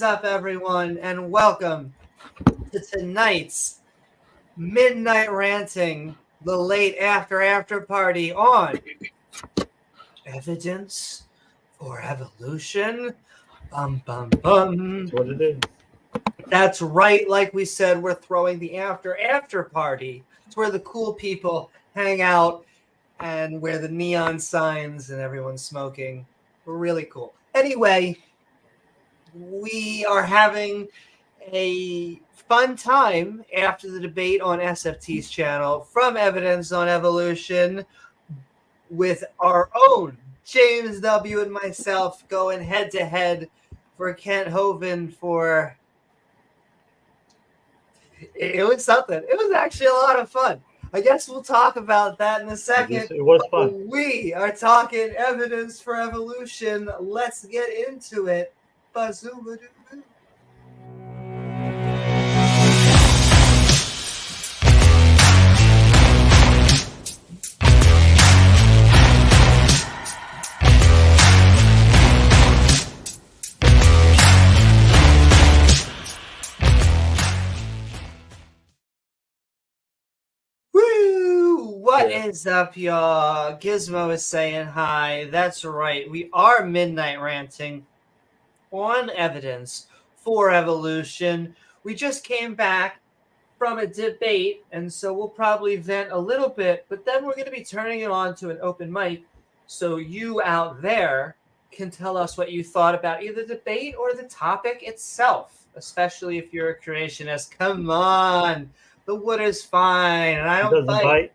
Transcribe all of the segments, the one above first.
up, everyone, and welcome to tonight's Midnight Ranting, the late after party on Evidence for Evolution. Bum, bum, bum. That's what it is. That's right. Like we said, we're throwing the after party. It's where the cool people hang out and where the neon signs and everyone's smoking. We're really cool. Anyway, we are having a fun time after the debate on SFT's channel from Evidence on Evolution with our own James W. and myself going head to head for Kent Hoven for... It was something. It was actually a lot of fun. I guess we'll talk about that in a second. It was fun. We are talking Evidence for Evolution. Let's get into it. Bazoo-ba-doo-boo. What is up, y'all? Gizmo is saying hi. That's right. We are Midnight Ranting on Evidence for Evolution. We just came back from a debate, and so we'll probably vent a little bit, but then we're going to be turning it on to an open mic so you out there can tell us what you thought about either the debate or the topic itself, especially if you're a creationist. Come on. The wood is fine, and I don't bite.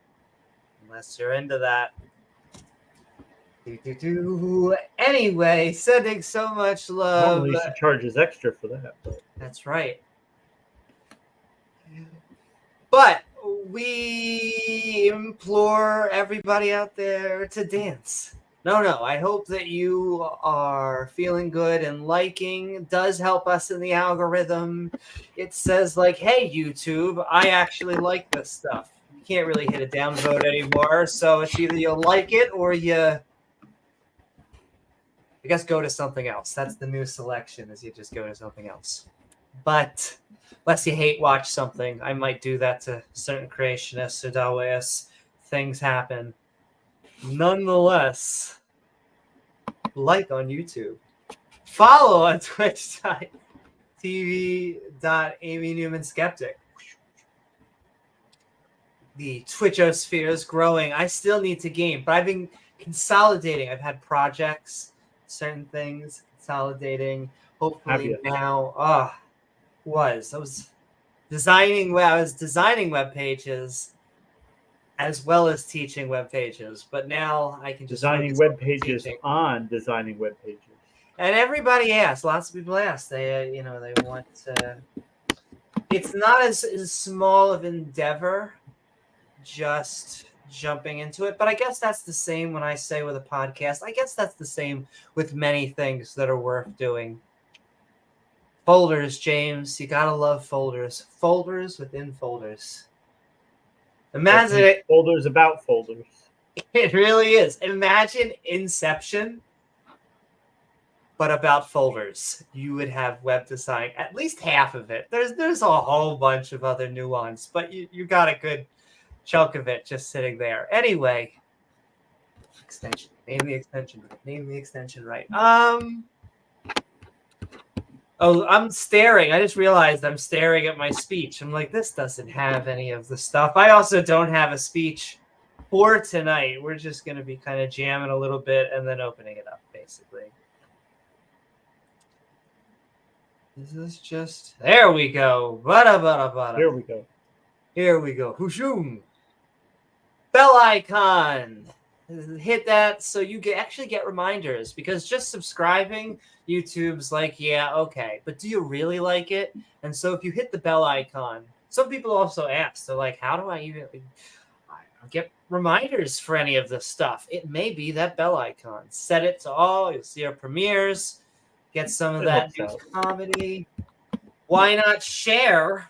Unless you're into that. Anyway, sending so much love. Normally she charges extra for that. But. That's right. But we implore everybody out there to dance. No, I hope that you are feeling good and liking. It does help us in the algorithm. It says like, hey, YouTube, I actually like this stuff. You can't really hit a downvote anymore, so it's either you like it or you, I guess, go to something else. That's the new selection, is you just go to something else. But unless you hate watch something, I might do that to certain creationists or Dawas. Things happen. Nonetheless, like on YouTube. Follow on twitch.tv.amynewmanskeptic. The Twitchosphere is growing. I still need to game, but I've been consolidating. I've had projects, certain things, consolidating. Hopefully now, I was designing web pages as well as teaching web pages, but now I can just designing web pages on designing web pages. And everybody asks, lots of people ask. They they want to. It's not as small of endeavor, just jumping into it. But I guess that's the same when I say with a podcast. I guess that's the same with many things that are worth doing. Folders, James. You gotta love folders. Folders within folders. Imagine it. Folders about folders. It really is. Imagine Inception, but about folders. You would have web design, at least half of it. There's a whole bunch of other nuance, but you got a good chunk of it just sitting there. Anyway, extension. Name the extension right. Oh, I'm staring. I just realized I'm staring at my speech. I'm like, this doesn't have any of the stuff. I also don't have a speech for tonight. We're just going to be kind of jamming a little bit and then opening it up, basically. This is just... There we go. Bada. Here we go. Hushoom. Bell icon. Hit that so you actually get reminders, because just subscribing, YouTube's like, yeah, okay, but do you really like it? And so if you hit the bell icon, some people also ask, they're like, how do I even get reminders for any of this stuff? It may be that bell icon. Set it to all. You'll see our premieres. Get some of that new comedy. Why not share,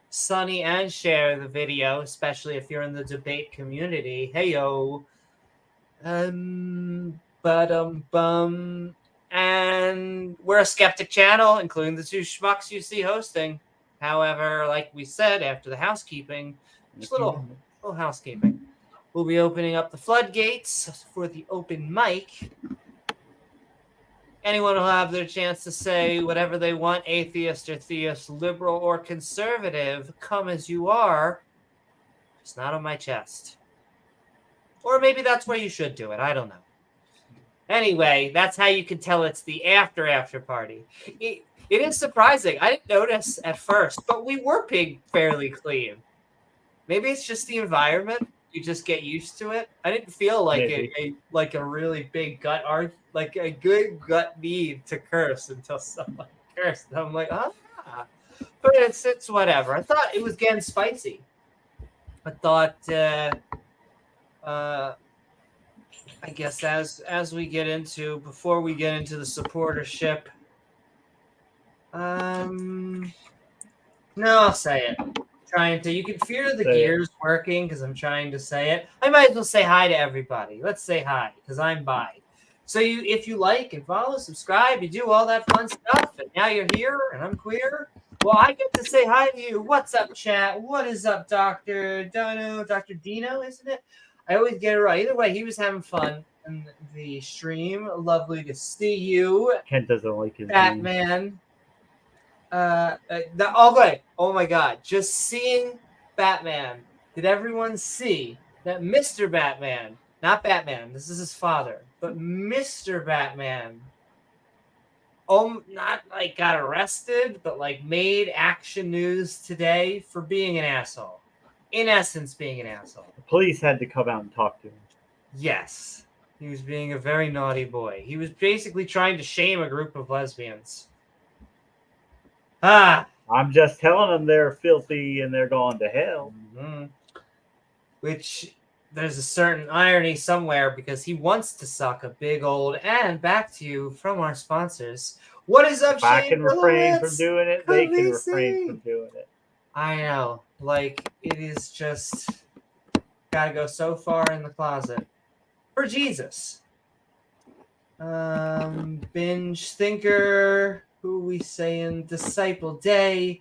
Sunny, and share the video, especially if you're in the debate community. Hey, yo. And we're a skeptic channel, including the two schmucks you see hosting. However, like we said, after the housekeeping, just a little housekeeping. We'll be opening up the floodgates for the open mic. Anyone will have their chance to say whatever they want, atheist or theist, liberal or conservative, come as you are. It's not on my chest. Or maybe that's where you should do it. I don't know. Anyway, that's how you can tell it's the after party. It is surprising. I didn't notice at first, but we were being fairly clean. Maybe it's just the environment. You just get used to it. I didn't feel like a really big like a good gut need to curse until someone cursed. And I'm like, but it's whatever. I thought it was getting spicy. I thought, I guess as we get into, before we get into the supportership, no, I'll say it. You can feel the gears working because I'm trying to say it. I might as well say hi to everybody. Let's say hi because I'm bi. So if you like and follow, subscribe, you do all that fun stuff, and now you're here and I'm queer. Well, I get to say hi to you. What's up, chat? What is up, Dr. Dino, isn't it? I always get it right. Either way, he was having fun in the stream. Lovely to see you. Kent doesn't like his Batman. Oh my God! Just seeing Batman. Did everyone see that Mr. Batman, not Batman, this is his father, but Mr. Batman, not like got arrested, but like made action news today for being an asshole. In essence, being an asshole. The police had to come out and talk to him. Yes, he was being a very naughty boy. He was basically trying to shame a group of lesbians. I'm just telling them they're filthy and they're going to hell. Mm-hmm. Which there's a certain irony somewhere because he wants to suck a big old. And back to you from our sponsors. What is up, if I can refrain from doing it, they can refrain from doing it. I know. Like, it is just gotta go so far in the closet. For Jesus. Binge Thinker. Who we saying? DiscipleDay.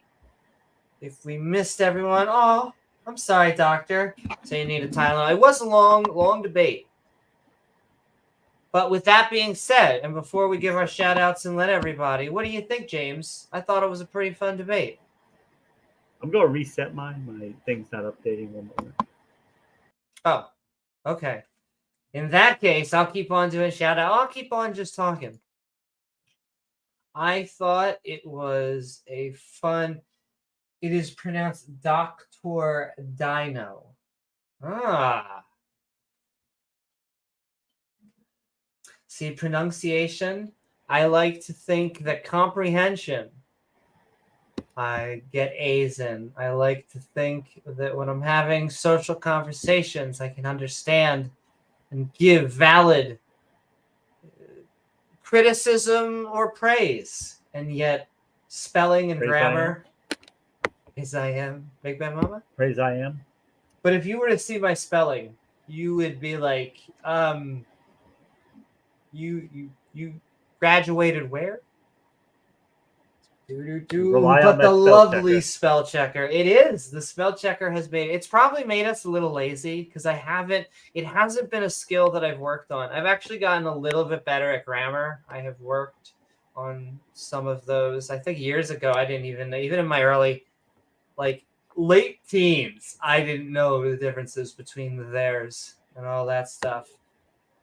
If we missed everyone, I'm sorry, doctor. So you need a Tylenol. It was a long debate. But with that being said, and before we give our shout outs and let everybody, what do you think, James? I thought it was a pretty fun debate. I'm going to reset mine. My thing's not updating one moment. Oh, okay. In that case, I'll keep on doing shout out. I'll keep on just talking. I thought it was a fun. It is pronounced Dr. Dino. See, pronunciation. I like to think that comprehension. I get A's in. I like to think that when I'm having social conversations, I can understand and give valid criticism or praise, and yet spelling and grammar is I am. Big Bad Mama? Praise I am. But if you were to see my spelling, you would be like, you graduated where? But the lovely spell checker. It is. The spell checker has made it's probably made us a little lazy because it hasn't been a skill that I've worked on. I've actually gotten a little bit better at grammar. I have worked on some of those. I think years ago I didn't even in my early late teens, I didn't know the differences between the theirs and all that stuff.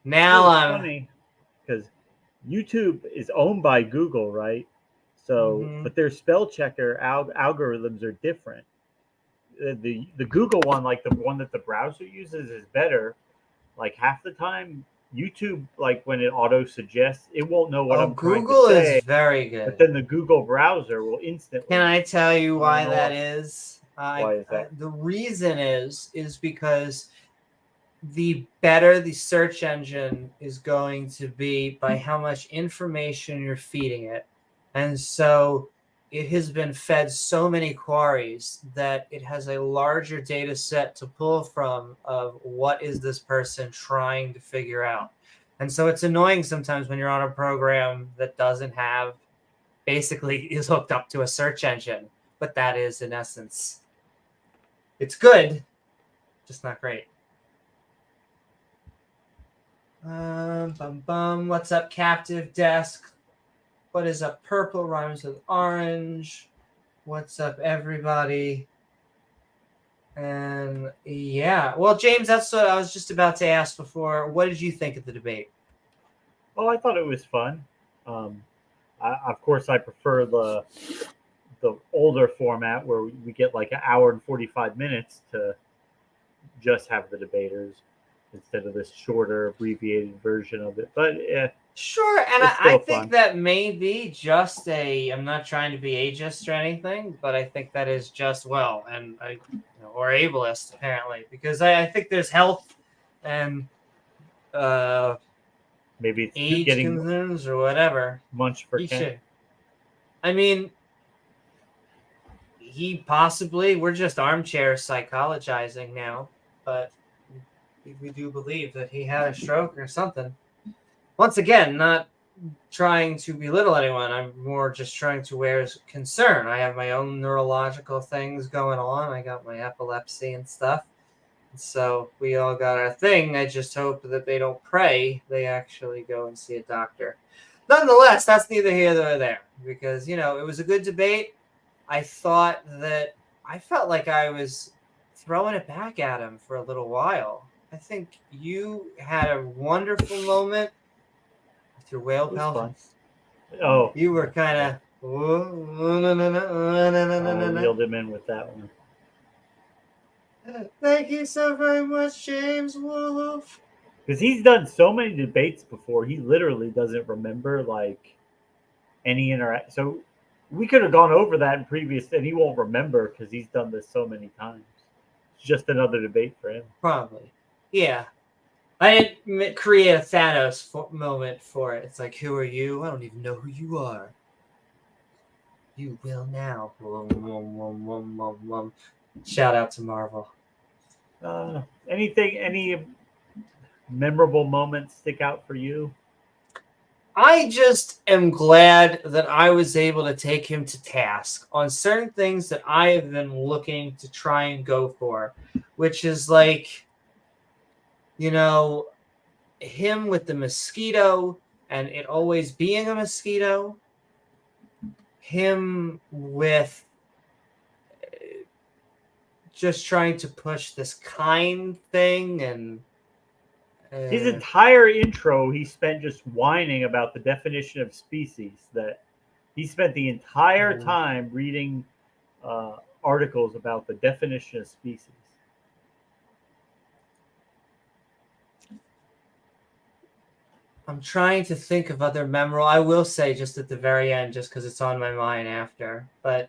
Now I'm funny because YouTube is owned by Google, right? So, but their spell checker algorithms are different. The Google one, like the one that the browser uses, is better. Like half the time, YouTube, like when it auto suggests, it won't know what I'm trying to say. Google is very good. But then the Google browser will instantly. Can I tell you why that is? Why is that? The reason is because the better the search engine is going to be by how much information you're feeding it. And so it has been fed so many queries that it has a larger data set to pull from of what is this person trying to figure out. And so it's annoying sometimes when you're on a program that doesn't have, basically is hooked up to a search engine. But that is, in essence, it's good, just not great. What's up, Captive Desk? What is up? Purple rhymes with orange. What's up, everybody? And yeah, well, James, that's what I was just about to ask before. What did you think of the debate? Oh, I thought it was fun. Of course, I prefer the older format where we get like an hour and 45 minutes to just have the debaters instead of this shorter, abbreviated version of it. But sure, and I think that may be just I'm not trying to be ageist or anything, but I think that is just or ableist apparently, because I think there's health and maybe it's age concerns or whatever. Munch for Ken. I mean, we're just armchair psychologizing now, but we do believe that he had a stroke or something. Once again, not trying to belittle anyone. I'm more just trying to raise concern. I have my own neurological things going on. I got my epilepsy and stuff. So we all got our thing. I just hope that they don't pray. They actually go and see a doctor. Nonetheless, that's neither here nor there, because, it was a good debate. I felt like I was throwing it back at him for a little while. I think you had a wonderful moment with your whale pal. Oh, you were kind of reeled him in with that one. Thank you so very much, James Wolfe. Because he's done so many debates before, he literally doesn't remember like any interaction. So we could have gone over that in previous, and he won't remember because he's done this so many times. It's just another debate for him. Probably, yeah. I didn't create a Thanos moment for it. It's like, who are you? I don't even know who you are. You will now. Shout out to Marvel. Any memorable moments stick out for you? I just am glad that I was able to take him to task on certain things that I have been looking to try and go for, which is like, him with the mosquito and it always being a mosquito, him with just trying to push this kind thing, and his entire intro he spent just whining about the definition of species. That he spent the entire time reading articles about the definition of species. I'm trying to think of other memorable. I will say just at the very end, just because it's on my mind after, but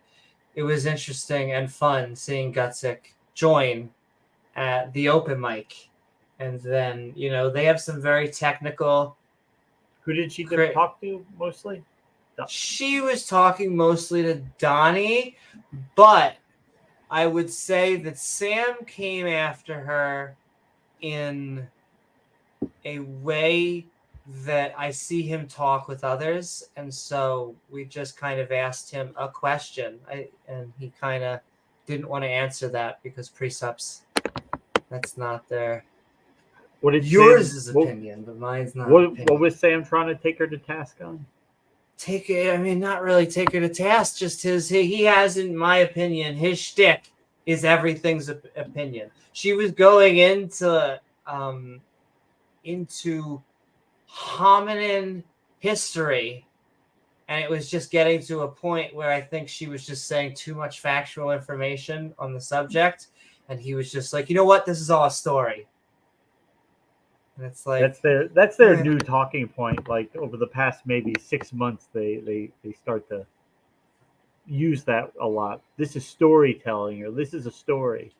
it was interesting and fun seeing Gutsick join at the open mic. And then, they have some very technical. Who did she talk to mostly? She was talking mostly to Donnie, but I would say that Sam came after her in a way that I see him talk with others. And so we just kind of asked him a question. And he kind of didn't want to answer that because precepts, that's not their... What did yours is opinion, but mine's not. What was Sam trying to take her to task on? Not really take her to task. Just he has, in my opinion, his shtick is everything's opinion. She was going into hominin history, and it was just getting to a point where I think she was just saying too much factual information on the subject, and he was just like, you know what, this is all a story. And it's like that's their new talking point. Like over the past maybe 6 months, they start to use that a lot. This is storytelling, or this is a story.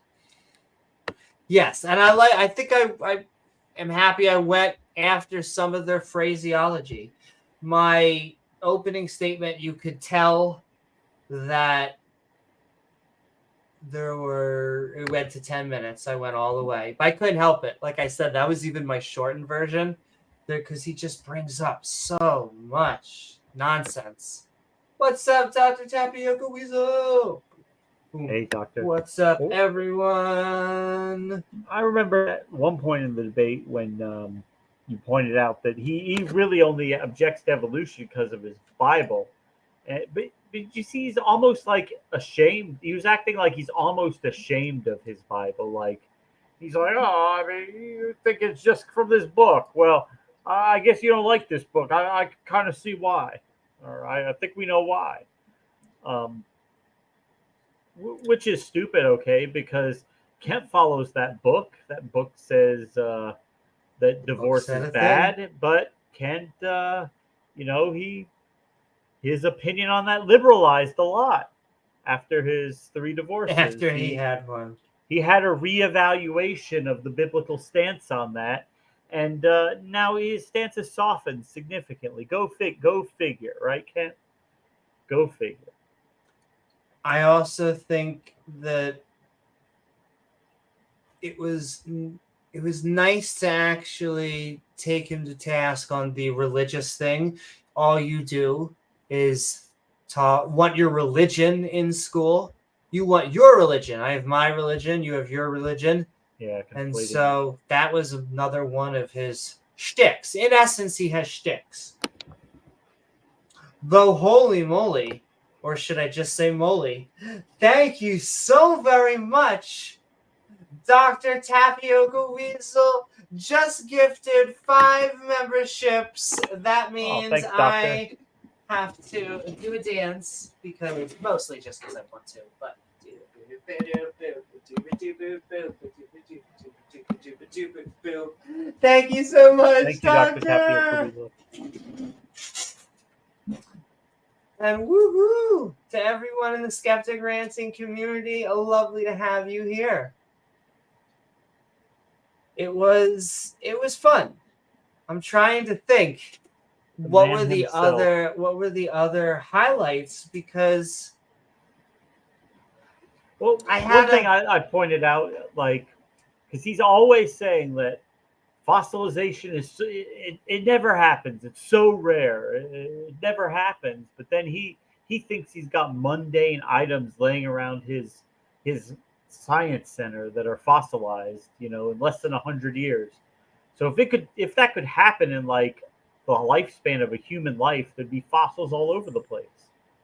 Yes, and I think I am happy I went after some of their phraseology. My opening statement, you could tell that it went to 10 minutes. I went all the way, but I couldn't help it. Like I said, that was even my shortened version. because he just brings up so much nonsense. What's up, Dr. Tapiocaweasel? Hey, Doctor. What's up, everyone? I remember at one point in the debate when you pointed out that he really only objects to evolution because of his Bible. But you see, he's almost like ashamed. He was acting like he's almost ashamed of his Bible. Like, he's like, oh, I mean, you think it's just from this book. Well, I guess you don't like this book. I kind of see why. All right, I think we know why. Which is stupid, okay? Because Kent follows that book. That book says that divorce is bad, but Kent, his opinion on that liberalized a lot after his 3 divorces. After he had one. He had a reevaluation of the biblical stance on that, and now his stance has softened significantly. Go figure, right, Kent? Go figure. I also think that it was nice to actually take him to task on the religious thing. All you do is want your religion in school. You want your religion. I have my religion. You have your religion. Yeah, and so that was another one of his shticks. In essence, he has shticks. Though, holy moly, or should I just say moly? Thank you so very much, Dr. Tapiocaweasel. Just gifted 5 memberships. That means thanks, I have to do a dance because mostly just because I want to. But thank you so much, thank you, Dr. Tapiocaweasel. And woohoo to everyone in the Skeptic Ranting community. Lovely to have you here. It was fun. I'm trying to think what were the other highlights, because one thing I pointed out, like, because he's always saying that fossilization is it never happens. It's so rare. It never happens. But then he thinks he's got mundane items laying around his science center that are fossilized, in less than 100 years. So if that could happen in like the lifespan of a human life, there'd be fossils all over the place.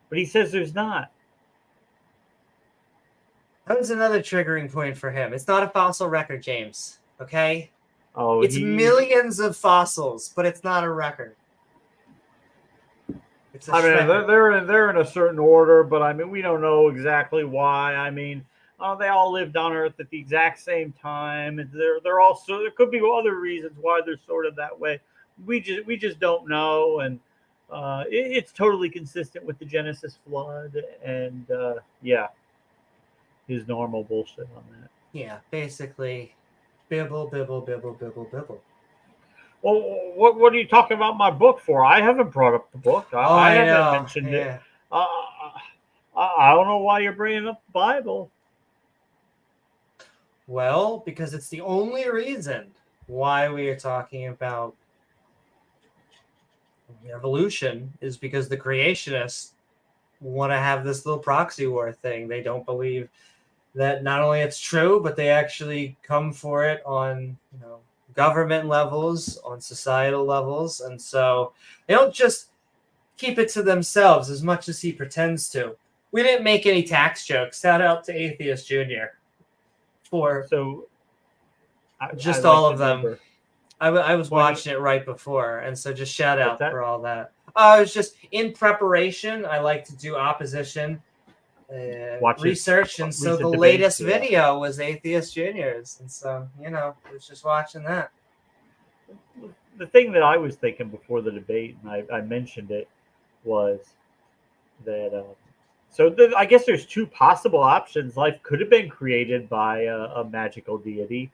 But he says there's not. That was another triggering point for him. It's not a fossil record, James. Okay? Oh, it's millions of fossils, but it's not a record. They're in a certain order, but I mean, we don't know exactly why. I mean, they all lived on Earth at the exact same time. They're also, there could be other reasons why they're sorted that way. We just don't know, and it's totally consistent with the Genesis flood, and his normal bullshit on that. Yeah, basically, bibble. Well, what are you talking about my book for? I haven't brought up the book. I haven't mentioned it. I don't know why you're bringing up the Bible. Well, because it's the only reason why we are talking about evolution is because the creationists want to have this little proxy war thing. They don't believe that not only it's true, but they actually come for it on government levels, on societal levels, and so they don't just keep it to themselves as much as he pretends to. We didn't make any tax jokes. Shout out to Atheist Junior for all of them. I was watching it right before, and so just shout out for all that. I was just in preparation. I like to do opposition research, and so the latest video was Atheist Junior's, and so I was just watching that. The thing that I was thinking before the debate, and I mentioned it, was that I guess there's 2 possible options. Life could have been created by a magical deity,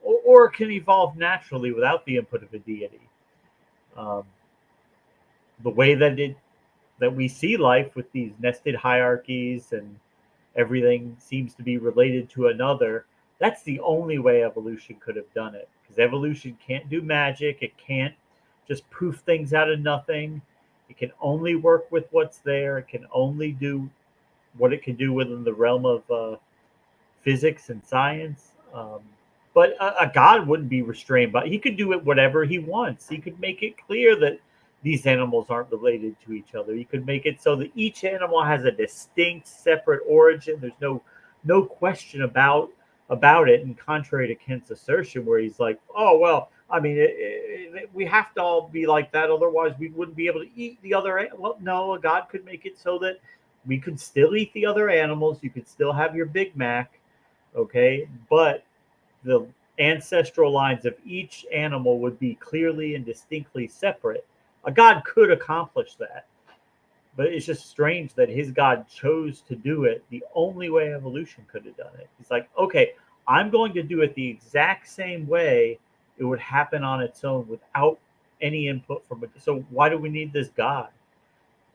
or it can evolve naturally without the input of a deity. The way that we see life with these nested hierarchies and everything seems to be related to another, that's the only way evolution could have done it. Because evolution can't do magic. It can't just poof things out of nothing. It can only work with what's there. It can only do what it can do within the realm of physics and science. But a god wouldn't be restrained, but he could do it whatever he wants. He could make it clear that these animals aren't related to each other. He could make it so that each animal has a distinct, separate origin. There's no question about it. And contrary to Kent's assertion, where he's like, "Oh well, I mean, we have to all be like that, otherwise we wouldn't be able to eat the other." Well, no, a god could make it so that we could still eat the other animals. You could still have your Big Mac, okay, but the ancestral lines of each animal would be clearly and distinctly separate. A god could accomplish that, but it's just strange that his god chose to do it the only way evolution could have done it. He's like, okay, I'm going to do it the exact same way it would happen on its own without any input from it. So why do we need this god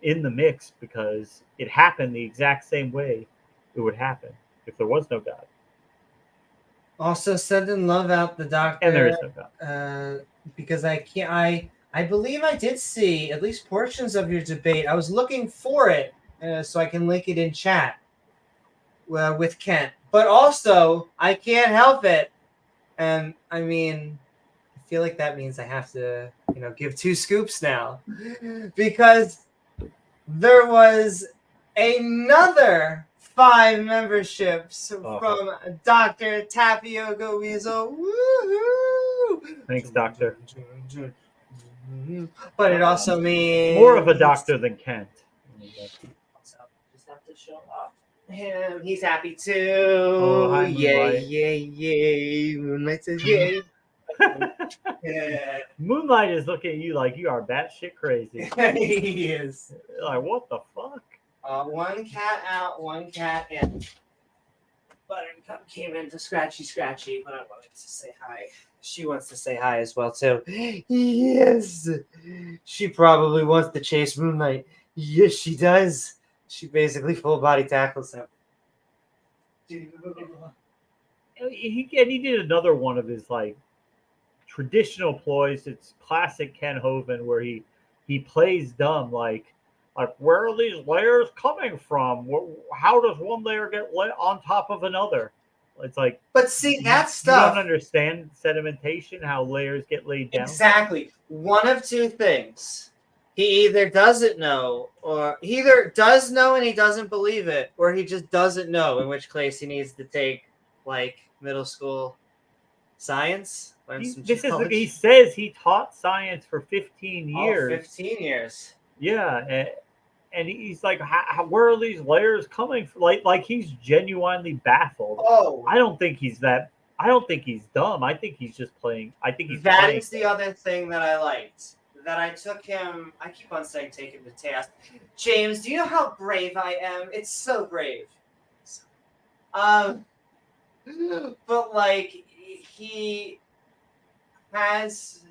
in the mix? Because it happened the exact same way it would happen if there was no god. Also, sending love out the doctor. And there is no god. Because I believe I did see at least portions of your debate. I was looking for it so I can link it in chat with Kent. But also, I can't help it. And I mean, I feel like that means I have to, give 2 scoops now. Because there was another 5 memberships from Dr. Tapiocaweasel. Woohoo! Thanks, Doctor. But it also means more of a doctor than Kent. Just have to show off him. He's happy too. Oh, hi, yay. Moonlight says yay. Yeah. Moonlight is looking at you like you are batshit crazy. He is. Like, what the fuck? 1 cat out, 1 cat in. Buttercup came in to scratchy, but I wanted to say hi. She wants to say hi as well, too. Yes. She probably wants to chase Moonlight. Yes, she does. She basically full body tackles him. He did another one of his like traditional ploys. It's classic Ken Hoven where he plays dumb like where are these layers coming from? How does one layer get on top of another? It's like, but see that stuff. You don't understand sedimentation, how layers get laid down. Exactly. One of 2 things. He either doesn't know, or he either does know and he doesn't believe it, or he just doesn't know. In which case, he needs to take like middle school science. He says he taught science for 15 years. 15 years. Yeah, and he's like, where are these layers coming from? Like he's genuinely baffled. Oh, I don't think he's dumb. I think he's just playing. I think he's. That is the other thing that I liked. That I took him. I keep on saying take him to task. James, do you know how brave I am? It's so brave. But like he has.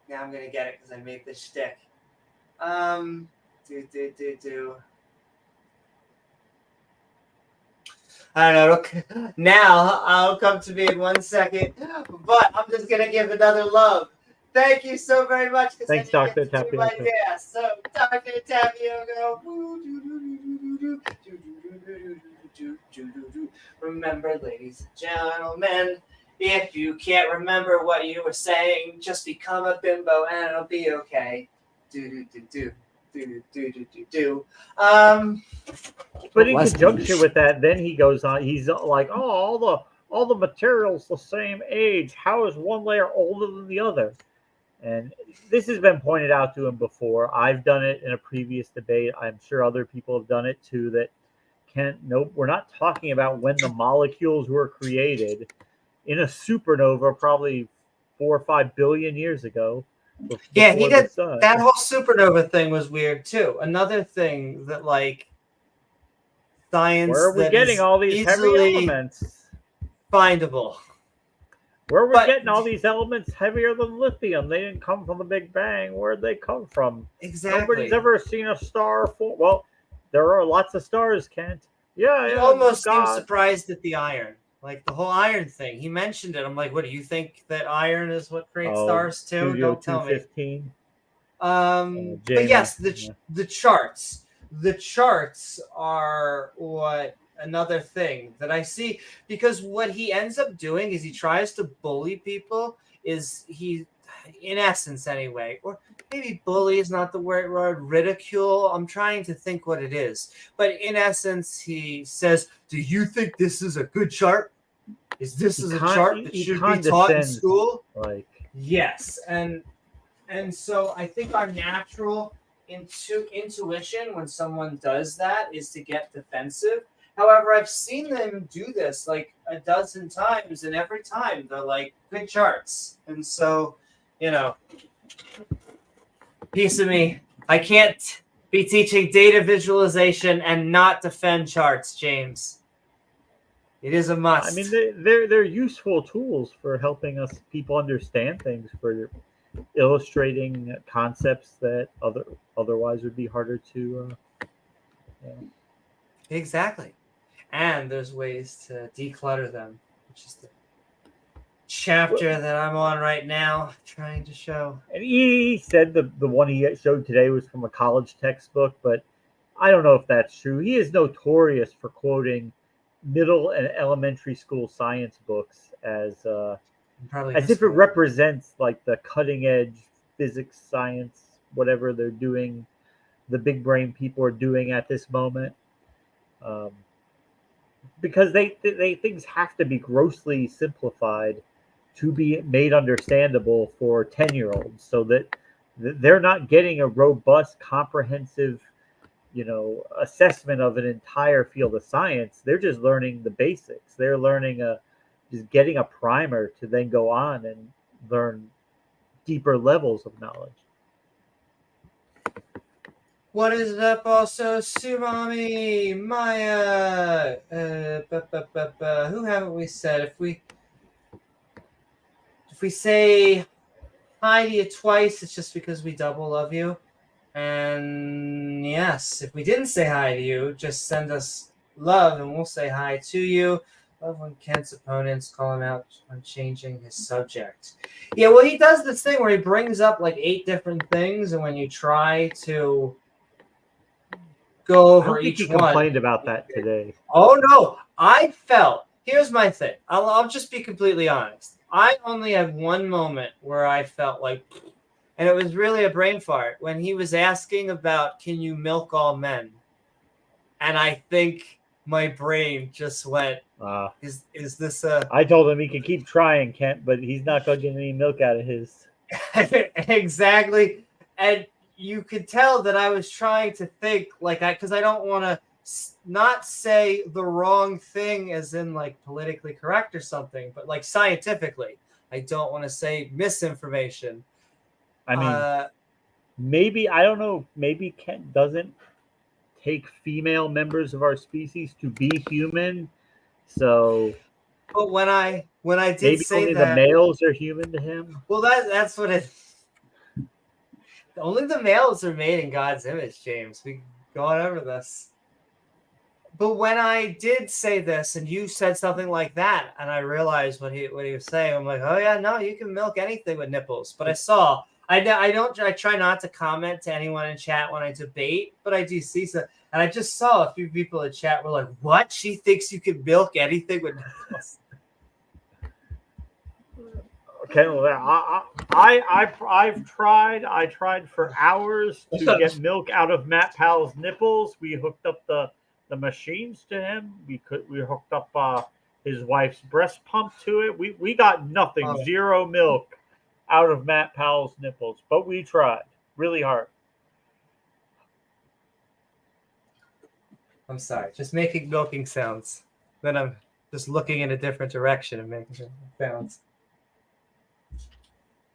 Now I'm gonna get it because I made this shtick. I don't know. Now I'll come to me in 1 second, but I'm just gonna give another love. Thank you so very much. Thanks, Dr. Tapioca. So, Dr. Tapioca. Remember, ladies and gentlemen, if you can't remember what you were saying, just become a bimbo and it'll be okay. But in conjunction with that, then he goes on. He's like, "Oh, all the materials the same age. How is one layer older than the other?" And this has been pointed out to him before. I've done it in a previous debate. I'm sure other people have done it too. That nope, we're not talking about when the molecules were created in a supernova, probably 4 or 5 billion years ago. Yeah, he did. That whole supernova thing was weird too. Another thing that like science. Where are we getting all these heavy elements? Findable. Where are we getting all these elements heavier than lithium? They didn't come from the Big Bang. Where'd they come from? Exactly. Nobody's ever seen a star form. Well, there are lots of stars, Kent. Yeah, You almost seem surprised at the iron. Like the whole iron thing. He mentioned it. I'm like, what do you think that iron is what creates Oh, stars too? Studio Don't tell me. 215. But yes, the charts. The charts are what another thing that I see, because what he ends up doing is he tries to bully people. Is he, in essence anyway, or maybe bully is not the right word, ridicule. I'm trying to think what it is. But in essence, he says, do you think this is a good chart? Is this a chart that should be taught in school? Like, yes. And so I think our natural intuition when someone does that is to get defensive. However, I've seen them do this like a dozen times, and every time they're like, good charts. And so, piece of me, I can't be teaching data visualization and not defend charts, James. It is a must. I mean, they're useful tools for helping us people understand things, for illustrating concepts that otherwise would be harder to. Exactly. And there's ways to declutter them, which is the chapter that I'm on right now, trying to show. And he said the one he showed today was from a college textbook, but I don't know if that's true. He is notorious for quoting middle and elementary school science books as if it represents like the cutting edge physics, science, whatever they're doing, the big brain people are doing at this moment. Because they things have to be grossly simplified to be made understandable for 10-year-olds, so that they're not getting a robust, comprehensive, assessment of an entire field of science. They're just learning the basics. They're learning just getting a primer to then go on and learn deeper levels of knowledge. What is up, also, Sumami, Maya, who haven't we said? If we say hi to you twice, it's just because we double love you. And yes, if we didn't say hi to you, just send us love and we'll say hi to you. Love when Kent's opponents call him out on changing his subject. Yeah, well, he does this thing where he brings up like 8 different things, and when you try to go over each one. He complained about that today. Oh no, I felt. Here's my thing. I'll just be completely honest. I only had one moment where I felt like, and it was really a brain fart when he was asking about, can you milk all men? And I think my brain just went, is this a... I told him he could keep trying, Kent, but he's not going to get any milk out of his. Exactly. And you could tell that I was trying to think, because I don't want to not say the wrong thing as in like politically correct or something, but like scientifically. I don't want to say misinformation. I mean, maybe, I don't know, maybe Kent doesn't take female members of our species to be human. So, but when I did maybe say only that, the males are human to him. Well, that's what it. Only the males are made in God's image, James. We've gone over this. But when I did say this, and you said something like that, and I realized what he was saying, I'm like, oh yeah, no, you can milk anything with nipples. But I try not to comment to anyone in chat when I debate, but I do see some. And I just saw a few people in chat were like, what? She thinks you can milk anything with nipples. Okay, well, I've tried. I tried for hours to get milk out of Matt Powell's nipples. We hooked up the machines to him. We hooked up his wife's breast pump to it. We got nothing, zero milk out of Matt Powell's nipples, but we tried really hard. I'm sorry, just making milking sounds. Then I'm just looking in a different direction and making sounds.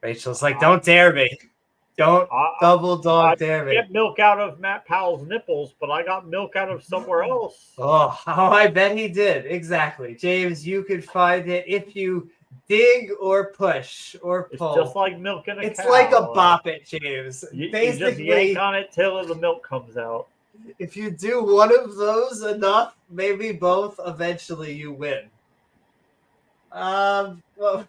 Rachel's like, don't dare me. Don't double dog dare me. I get milk out of Matt Powell's nipples, but I got milk out of somewhere else. Oh, I bet he did. Exactly. James, you could find it if you dig or push or pull. It's just like milking a cow. It's like a bop it, James. You just yank on it till the milk comes out. If you do one of those enough, maybe both, eventually you win. Well,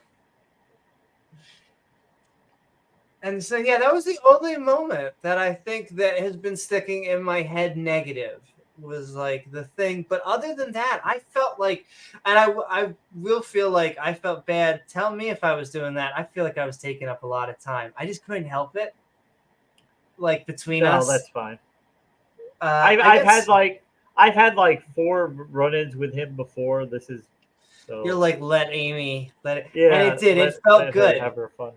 and so yeah, that was the only moment that I think that has been sticking in my head negative was like the thing. But other than that, I felt like, and I will feel like I felt bad. Tell me if I was doing that. I feel like I was taking up a lot of time. I just couldn't help it. Like between No, us. that's fine. I've had like 4 run-ins with him before. This is so. You're like, let Amy let it, Yeah, and it did. It let felt her good. have her fun.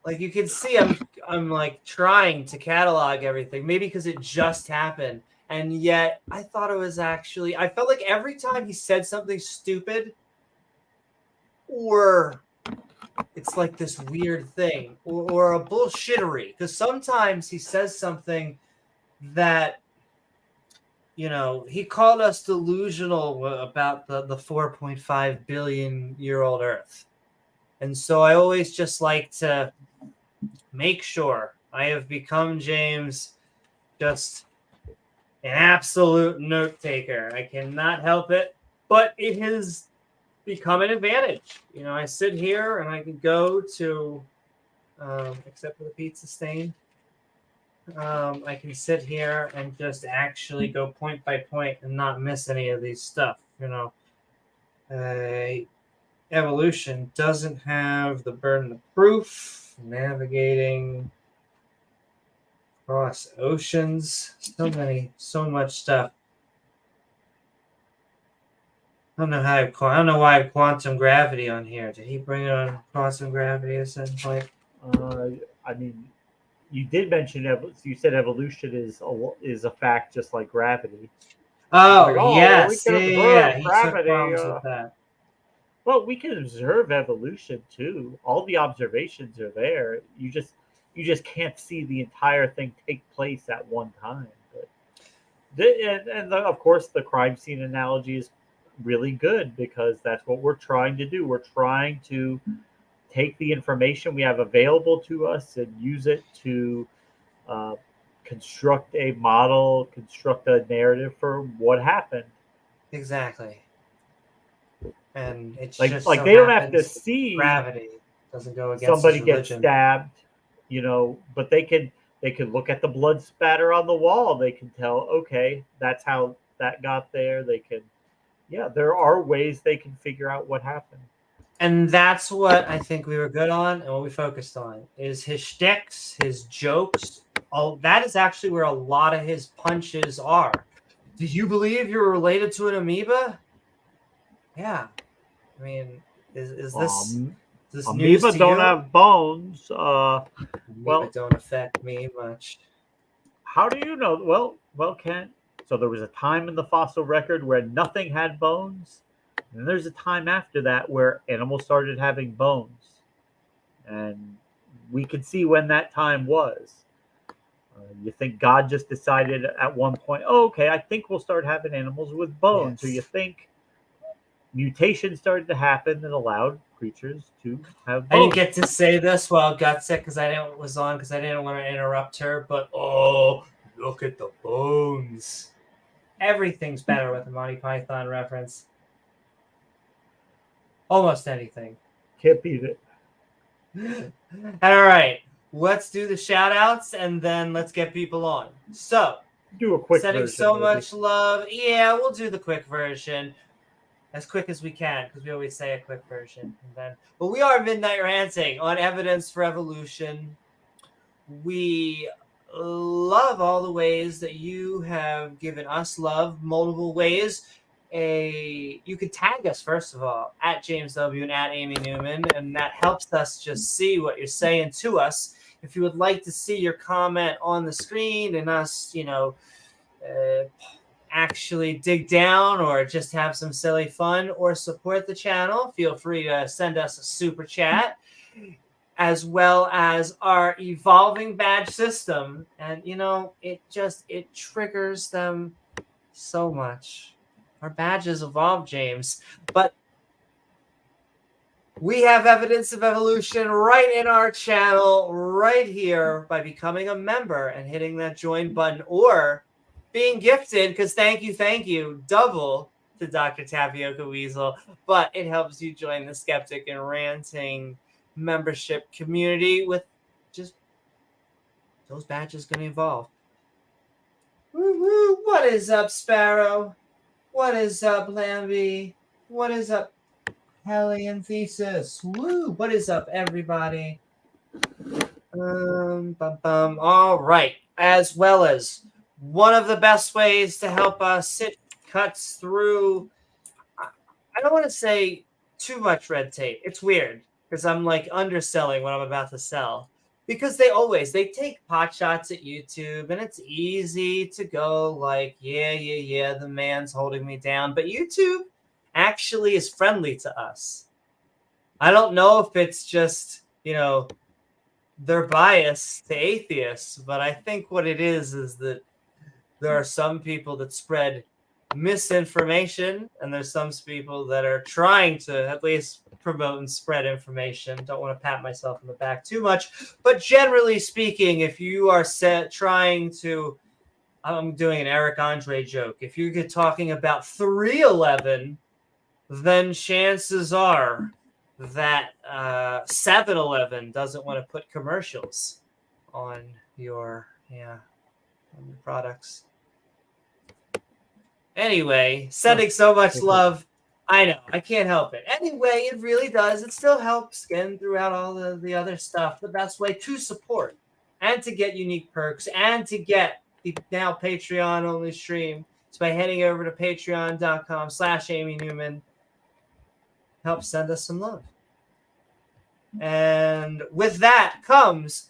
Like you can see, I'm like trying to catalog everything. Maybe because it just happened, and yet I thought it was actually. I felt like every time he said something stupid, or it's like this weird thing, or a bullshittery. Because sometimes he says something that, you know, he called us delusional about the 4.5 billion year old Earth. And so I always just like to make sure I have become, James, just an absolute note taker. I cannot help it, but it has become an advantage. You know, I sit here and I can go to, except for the pizza stain, I can sit here and just actually go point by point and not miss any of these stuff. You know, evolution doesn't have the burden of proof. Navigating across oceans, so much stuff. I don't know why I have quantum gravity on here. Did he bring it on quantum gravity at some point? I mean, you did mention you said evolution is a fact, just like gravity. Oh, like, yes, we can yeah. observe He gravity. took problems with that. Well, we can observe evolution too. All the observations are there. You just can't see the entire thing take place at one time. But of course, the crime scene analogy is really good because that's what we're trying to do. We're trying to take the information we have available to us and use it to construct a model, construct a narrative for what happened. Exactly. And it's like just like so they don't have to see gravity doesn't go against somebody his get religion. stabbed, you know, but they can look at the blood spatter on the wall. They can tell, okay, that's how that got there. They can, yeah, there are ways they can figure out what happened. And that's what I think we were good on, and what we focused on is his shticks, his jokes. Oh, that is actually where a lot of his punches are. Did you believe you were related to an amoeba? Yeah. I mean, is this news amoeba to don't you? have bones. Amoeba well, don't affect me much. How do you know? Well, Kent. So there was a time in the fossil record where nothing had bones, and there's a time after that where animals started having bones, and we could see when that time was. You think God just decided at one point, oh, okay, I think we'll start having animals with bones. Yes. Or you think mutations started to happen that allowed creatures to have bones. I didn't get to say this while Gut said because I didn't want to interrupt her, but oh, look at the bones. Everything's better with a Monty Python reference. Almost anything. Can't beat it. All right, let's do the shout outs and then let's get people on. So, do a quick sending version, so maybe. much love. Yeah, we'll do the quick version as quick as we can because we always say a quick version. But we are Midnight Ranting on Evidence for Evolution. We love all the ways that you have given us love, multiple ways. You could tag us, first of all, at James W. and at Amy Newman, and that helps us just see what you're saying to us. If you would like to see your comment on the screen and us, actually dig down or just have some silly fun or support the channel, feel free to send us a super chat, as well as our evolving badge system. And, it triggers them so much. Our badges evolve, James. But we have evidence of evolution right in our channel, right here, by becoming a member and hitting that join button or being gifted, because thank you, double to Dr. Tapiocaweasel, but it helps you join the Skeptic and Ranting membership community with just those badges going to evolve. Woo-hoo. What is up, Sparrow? What is up, Lambie? What is up, Hellion Thesis? Woo! What is up, everybody? All right. As well as one of the best ways to help us cuts through. I don't want to say too much red tape. It's weird because I'm like underselling what I'm about to sell. Because they take pot shots at YouTube, and it's easy to go like, yeah, the man's holding me down. But YouTube actually is friendly to us. I don't know if it's just, their bias to atheists, but I think what it is that there are some people that spread misinformation, and there's some people that are trying to at least promote and spread information. Don't want to pat myself in the back too much, but generally speaking, if you are trying to, I'm doing an Eric Andre joke, if you're talking about 311, then chances are that 7-Eleven doesn't want to put commercials on your products. Anyway, sending so much love. I know, I can't help it. Anyway, it really does. It still helps skin throughout all the other stuff. The best way to support and to get unique perks and to get the now Patreon-only stream is by heading over to patreon.com/Amy Newman. Help send us some love. And with that comes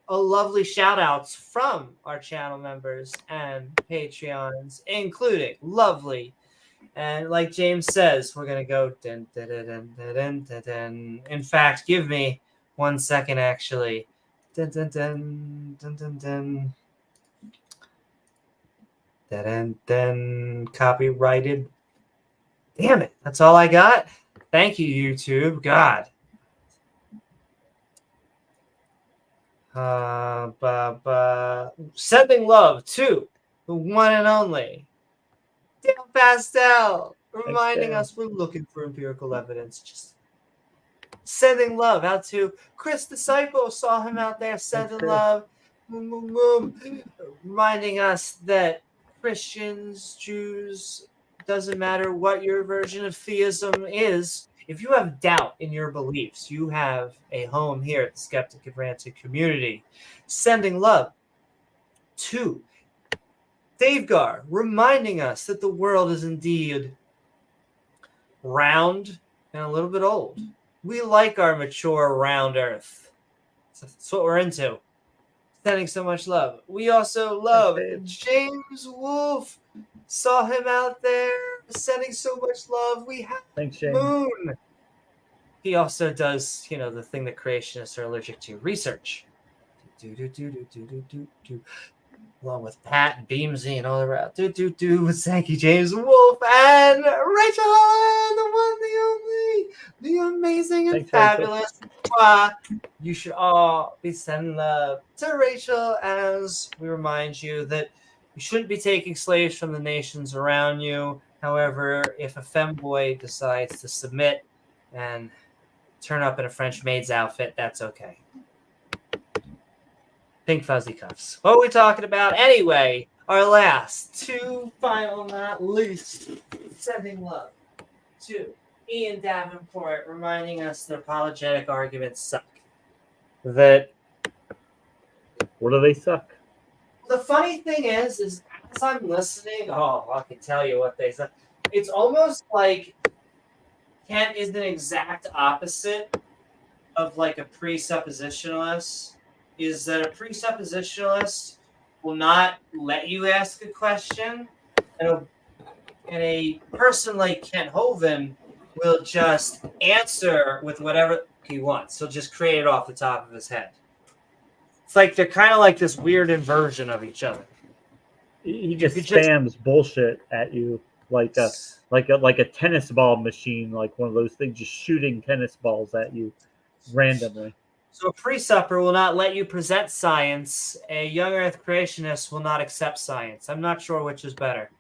a lovely shout outs from our channel members and Patreons, including lovely. And like James says, we're going to go. Dun, dun, dun, dun, dun, dun, dun. In fact, give me 1 second, actually. Dun, dun, dun, dun, dun, dun. Dun, dun, dun. Copyrighted. Damn it. That's all I got. Thank you, YouTube. God. Sending love to the one and only Pastel, reminding us we're looking for empirical evidence. Just sending love out to Chris Disciple. Saw him out there. Sending love. Reminding us that Christians, Jews, doesn't matter what your version of theism is. If you have doubt in your beliefs, you have a home here at the Skeptic and Ranting community. Sending love to davegar, reminding us that the world is indeed round and a little bit old. We like our mature, round earth. That's what we're into. Sending so much love. We also love James Wolfe. Saw him out there. Sending so much love. We have Moon. He also does, the thing that creationists are allergic to, research. Along with Pat and Beamsy and all the rest. Thank you, James Wolfe and Rachel Holen, the one, the only, the amazing and fabulous. You should all be sending love to Rachel as we remind you that you shouldn't be taking slaves from the nations around you. However, if a femboy decides to submit and turn up in a French maid's outfit, that's okay. Pink fuzzy cuffs. What are we talking about? Anyway, our last two, final not least, sending love to Ian Davenport, reminding us that apologetic arguments suck. What do they suck? The funny thing is as I'm listening, I can tell you what they said. It's almost like Kent is an exact opposite of like a presuppositionalist. Is that a presuppositionalist will not let you ask a question, and a person like Kent Hoven will just answer with whatever he wants. He'll just create it off the top of his head. It's like they're kind of like this weird inversion of each other. He just spams bullshit at you like a tennis ball machine, like one of those things just shooting tennis balls at you randomly. So a presupper will not let you present science. A young Earth creationist will not accept science. I'm not sure which is better.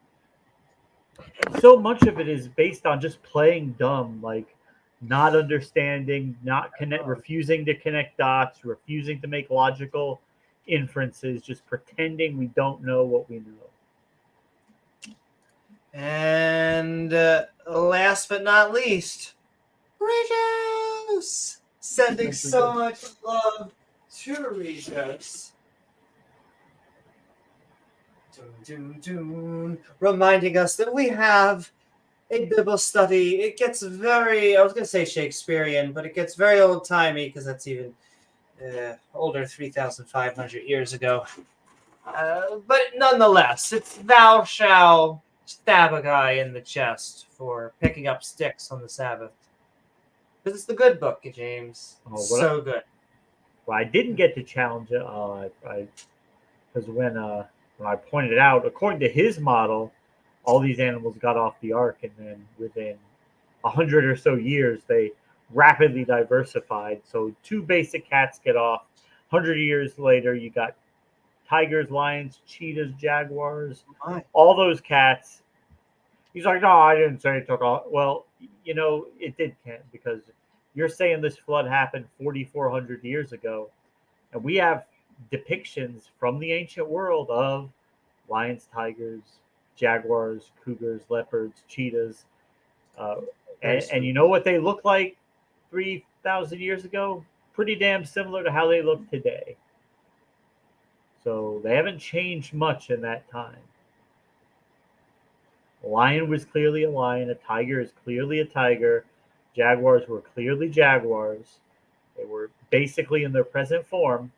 so much of it is based on just playing dumb, like not understanding, refusing to connect dots, refusing to make logical inferences, just pretending we don't know what we know. And last but not least, Regis! Sending so much love to Regis. Reminding us that we have a Bible study. It gets very, I was going to say Shakespearean, but it gets very old-timey because that's even older, 3,500 years ago. But nonetheless, it's thou shalt stab a guy in the chest for picking up sticks on the Sabbath. Because it's the good book, James. So good. Well, I didn't get to challenge it because when I pointed out, according to his model, all these animals got off the ark, and then within 100 or so years, they rapidly diversified. So 2 basic cats get off. 100 years later, you got tigers, lions, cheetahs, jaguars, all those cats. He's like, no, I didn't say it took off. Well, it did, Kent, because you're saying this flood happened 4,400 years ago, and we have depictions from the ancient world of lions, tigers, jaguars, cougars, leopards, cheetahs, and you know what they look like 3,000 years ago? Pretty damn similar to how they look today. So they haven't changed much in that time. A lion was clearly a lion. A tiger is clearly a tiger. Jaguars were clearly jaguars. They were basically in their present form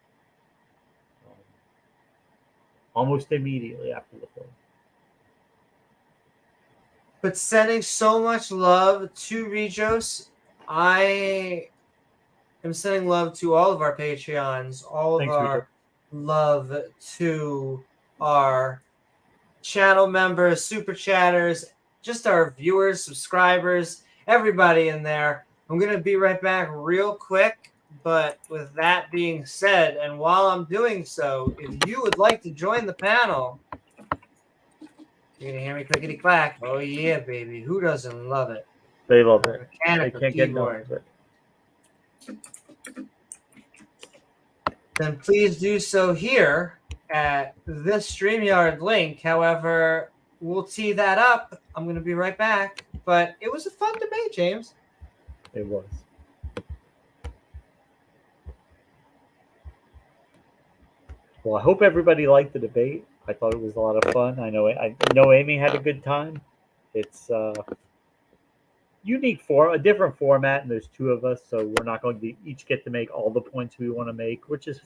almost immediately after the flood. But sending so much love to Regis. I am sending love to all of our Patreons, all of our love to our channel members, super chatters, just our viewers, subscribers, everybody in there. I'm going to be right back real quick. But with that being said, and while I'm doing so, if you would like to join the panel, you're going to hear me clickety clack. Oh, yeah, baby. Who doesn't love it? They love it. Mechanical they can't keyboard. Get enough of it. Then please do so here at this StreamYard link. However, we'll tee that up. I'm going to be right back. But it was a fun debate, James. It was. Well, I hope everybody liked the debate. I thought it was a lot of fun. I know Amy had a good time. It's unique a different format, and there's 2 of us, so we're not going to each get to make all the points we want to make, which is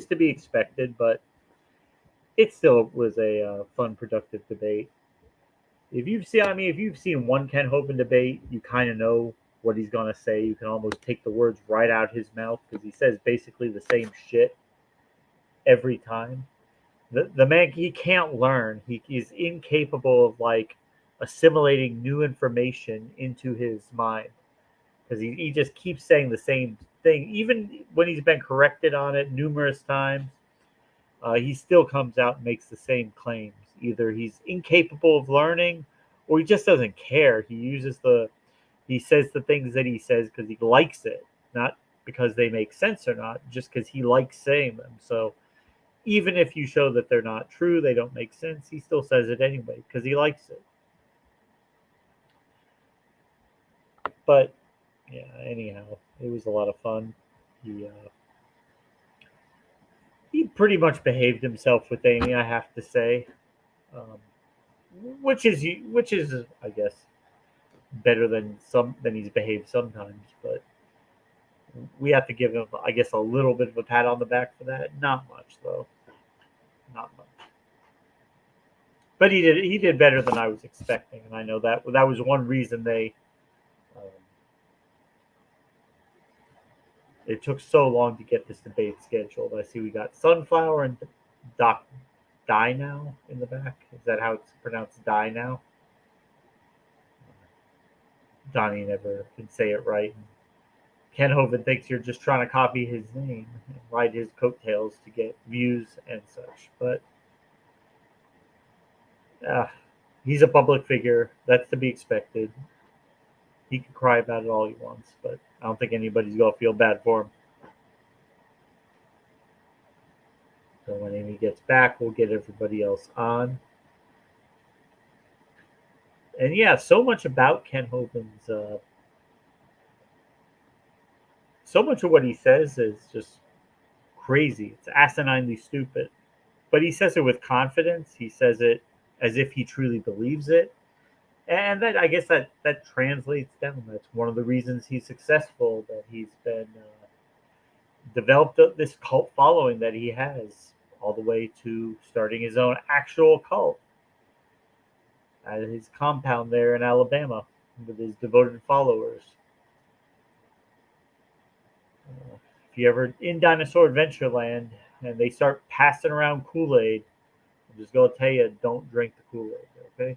to be expected. But it still was a fun, productive debate. If you've seen one Ken Hovind debate, you kind of know what he's going to say. You can almost take the words right out his mouth because he says basically the same shit every time. The man, he can't learn. He is incapable of assimilating new information into his mind because he just keeps saying the same thing. Even when he's been corrected on it numerous times, he still comes out and makes the same claims. Either he's incapable of learning or he just doesn't care. He says the things that he says because he likes it, not because they make sense or not, just because he likes saying them. So even if you show that they're not true, they don't make sense, he still says it anyway because he likes it. But yeah, anyhow, it was a lot of fun. He pretty much behaved himself with Amy, I have to say, which is I guess better than he's behaved sometimes. But we have to give him, I guess, a little bit of a pat on the back for that. Not much, though. Not much. But he did better than I was expecting, and I know that was one reason it took so long to get this debate scheduled. I see we got Sunflower and Doc Die Now in the back. Is that how it's pronounced? Die Now? Donnie never can say it right. Ken Hovind thinks you're just trying to copy his name and ride his coattails to get views and such. But He's a public figure. That's to be expected. He can cry about it all he wants, but I don't think anybody's going to feel bad for him. So when Amy gets back, we'll get everybody else on. And yeah, so much about Ken Hoven's. So much of what he says is just crazy. It's asininely stupid. But he says it with confidence. He says it as if he truly believes it. And that, I guess that translates down. That's one of the reasons he's successful, that he's been developed this cult following that he has, all the way to starting his own actual cult at his compound there in Alabama with his devoted followers. If you're ever in Dinosaur Adventureland and they start passing around Kool-Aid, I'm just going to tell you, don't drink the Kool-Aid, okay?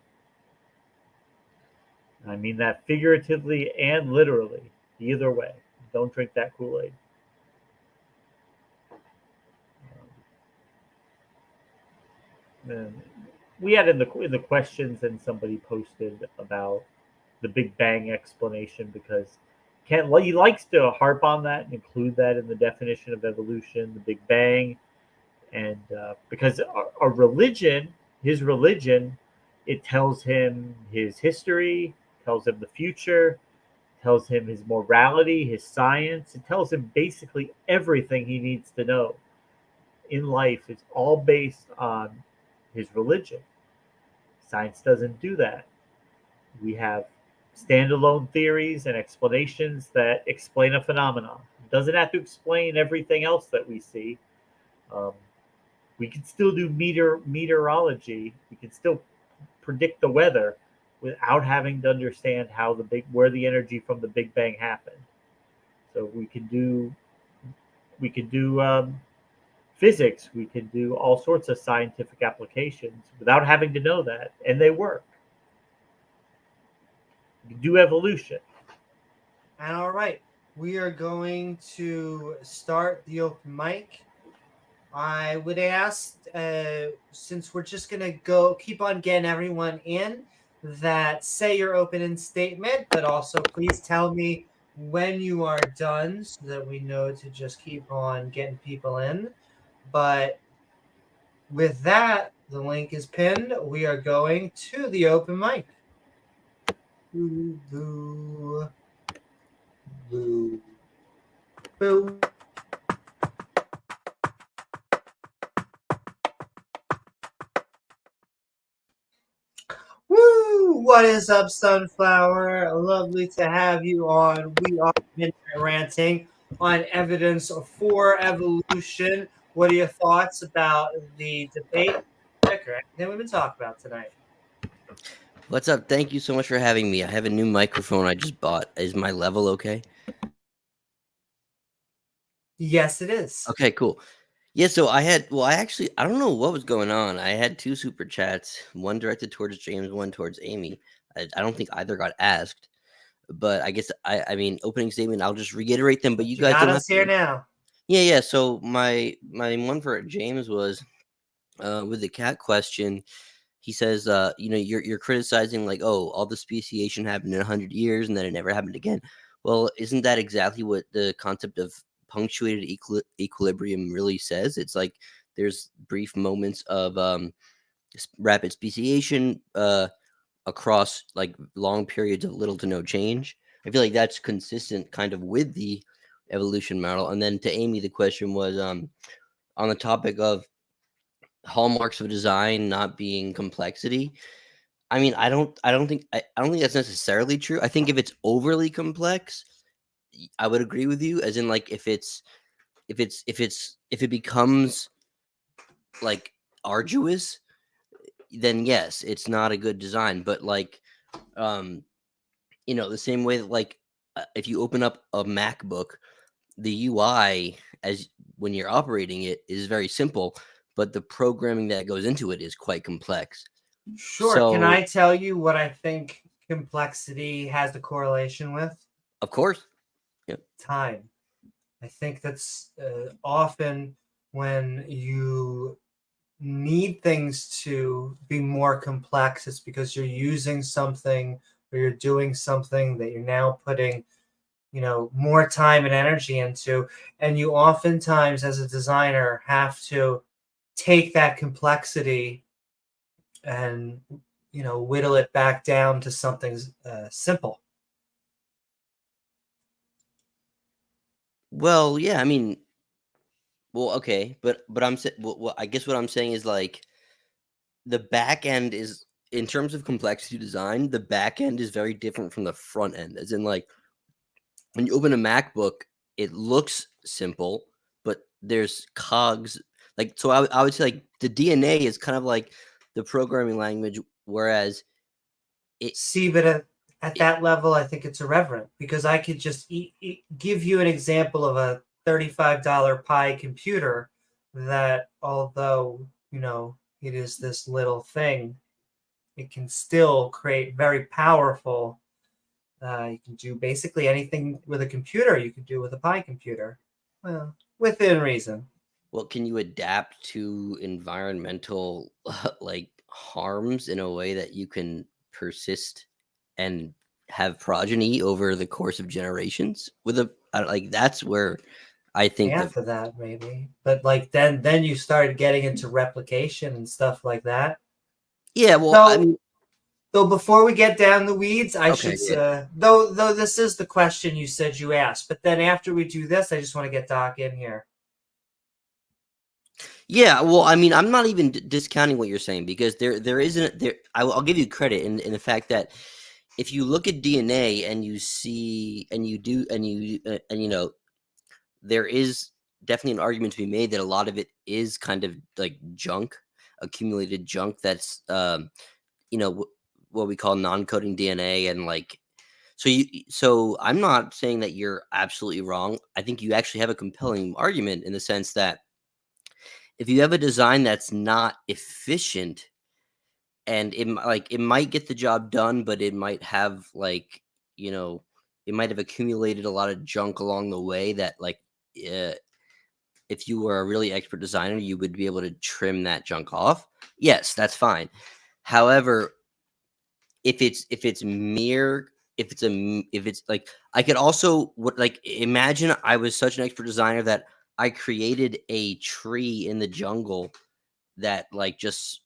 I mean that figuratively and literally. Either way, don't drink that Kool-Aid. We had in the questions, and somebody posted about the Big Bang explanation, because he likes to harp on that and include that in the definition of evolution, the Big Bang, and because a religion, his religion, it tells him his history, tells him the future, tells him his morality, his science. It tells him basically everything he needs to know in life. It's all based on his religion. Science doesn't do that. We have standalone theories and explanations that explain a phenomenon. It doesn't have to explain everything else that we see. We can still do meteorology. We can still predict the weather without having to understand where the energy from the Big Bang happened. So we can do physics. We can do all sorts of scientific applications without having to know that, and they work. We can do evolution. And all right, we are going to start the open mic. I would ask, since we're just going to keep on getting everyone in, that say your opening statement, but also please tell me when you are done so that we know to just keep on getting people in. But with that, the link is pinned. We are going to the open mic. Boo, boo, boo, boo. Woo! What is up, Sunflower? Lovely to have you on. We are Midnight Ranting on evidence for evolution. What are your thoughts about the debate that we've been talking about tonight? What's up? Thank you so much for having me. I have a new microphone I just bought. Is my level okay? Yes, it is. Okay, cool. Yeah, so I don't know what was going on. I had 2 super chats, one directed towards James, one towards Amy. I don't think either got asked, but I guess I mean opening statement. I'll just reiterate them, but you guys got don't us here now. Yeah. So my one for James was with the cat question. He says, you're criticizing like, oh, all the speciation happened in 100 years and then it never happened again. Well, isn't that exactly what the concept of punctuated equilibrium really says? It's like there's brief moments of rapid speciation across like long periods of little to no change. I feel like that's consistent kind of with the evolution model. And then to Amy, the question was on the topic of hallmarks of design not being complexity. I mean, I don't think that's necessarily true. I think if it's overly complex, I would agree with you. As in, like, if it becomes like arduous, then yes, it's not a good design. But like, the same way that like if you open up a MacBook, the UI as when you're operating it is very simple, but the programming that goes into it is quite complex. Sure. So, can I tell you what I think complexity has a correlation with? Of course. Yep. Time. I think that's often when you need things to be more complex, it's because you're using something or you're doing something that you're now putting, more time and energy into. And you oftentimes, as a designer, have to take that complexity and, whittle it back down to something simple. Well, yeah, I mean, well, okay, but I guess what I'm saying is like the back end is, in terms of complexity design, the back end is very different from the front end. As in, like, when you open a MacBook, it looks simple, but there's cogs. Like, so I would say like the DNA is kind of like the programming language, whereas See, but at that level, I think it's irreverent, because I could just give you an example of a $35 Pi computer that, although, it is this little thing, it can still create very powerful. You can do basically anything with a computer you could do with a Pi computer. Well, within reason. Well, can you adapt to environmental like harms in a way that you can persist and have progeny over the course of generations with like that's where I think After that, maybe, but like then you started getting into replication and stuff like that. Yeah, well, so, I mean, though before we get down the weeds, I okay, should though this is the question you said you asked, but then after we do this, I just want to get Doc in here. Yeah, well, I mean, I'm not even discounting what you're saying, because there isn't there. I'll give you credit in the fact that if you look at DNA and you see and you do and there is definitely an argument to be made that a lot of it is kind of like junk, accumulated junk that's what we call non-coding DNA, and like so I'm not saying that you're absolutely wrong. I think you actually have a compelling argument in the sense that if you have a design that's not efficient, and it might get the job done, but it might have it might have accumulated a lot of junk along the way that if you were a really expert designer, you would be able to trim that junk off. Yes, that's fine. However, if it's like, I could also imagine I was such an expert designer that I created a tree in the jungle that just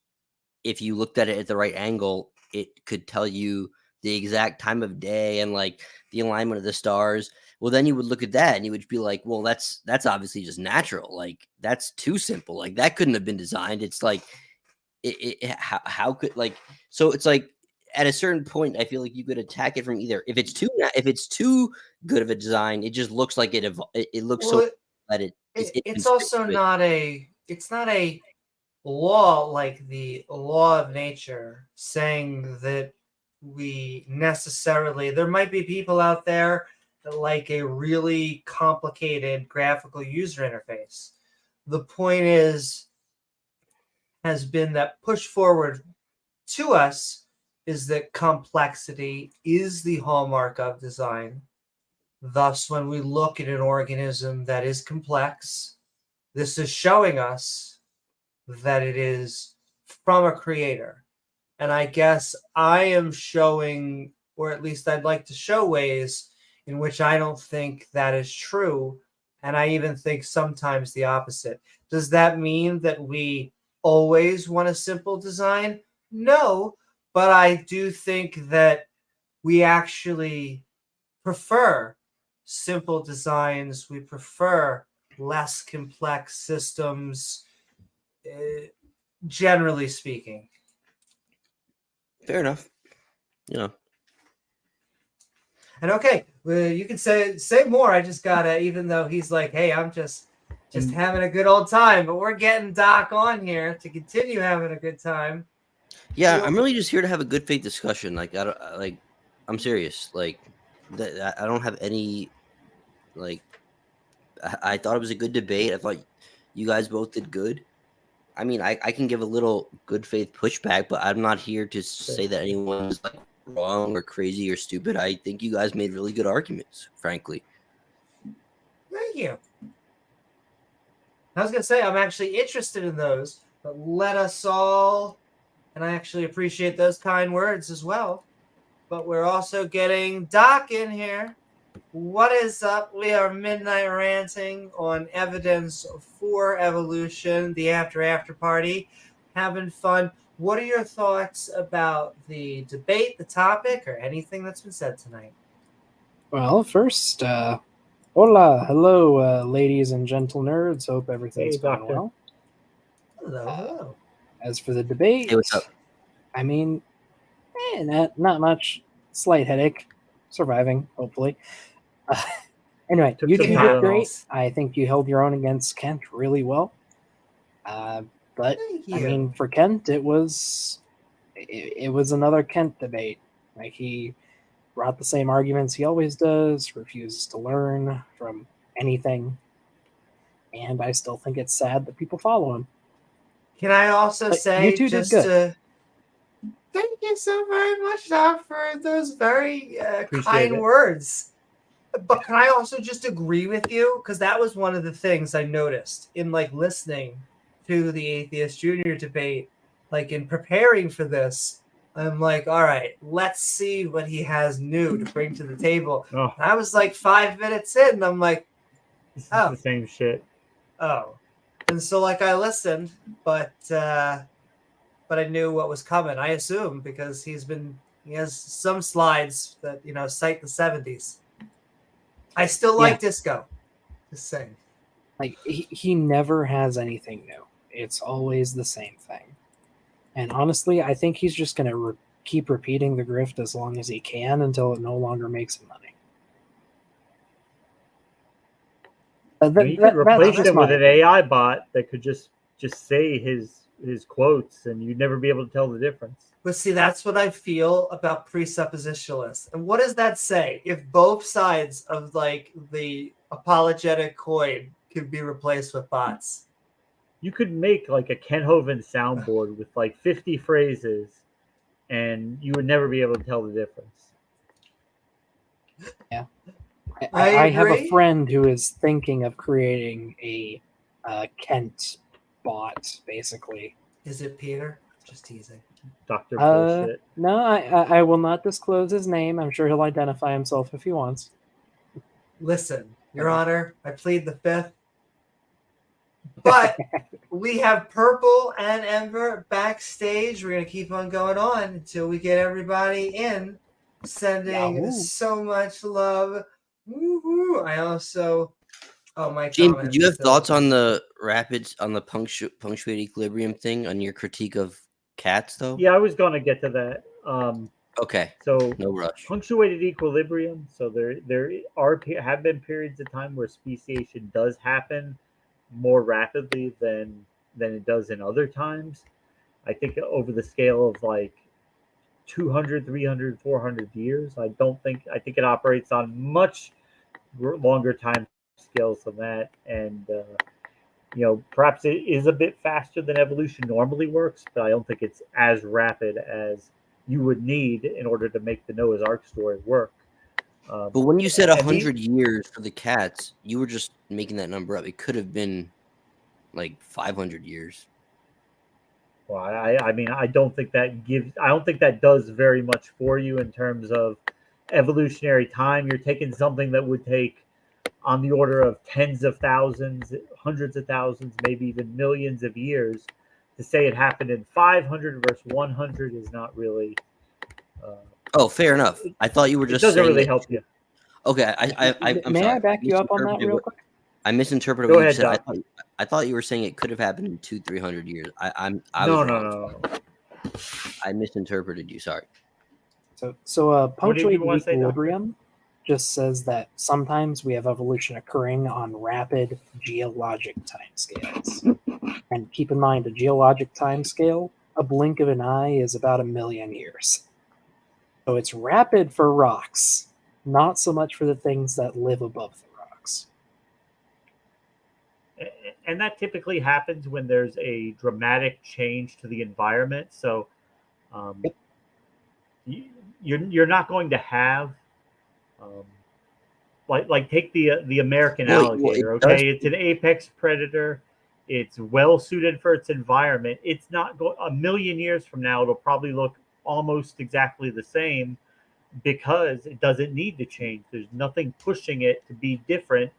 if you looked at it at the right angle, it could tell you the exact time of day and the alignment of the stars. Well, then you would look at that and you would be like, well, that's obviously just natural. Like, that's too simple. Like, that couldn't have been designed. It's like, how could so it's like at a certain point, I feel like you could attack it from either. If it's too good of a design, it just looks like it looks so that it's also not a law like the law of nature saying that we necessarily, there might be people out there that like a really complicated graphical user interface. The point has been that push forward to us is that complexity is the hallmark of design. Thus, when we look at an organism that is complex, this is showing us that it is from a creator. And I guess I am showing, or at least I'd like to show, ways in which I don't think that is true. And I even think sometimes the opposite. Does that mean that we always want a simple design? No, but I do think that we actually prefer simple designs. We prefer less complex systems, generally speaking. Fair enough. Yeah. And okay, you can say more. I just gotta, even though he's like, hey, I'm just having a good old time, but we're getting Doc on here to continue having a good time. Yeah, I'm really just here to have a good faith discussion. I'm serious. I don't have any I thought it was a good debate. I thought you guys both did good. I mean, I can give a little good faith pushback, but I'm not here to say that anyone's wrong or crazy or stupid. I think you guys made really good arguments, frankly. Thank you. I was gonna say I'm actually interested in those, But let us all, and I actually appreciate those kind words as well, but we're also getting Doc in here. What is up? We are Midnight Ranting on Evidence for Evolution, the after party, having fun. What are your thoughts about the debate, the topic, or anything that's been said tonight? Well, first, hola, hello, ladies and gentle nerds. Hope everything's going well. Hello. As for the debate, Hey, what's up? I mean, not much. Slight headache. Surviving, hopefully. Anyway, you two did great. I think you held your own against Kent really well. But I mean, for Kent, it was another Kent debate. Like, he brought the same arguments he always does, refuses to learn from anything, and I still think it's sad that people follow him. Can I also say, you two did good. Thank you so very much, Doc, for those very kind words. But can I also just agree with you? Because that was one of the things I noticed in listening to the Atheist Junior debate, in preparing for this. I'm like, all right, let's see what he has new to bring to the table. Oh. I was 5 minutes in, and I'm like, this is the same shit. Oh. And so I listened, but I knew what was coming. I assume because he has some slides that cite the 70s. I still like disco. Just saying. He never has anything new. It's always the same thing. And honestly, I think he's just going to keep repeating the grift as long as he can until it no longer makes him money. You could replace him with an AI bot that could just say his quotes, and you'd never be able to tell the difference. But see, that's what I feel about presuppositionalists. And what does that say? If both sides of the apologetic coin could be replaced with bots, you could make a Ken Hovind soundboard with 50 phrases, and you would never be able to tell the difference. Yeah. I have a friend who is thinking of creating a Kent bot, basically. Is it Peter? Just teasing. Dr. Bullshit. No, I will not disclose his name. I'm sure he'll identify himself if he wants. Listen, Your Honor, I plead the fifth. But we have Purple and Ember backstage. We're going to keep on going on until we get everybody in. Sending so much love. Woo-hoo. I also... Oh, my James, did you have thoughts on the punctuate equilibrium thing on your critique of cats, though? Yeah, I was going to get to that. Okay. So no rush. Punctuated equilibrium. So there have been periods of time where speciation does happen more rapidly than it does in other times. I think over the scale of 200, 300, 400 years. I think it operates on much longer time scales than that, and perhaps it is a bit faster than evolution normally works, but I don't think it's as rapid as you would need in order to make the Noah's Ark story work. But when you said 100 years for the cats, you were just making that number up. It could have been 500 years. Well, I mean, I don't think that does very much for you in terms of evolutionary time. You're taking something that would take on the order of tens of thousands, hundreds of thousands, maybe even millions of years. To say it happened in 500 versus 100 is not really... oh, fair enough. I thought you were just saying... It doesn't really help you. Okay, I'm May sorry. I back you up on that real quick? I misinterpreted what you said. I thought you were saying it could have happened in 200-300 years. No. I misinterpreted you. Sorry. So punctuated equilibrium just says that sometimes we have evolution occurring on rapid geologic timescales. And keep in mind, a geologic timescale, a blink of an eye is about 1 million years. So it's rapid for rocks, not so much for the things that live above the rocks. And that typically happens when there's a dramatic change to the environment. So you're not going to have take the American alligator. Okay, it's an apex predator. It's well suited for its environment. It's not a million years from now. It'll probably look almost exactly the same because it doesn't need to change. There's nothing pushing it to be different.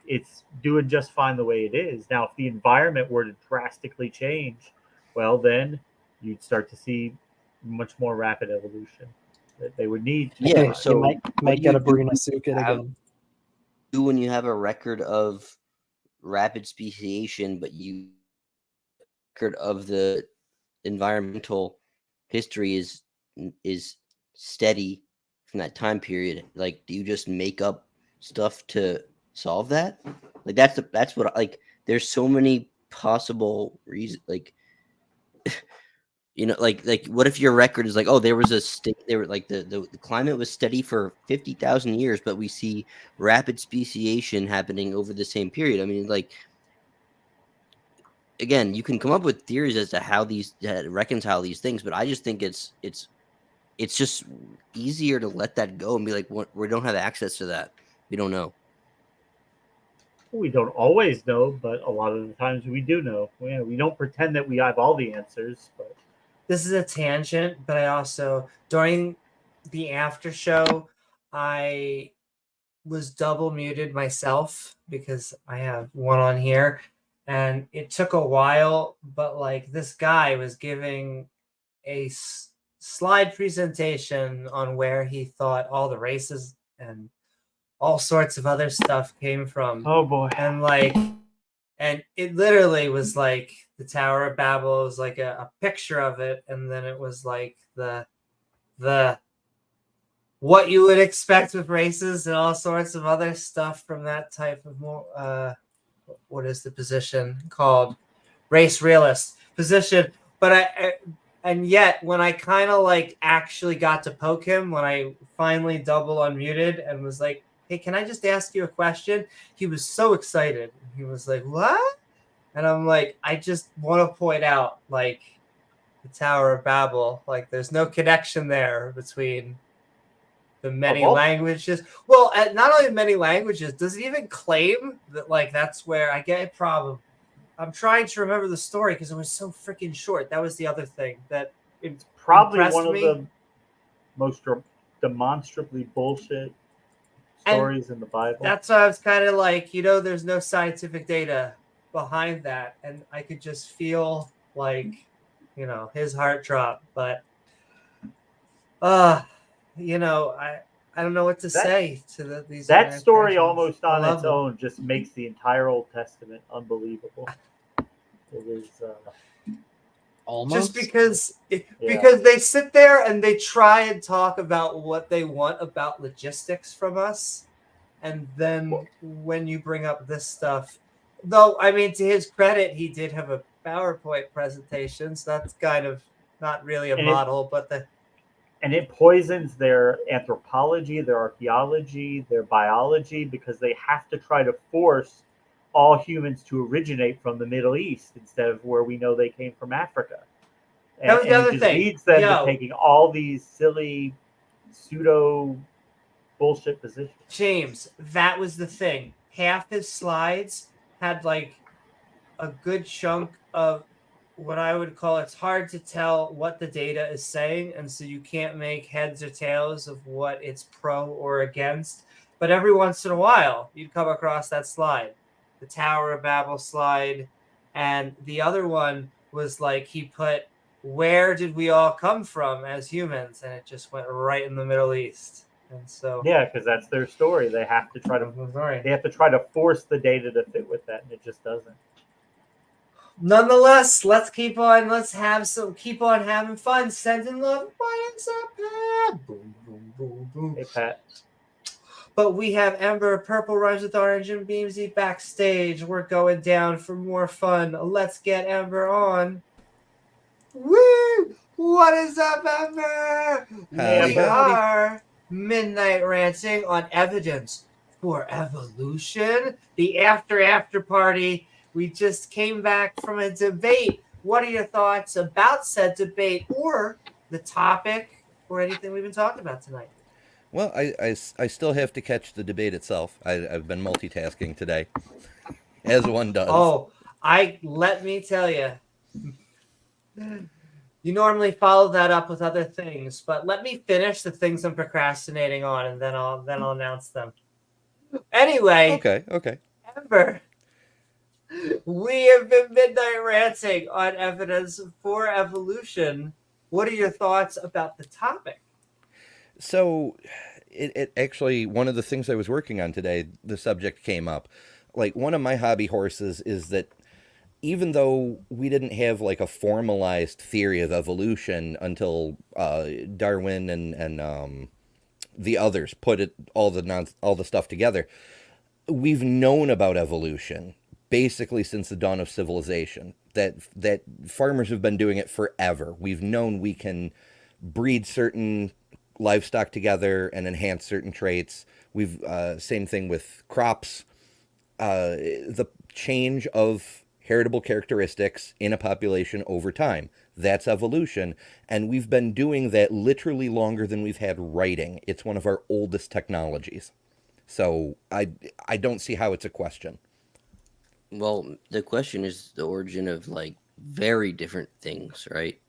It's doing just fine the way it is. Now, if the environment were to drastically change, well, then you'd start to see much more rapid evolution that they would need. Yeah, so you might get a Brina Sukin again. When you have a record of rapid speciation, but you record of the environmental history is steady from that time period, like, do you just make up stuff to solve that? Like, that's what, like, there's so many possible reasons, like, you know, like what if your record is like, oh, there was a state, there were like the climate was steady for 50,000 years, but we see rapid speciation happening over the same period. I mean, like, again, you can come up with theories as to how these reconcile these things, but I just think it's just easier to let that go and be like, we don't have access to that. We don't know. We don't always know, but a lot of the times we do know. We don't pretend that we have all the answers. But this is a tangent, but I also, during the after show, I was double muted myself because I have one on here, and it took a while, but like this guy was giving a slide presentation on where he thought all the races and all sorts of other stuff came from. Oh boy. And it literally was like the Tower of Babel was like a picture of it, and then it was like the what you would expect with races and all sorts of other stuff from that type of more what is the position called? Race realist position. But and yet when I kind of like actually got to poke him, when I finally double unmuted and was like, hey, can I just ask you a question? He was so excited. He was like, what? And I'm like, I just want to point out, like, the Tower of Babel, like, there's no connection there between the many languages. Well, not only many languages, does it even claim that, like, that's where I get a problem? I'm trying to remember the story because it was so freaking short. That was the other thing that it's probably one of the most demonstrably bullshit stories in the Bible. That's why I was kind of like, there's no scientific data behind that, and I could just feel like, his heart drop. But I don't know what to say to these. That story almost on its own just makes the entire Old Testament unbelievable. It is almost just because they sit there and they try and talk about what they want about logistics from us, and then when you bring up this stuff, though, I mean, to his credit, he did have a PowerPoint presentation, so that's kind of not really a model, and it poisons their anthropology, their archaeology, their biology, because they have to try to force all humans to originate from the Middle East instead of where we know they came from Africa. That was the other thing. It leads them to taking all these silly pseudo bullshit positions. James, that was the thing. Half his slides had like a good chunk of what I would call, it's hard to tell what the data is saying, and so you can't make heads or tails of what it's pro or against. But every once in a while, you'd come across that slide, the Tower of Babel slide, and the other one was like he put, where did we all come from as humans? And it just went right in the Middle East. And so because that's their story. They have to try to force the data to fit with that, and it just doesn't. Nonetheless, let's keep on having fun. Sending love. What's up, Pat? Boom, boom, boom, boom. Hey, Pat. But we have Ember, Purple Rhymes with Orange, and Beamsy backstage. We're going down for more fun. Let's get Ember on. Woo! What is up, Ember? We are Midnight Ranting on Evidence for Evolution, the after party. We just came back from a debate. What are your thoughts about said debate or the topic or anything we've been talking about tonight? Well, I still have to catch the debate itself. I've been multitasking today, as one does. Oh, Let me tell you. You normally follow that up with other things, but let me finish the things I'm procrastinating on, and then I'll announce them. Anyway, Okay. Amber, we have been Midnight Ranting on evidence for evolution. What are your thoughts about the topic? So, it actually, one of the things I was working on today, the subject came up. Like, one of my hobby horses is that even though we didn't have like a formalized theory of evolution until Darwin and the others put all the stuff together, we've known about evolution basically since the dawn of civilization. That farmers have been doing it forever. We've known we can breed certain livestock together and enhance certain traits. We've same thing with crops. The change of heritable characteristics in a population over time. That's evolution. And we've been doing that literally longer than we've had writing. It's one of our oldest technologies. So I don't see how it's a question. Well, the question is the origin of like very different things, right?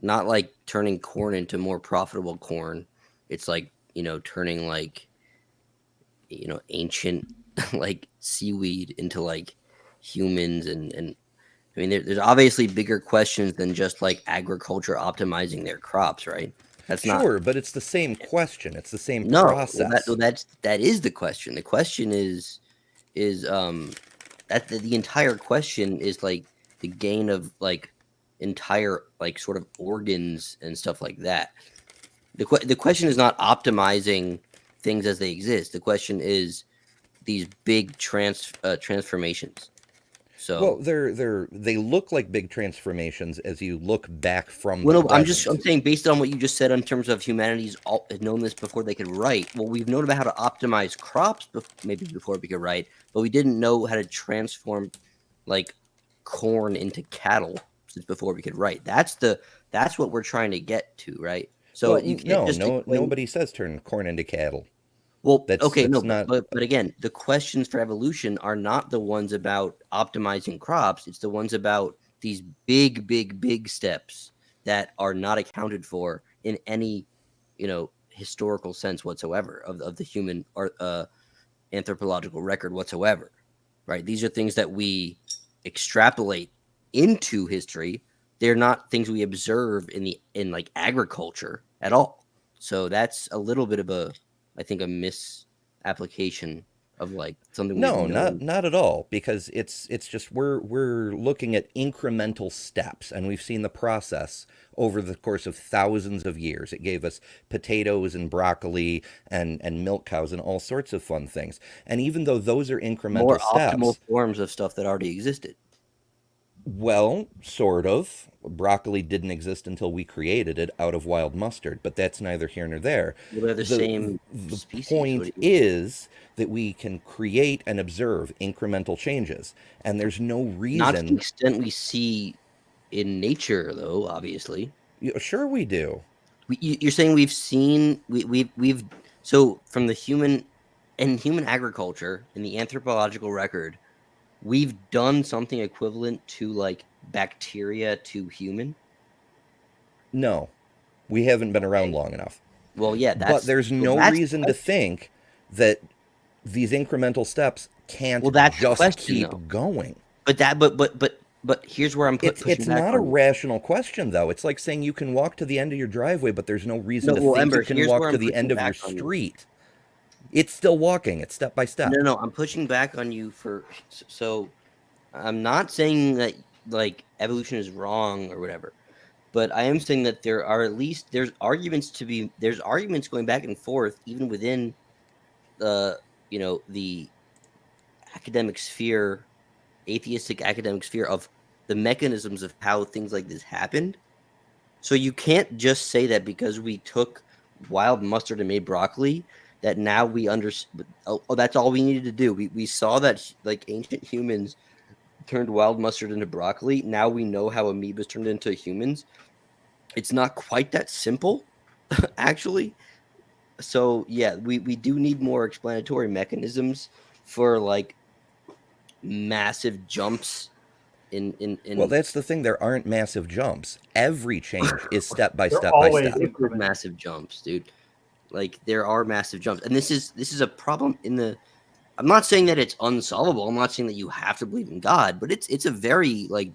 Not like turning corn into more profitable corn. It's like, turning like, ancient like seaweed into like humans and I mean there's obviously bigger questions than just like agriculture optimizing their crops, right? That's Sure, not but it's the same question. It's the same no process. that is the question. The question is that the entire question is like the gain of like entire like sort of organs and stuff like that. The question is not optimizing things as they exist. The question is these big transformations. So well, they look like big transformations as you look back from well, the no, present. I'm saying based on what you just said in terms of humanity's known this before they could write. Well, we've known about how to optimize crops maybe before we could write, but we didn't know how to transform like corn into cattle since before we could write. That's what we're trying to get to, right? So Well, you can't just explain. nobody says turn corn into cattle. Well, That's okay, no, not. but again, the questions for evolution are not the ones about optimizing crops. It's the ones about these big steps that are not accounted for in any, historical sense whatsoever of the human or anthropological record whatsoever, right? These are things that we extrapolate into history. They're not things we observe in like agriculture at all. So that's a little bit of I think a misapplication of like something we've No, known. not at all, because it's just we're looking at incremental steps, and we've seen the process over the course of thousands of years. It gave us potatoes and broccoli and milk cows and all sorts of fun things. And even though those are incremental More steps, optimal forms of stuff that already existed. well, sort of. Broccoli didn't exist until we created it out of wild mustard, but that's neither here nor there. Well, they're the same species. Point is that we can create and observe incremental changes, and there's no Not to the reason. extent we see in nature, though. Obviously, Sure, we do. you're saying we've seen we've so from the human agriculture in the anthropological record, we've done something equivalent to like bacteria to human. No, we haven't been around long enough. Well, yeah, But there's no reason to think that these incremental steps can't just keep going. But here's where I'm pushing it's back not a on you. rational question, though. It's like saying you can walk to the end of your driveway, but there's no reason to think Ember, you can here's walk where to I'm the end pushing of your back on you. street. It's still walking. It's step by step. No, I'm pushing back on you so I'm not saying that like evolution is wrong or whatever, but I am saying that there's arguments going back and forth even within the the academic sphere, atheistic academic sphere, of the mechanisms of how things like this happened. So you can't just say that because we took wild mustard and made broccoli that now we understand. Oh, that's all we needed to do. We saw that like ancient humans turned wild mustard into broccoli. Now we know how amoebas turned into humans. It's not quite that simple, actually. So yeah, we do need more explanatory mechanisms for like massive jumps Well, that's the thing. There aren't massive jumps. Every change is step by step by always step. Massive jumps, dude. Like there are massive jumps, and this is a problem in the. I'm not saying that it's unsolvable. I'm not saying that you have to believe in God, but it's a very like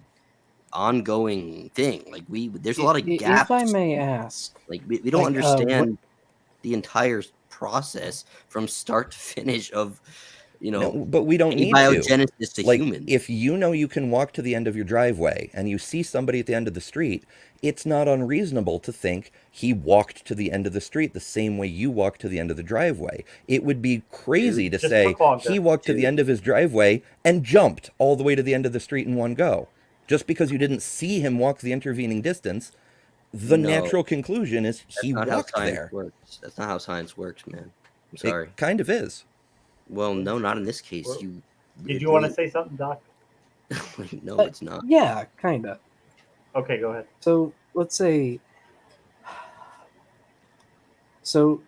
ongoing thing. Like there's a lot of gaps. If I may ask, like we don't understand the entire process from start to finish of, No, but we don't need abiogenesis to like, humans. If you know you can walk to the end of your driveway and you see somebody at the end of the street, it's not unreasonable to think he walked to the end of the street the same way you walked to the end of the driveway. It would be crazy to say he walked to the end of his driveway and jumped all the way to the end of the street in one go. Just because you didn't see him walk the intervening distance, the natural conclusion is he walked there. Works. That's not how science works, man. I'm sorry. It kind of is. Well, no, not in this case. Well, did you want to say something, Doc? No, it's not. Yeah, kind of. Okay, go ahead. So let's say. So,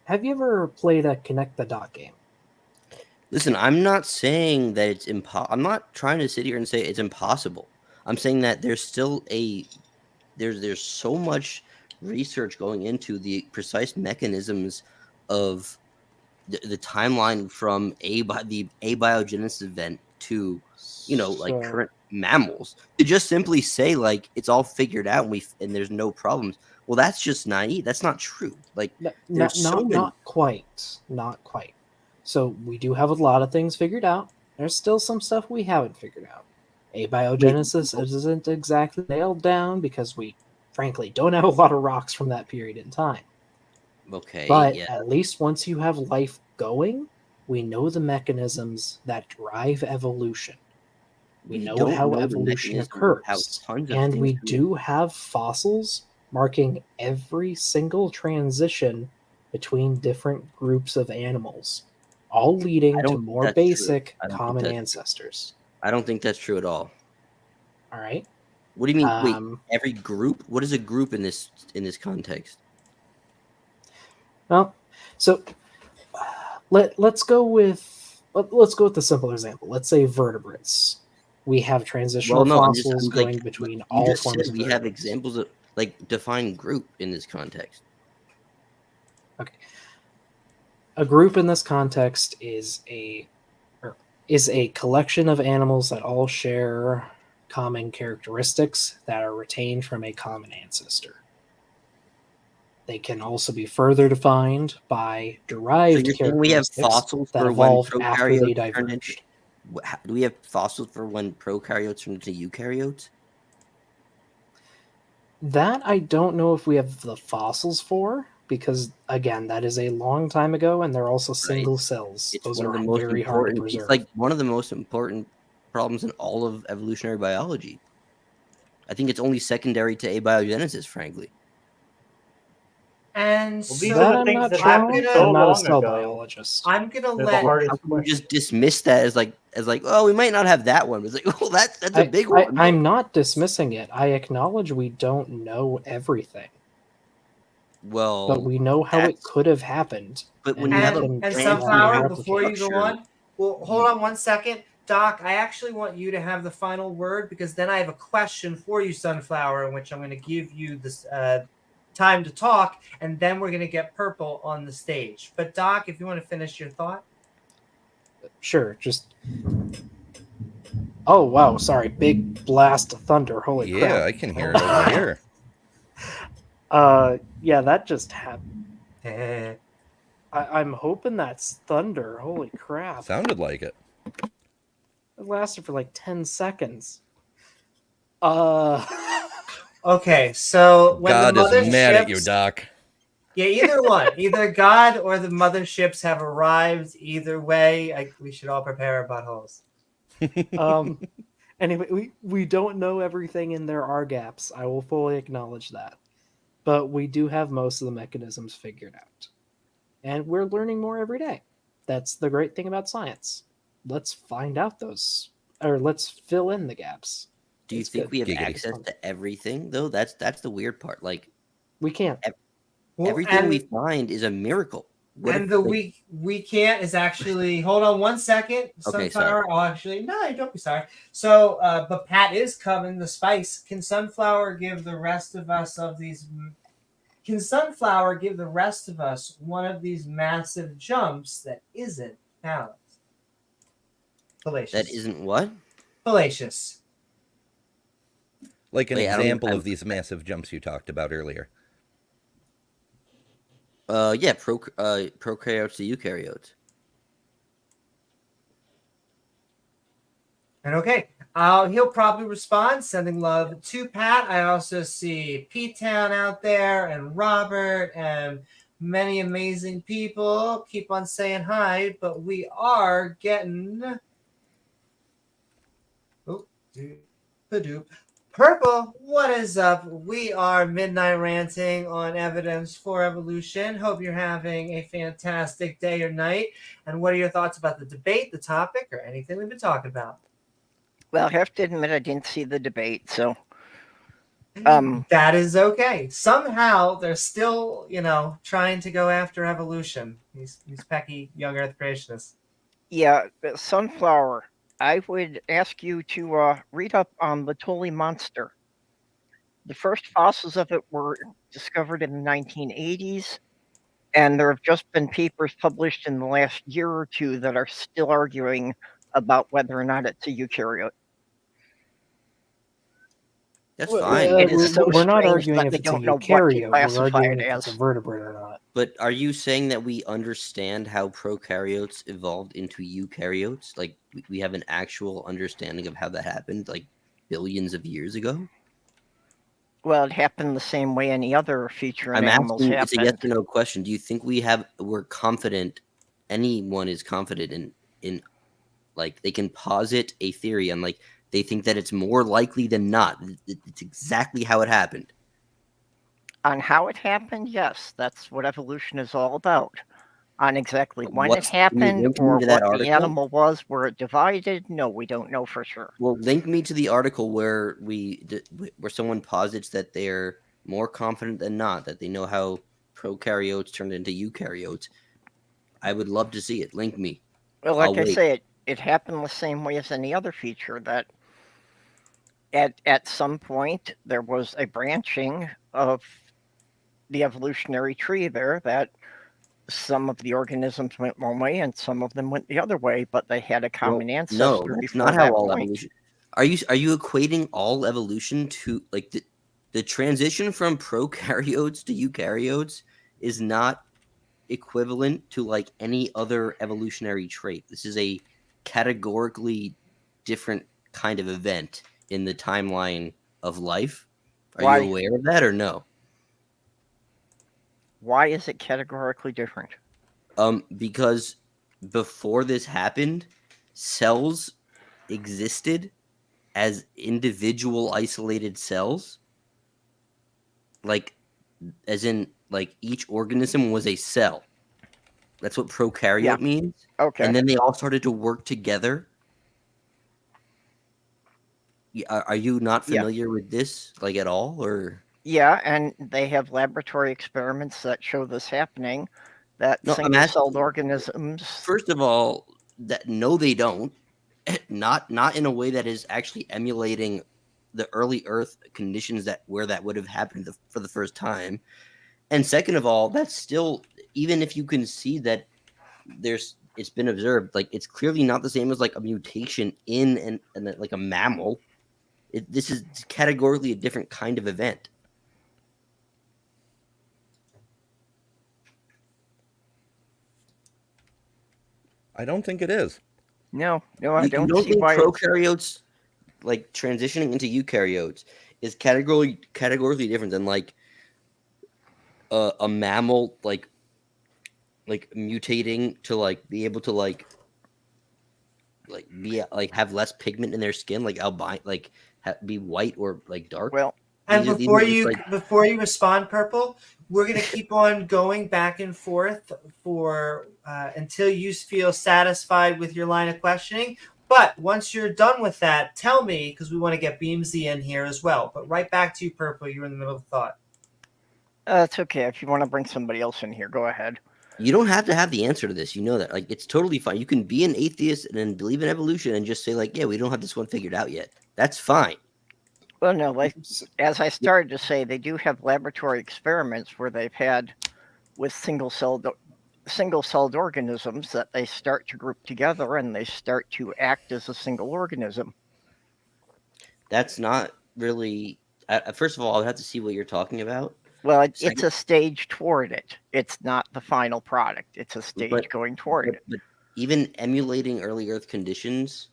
have you ever played a Connect the Dot game? Listen, I'm not saying that it's I'm not trying to sit here and say it's impossible. I'm saying that there's still there's so much research going into the precise mechanisms of the timeline from the abiogenesis event to current mammals. To just simply say like it's all figured out and there's no problems. Well, that's just naive. That's not true. Like not quite. So we do have a lot of things figured out. There's still some stuff we haven't figured out. Abiogenesis isn't exactly nailed down because we, frankly, don't have a lot of rocks from that period in time. Okay, but at least once you have life going, we know the mechanisms that drive evolution. We know how evolution occurs. And we do have fossils marking every single transition between different groups of animals, all leading to more basic common ancestors. I don't think that's true at all. All right. What do you mean? Wait, every group? What is a group in this context? Well, so let's go with the simple example. Let's say vertebrates. We have transitional fossils going between all forms of. We have examples of define group in this context. Okay. A group in this context is a collection of animals that all share common characteristics that are retained from a common ancestor. They can also be further defined by derived characteristics we have fossils that for evolved when after they prokaryotes diverged. Do we have fossils for when prokaryotes turned into eukaryotes? That I don't know if we have the fossils for, because again, that is a long time ago, and they're also single cells. Those are very hard to preserve. It's like one of the most important problems in all of evolutionary biology. I think it's only secondary to abiogenesis, frankly. And these are the things that happened so long ago. Biologist. I'm gonna let you just dismiss that as like oh, we might not have that one. It's like, well, that's a big one. I'm not dismissing it. I acknowledge we don't know everything. Well, but we know how it could have happened. But when you have and Sunflower, before you go on, well, hold on 1 second, Doc. I actually want you to have the final word because then I have a question for you, Sunflower, in which I'm going to give you this time to talk, and then we're going to get Purple on the stage. But Doc, if you want to finish your thought, sure. Just oh wow, sorry, big blast of thunder! Holy crap! Yeah, I can hear it over here. Yeah, that just happened. I'm hoping that's thunder. Holy crap! Sounded like it. It lasted for like 10 seconds. Okay, so when God the is mad at you, Doc. Yeah, either one. Either God or the motherships have arrived. Either way, we should all prepare our buttholes. Anyway, we don't know everything, and there are gaps. I will fully acknowledge that. But we do have most of the mechanisms figured out. And we're learning more every day. That's the great thing about science. Let's find out those, or let's fill in the gaps. Do you think we have access to everything, though? That's the weird part. Like, we can't. Everything we find is a miracle. we can't is actually, hold on one second. Okay, Sunflower. Oh, actually, no, don't be sorry. So, but Pat is coming. The spice. Can Sunflower give the rest of us one of these massive jumps that isn't balanced? Fallacious. That isn't what? Fallacious. Like an example of these massive jumps you talked about earlier. Yeah, prokaryotes to eukaryotes. And okay, he'll probably respond, sending love to Pat. I also see P-Town out there and Robert and many amazing people. Keep on saying hi, but we are getting... Oh, doop. Purple, what is up? We are Midnight Ranting on Evidence for Evolution. Hope you're having a fantastic day or night. And what are your thoughts about the debate, the topic, or anything we've been talking about? Well, I have to admit I didn't see the debate, so... That is okay. Somehow they're still, trying to go after evolution. These pecky young Earth creationists. Yeah, Sunflower, I would ask you to read up on the Tully monster. The first fossils of it were discovered in the 1980s, and there have just been papers published in the last year or two that are still arguing about whether or not it's a eukaryote. That's fine. It is so we're not strange arguing that if they it's a don't know what to eukaryote. We're classify arguing it if as. it's a vertebrate or not. But are you saying that we understand how prokaryotes evolved into eukaryotes? Like, we have an actual understanding of how that happened, like, billions of years ago? Well, it happened the same way any other feature in animals asking, happened. it's a yes or no question. Do you think we're confident, anyone is confident in like, they can posit a theory and, like, they think that it's more likely than not. It's exactly how it happened. On how it happened, yes, that's what evolution is all about. On exactly when it happened or what the animal was, where it divided, no, we don't know for sure. Well, link me to the article where someone posits that they're more confident than not, that they know how prokaryotes turned into eukaryotes. I would love to see it. Link me. Well, like I say, it happened the same way as any other feature, that at some point there was a branching of the evolutionary tree there, that some of the organisms went one way and some of them went the other way, but they had a common ancestor. No, that's not how all evolution. Are you equating all evolution to, like, the transition from prokaryotes to eukaryotes is not equivalent to, like, any other evolutionary trait? This is a categorically different kind of event in the timeline of life. Are you aware of that or no? Why is it categorically different? Because before this happened, cells existed as individual isolated cells. Like, as in, like, each organism was a cell. That's what prokaryote means. Okay. And then they all started to work together. Are you not familiar with this, like, at all, or? Yeah, and they have laboratory experiments that show this happening. That single-celled organisms. First of all, no, they don't. Not in a way that is actually emulating the early Earth conditions where that would have happened for the first time. And second of all, that's still, even if you can see that it's been observed, like, it's clearly not the same as, like, a mutation in like a mammal. This is categorically a different kind of event. I don't think it is. No, I don't see think why prokaryotes, like, transitioning into eukaryotes, is categorically different than, like, a mammal, like mutating to, like, be able to, like be, like, have less pigment in their skin, like albino, like, be white or, like, dark. Well, and before you respond, Purple, we're going to keep on going back and forth for until you feel satisfied with your line of questioning. But once you're done with that, tell me, because we want to get Beamsy in here as well. But right back to you, Purple. You're in the middle of thought. It's okay. If you want to bring somebody else in here, go ahead. You don't have to have the answer to this. You know that. Like, it's totally fine. You can be an atheist and then believe in evolution and just say, like, yeah, we don't have this one figured out yet. That's fine. Well, no, like, as I started to say, they do have laboratory experiments where they've had with single-celled organisms that they start to group together and they start to act as a single organism. That's not really... first of all, I would have to see what you're talking about. Well, it's a stage toward it. It's not the final product. It's a stage going toward it. But even emulating early Earth conditions,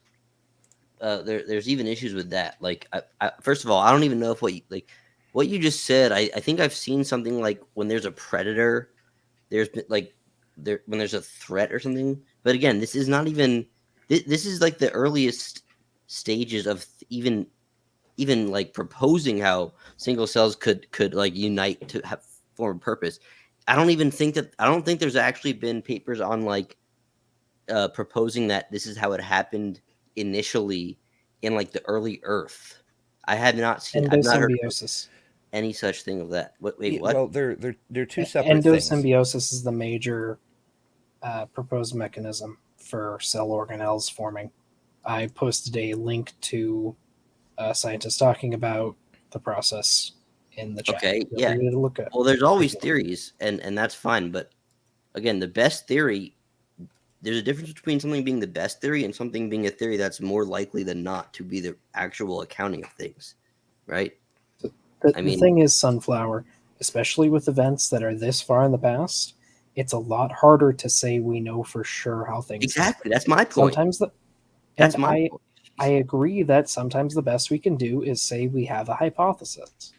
there's even issues with that. Like, first of all, I don't even know if what you just said. I think I've seen something like when there's a predator, there's when there's a threat or something. But again, this is not even. This is like the earliest stages of even like proposing how single cells could like unite to form a purpose. I don't think there's actually been papers on like proposing that this is how it happened initially in like the early Earth. I have not seen. I've not heard any such thing of that. Wait, what? Well, they're two separate things. Endosymbiosis is the major proposed mechanism for cell organelles forming. I posted a link to scientists talking about the process in the chat. Okay, yeah. Look at. Well, there's always theories, and that's fine. But again, the best theory, there's a difference between something being the best theory and something being a theory that's more likely than not to be the actual accounting of things, right? The thing is, Sunflower, especially with events that are this far in the past, it's a lot harder to say we know for sure how things exactly. happen. That's my point. I agree that sometimes the best we can do is say we have a hypothesis.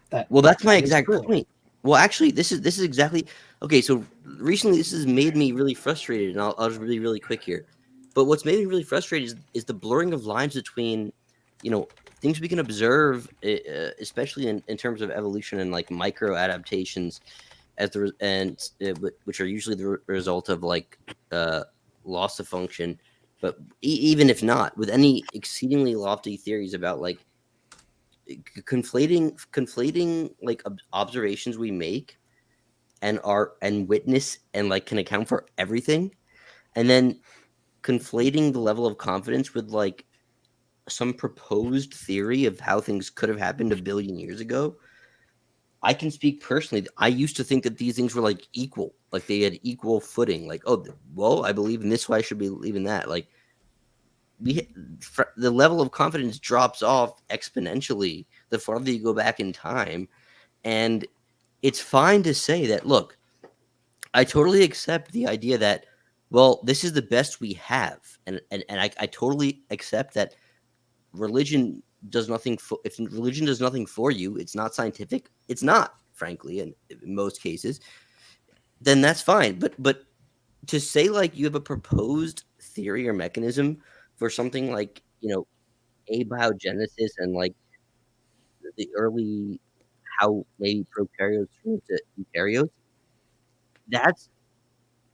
That's my exact point. Well, actually, this is exactly okay. So recently, this has made me really frustrated, and I'll just really quick here. But what's made me really frustrated is the blurring of lines between, things we can observe, especially in terms of evolution and like micro adaptations, which are usually the result of like loss of function. But even if not, with any exceedingly lofty theories about like conflating like observations we make and witness and like can account for everything, and then conflating the level of confidence with like some proposed theory of how things could have happened a billion years ago. I can speak personally. I used to think that these things were like equal, like they had equal footing. Like, oh, well, I believe in this, so I should believe in that. Like, the level of confidence drops off exponentially the farther you go back in time. And it's fine to say that, look, I totally accept the idea that, well, this is the best we have. And I totally accept that religion does nothing if religion does nothing for you, it's not scientific. It's not, frankly, in most cases, then that's fine. But to say like you have a proposed theory or mechanism for something like, abiogenesis and like the early how maybe prokaryotes turned to eukaryotes, that's,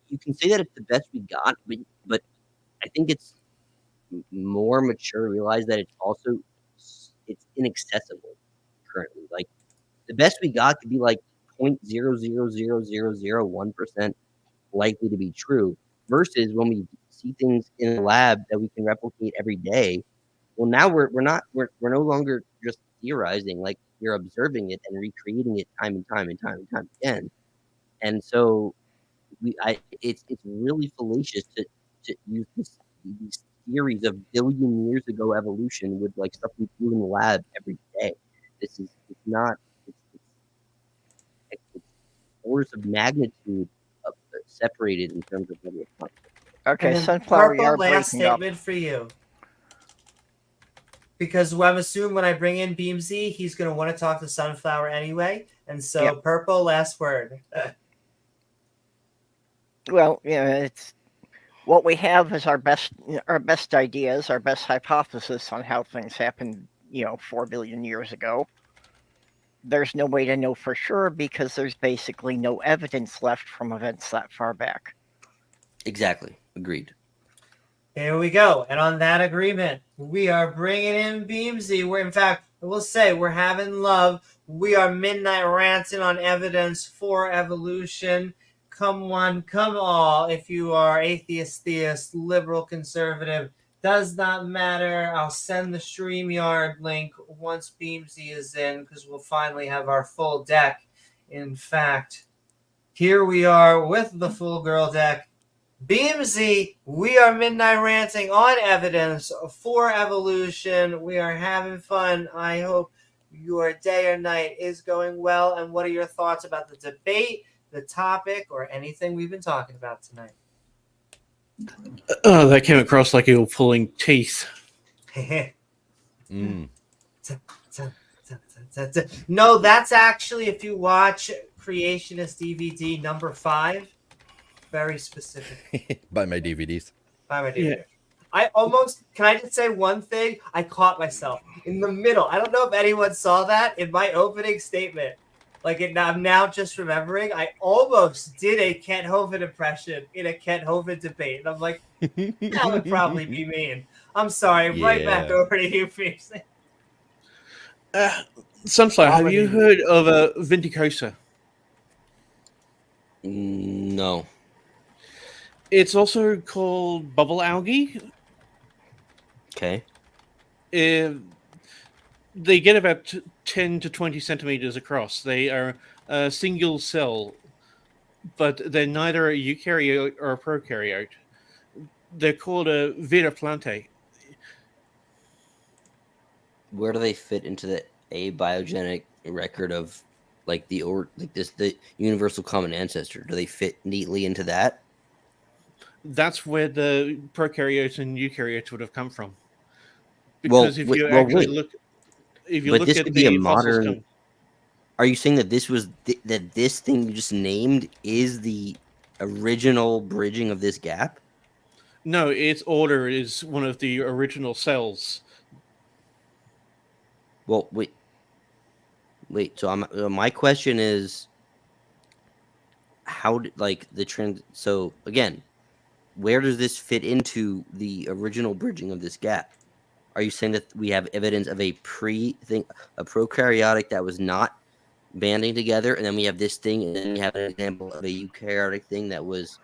you can say that it's the best we got, but I think it's more mature to realize that it's inaccessible currently. Like the best we got could be like 0.0000001% likely to be true, versus when we see things in the lab that we can replicate every day. Well, now we're no longer just theorizing, like we're observing it and recreating it time and time again. And so it's really fallacious to use these theories of billion years ago evolution with like stuff we do in the lab every day. It's orders of magnitude separated in terms of level of confidence. Okay, Sunflower, Purple, last statement for you. Because I'm assuming when I bring in Beamsy, he's going to want to talk to Sunflower anyway. And so, yep. Purple, last word. Well, it's what we have is our best ideas, our best hypothesis on how things happened, 4 billion years ago. There's no way to know for sure because there's basically no evidence left from events that far back. Exactly. Agreed. Here we go. And on that agreement, we are bringing in Beamsy. We're having love. We are Midnight Ranting on evidence for evolution. come one, come all. If you are atheist, theist, liberal, conservative, does not matter. I'll send the StreamYard link once Beamsy is in, because we'll finally have our full deck. In fact, here we are with the full girl deck. Beamsy, we are Midnight Ranting on Evidence for Evolution. We are having fun. I hope your day or night is going well. And what are your thoughts about the debate, the topic, or anything we've been talking about tonight? Oh, that came across like you were pulling teeth. No, that's actually, if you watch Creationist DVD number 5, very specific. Buy my DVDs. Buy my DVD. Yeah. Can I just say one thing? I caught myself in the middle. I don't know if anyone saw that in my opening statement. I'm now just remembering, I almost did a Kent Hovind impression in a Kent Hovind debate. And I'm like, that would probably be mean. I'm sorry. Yeah. Right back over to you, Beamsy. Sunflower, have you heard of a Vinticosa? No. It's also called bubble algae. Okay. They get about 10 to 20 centimeters across. They are a single cell, but they're neither a eukaryote or a prokaryote. They're called a vita plantae. Where do they fit into the abiogenic record of the universal common ancestor? Do they fit neatly into that? That's where the prokaryotes and eukaryotes would have come from. Because if you look at the modern fossils, are you saying that that this thing you just named is the original bridging of this gap? No, its order is one of the original cells. Well, wait. So my question is, how did the trend? So again, where does this fit into the original bridging of this gap? Are you saying that we have evidence of a prokaryotic that was not banding together, and then we have this thing, and then we have an example of a eukaryotic thing that was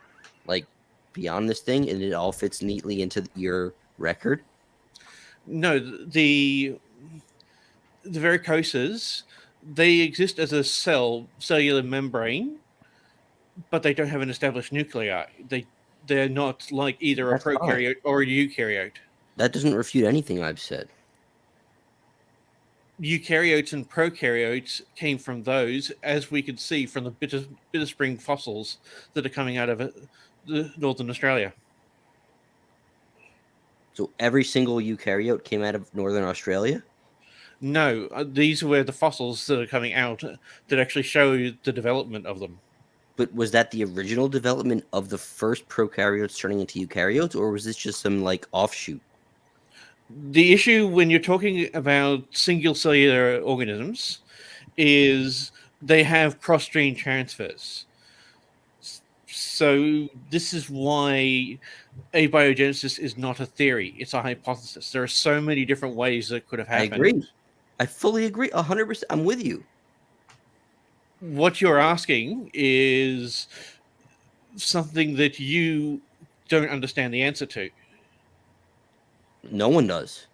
beyond this thing, and it all fits neatly into your record? No, the varicoses, they exist as a cellular membrane, but they don't have an established nuclei. They're not like either a prokaryote or a eukaryote. That doesn't refute anything I've said. Eukaryotes and prokaryotes came from those, as we could see from the bitter spring fossils that are coming out of Northern Australia. So every single eukaryote came out of Northern Australia? No, these were the fossils that are coming out that actually show the development of them. But was that the original development of the first prokaryotes turning into eukaryotes, or was this just some offshoot? The issue when you're talking about single cellular organisms is they have cross-gene transfers. So this is why abiogenesis is not a theory. It's a hypothesis. There are so many different ways that could have happened. I agree. I fully agree. 100%. I'm with you. What you're asking is something that you don't understand the answer to. No one does.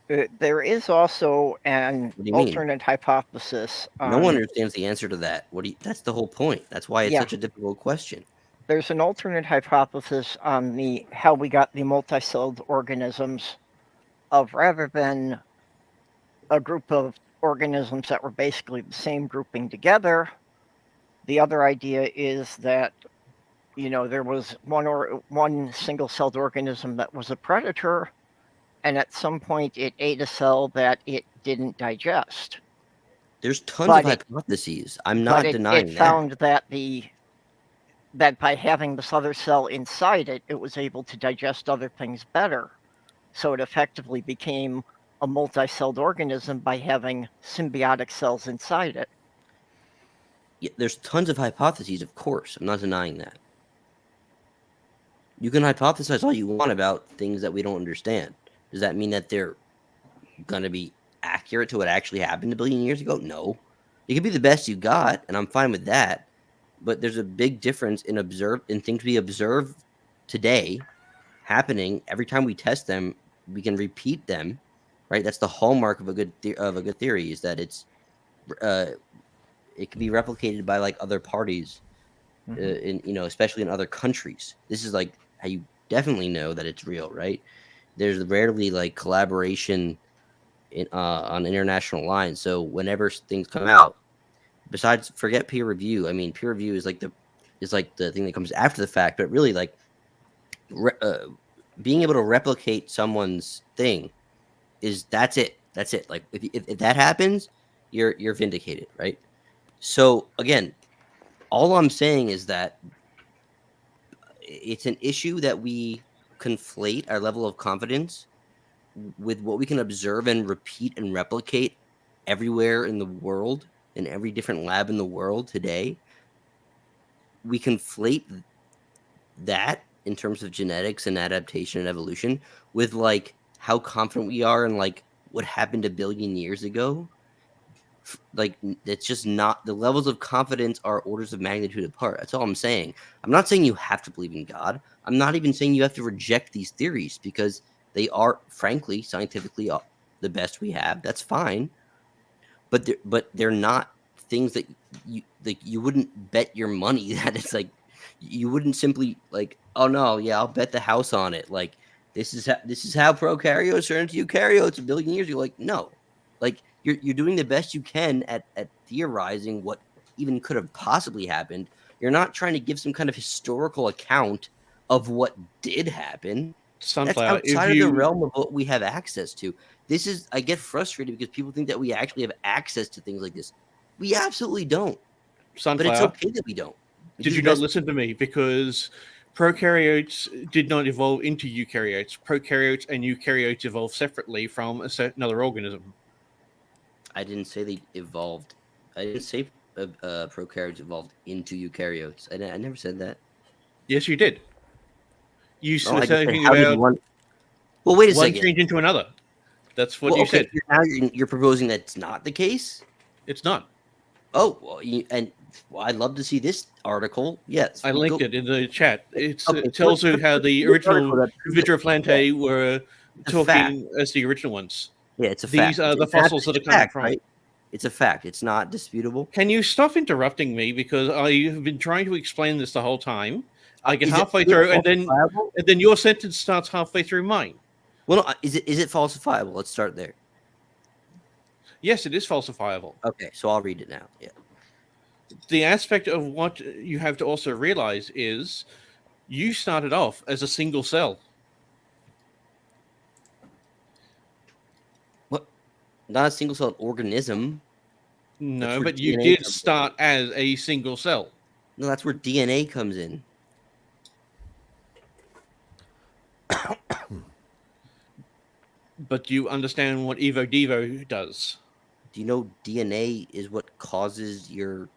There is also an alternate hypothesis. No one understands the answer to that. That's the whole point. That's why it's such a difficult question. There's an alternate hypothesis on how we got the multicelled organisms of rather than a group of organisms that were basically the same grouping together. The other idea is that there was one single-celled organism that was a predator, and at some point it ate a cell that it didn't digest. There's tons of hypotheses. I'm not denying that. It found that by having this other cell inside it, it was able to digest other things better. So it effectively became a multi-celled organism by having symbiotic cells inside it. Yeah, there's tons of hypotheses, of course. I'm not denying that. You can hypothesize all you want about things that we don't understand. Does that mean that they're going to be accurate to what actually happened a billion years ago? No. It could be the best you got, and I'm fine with that. but there's a big difference in things we observe today happening every time we test them. We can repeat them, right? That's the hallmark of a good theory, is that it can be replicated by like other parties, in especially in other countries. This is like how you definitely know that it's real, right? There's rarely like collaboration on international lines. So whenever things come out, besides forget peer review, I mean peer review is like the thing that comes after the fact, but really like being able to replicate someone's thing that's it. Like if that happens, you're vindicated, right? So again, all I'm saying is that it's an issue that we conflate our level of confidence with what we can observe and repeat and replicate everywhere in the world, in every different lab in the world today. We conflate that in terms of genetics and adaptation and evolution with like how confident we are in like what happened a billion years ago. Like it's just not, the levels of confidence are orders of magnitude apart. That's all I'm saying. I'm not saying you have to believe in God. I'm not even saying you have to reject these theories, because they are, frankly, scientifically the best we have. That's fine, but they're not things that you wouldn't bet your money that it's like, you wouldn't simply like, oh no, yeah, I'll bet the house on it. Like this is how prokaryotes turned into eukaryotes a billion years ago. Like no, like you're doing the best you can at theorizing what even could have possibly happened. You're not trying to give some kind of historical account of what did happen. Sunflower, that's outside of the realm of what we have access to. This is, I get frustrated because people think that we actually have access to things like this. We absolutely don't. Sunflower, but it's okay that we don't. Did you not listen to me? Because prokaryotes did not evolve into eukaryotes. Prokaryotes and eukaryotes evolved separately from another organism. I didn't say they evolved. I didn't say prokaryotes evolved into eukaryotes. I never said that. Yes, you did. You No, were talking about one. Well, wait a one second. changed into another. That's what you said. Now you're proposing that's not the case? It's not. Oh, well, I'd love to see this article. Yes, I linked it in the chat. It tells you how the original Vitroflante were talking as the original ones. Yeah, it's a fact. These are the fossils that are coming from. Right? It's a fact. It's not disputable. Can you stop interrupting me? Because I have been trying to explain this the whole time. I get halfway through, and then your sentence starts halfway through mine. Well, no, is it falsifiable? Let's start there. Yes, it is falsifiable. Okay, so I'll read it now. Yeah. The aspect of what you have to also realize is you started off as a single cell. What? Not a single celled organism. No, but you did start as a single cell. No, that's where DNA comes in. But you understand what Evo-Devo does. Do you know DNA is what causes your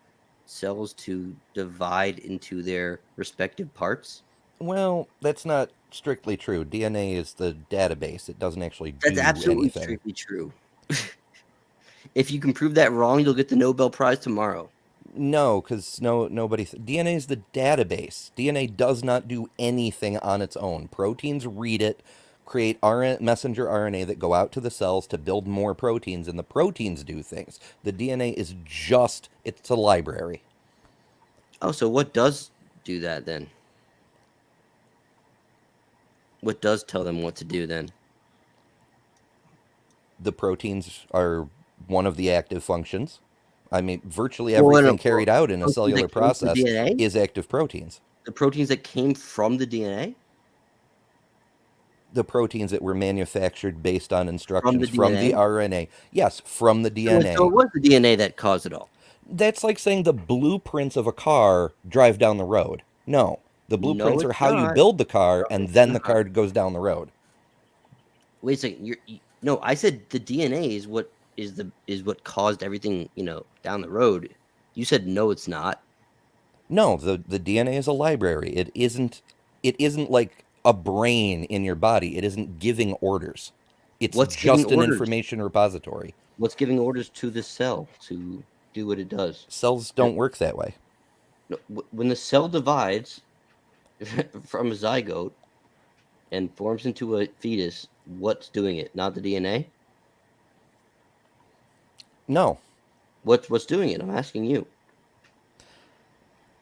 cells to divide into their respective parts? Well, that's not strictly true. DNA is the database. It doesn't actually do That's absolutely anything. Strictly true. If you can prove that wrong, you'll get the Nobel Prize tomorrow. No, because nobody. DNA is the database. DNA does not do anything on its own. Proteins read it, create messenger RNA that go out to the cells to build more proteins, and the proteins do things. The DNA is it's a library. Oh, so what does do that then? What does tell them what to do then? The proteins are one of the active functions. I mean, virtually everything carried out in a cellular process is active proteins. The proteins that came from the DNA? The proteins that were manufactured based on instructions from the RNA. Yes, from the DNA. So it was the DNA that caused it all. That's like saying the blueprints of a car drive down the road. No, the blueprints are how you build the car, and then the car goes down the road. Wait a second. No, I said the DNA is what what caused everything, down the road. You said no, it's not. No, the DNA is a library. It isn't like a brain in your body. It isn't giving orders. It's just an information repository. What's giving orders to the cell to do what it does? Cells don't work that way. No, when the cell divides from a zygote and forms into a fetus, what's doing it? Not the DNA? No. What's doing it? I'm asking you.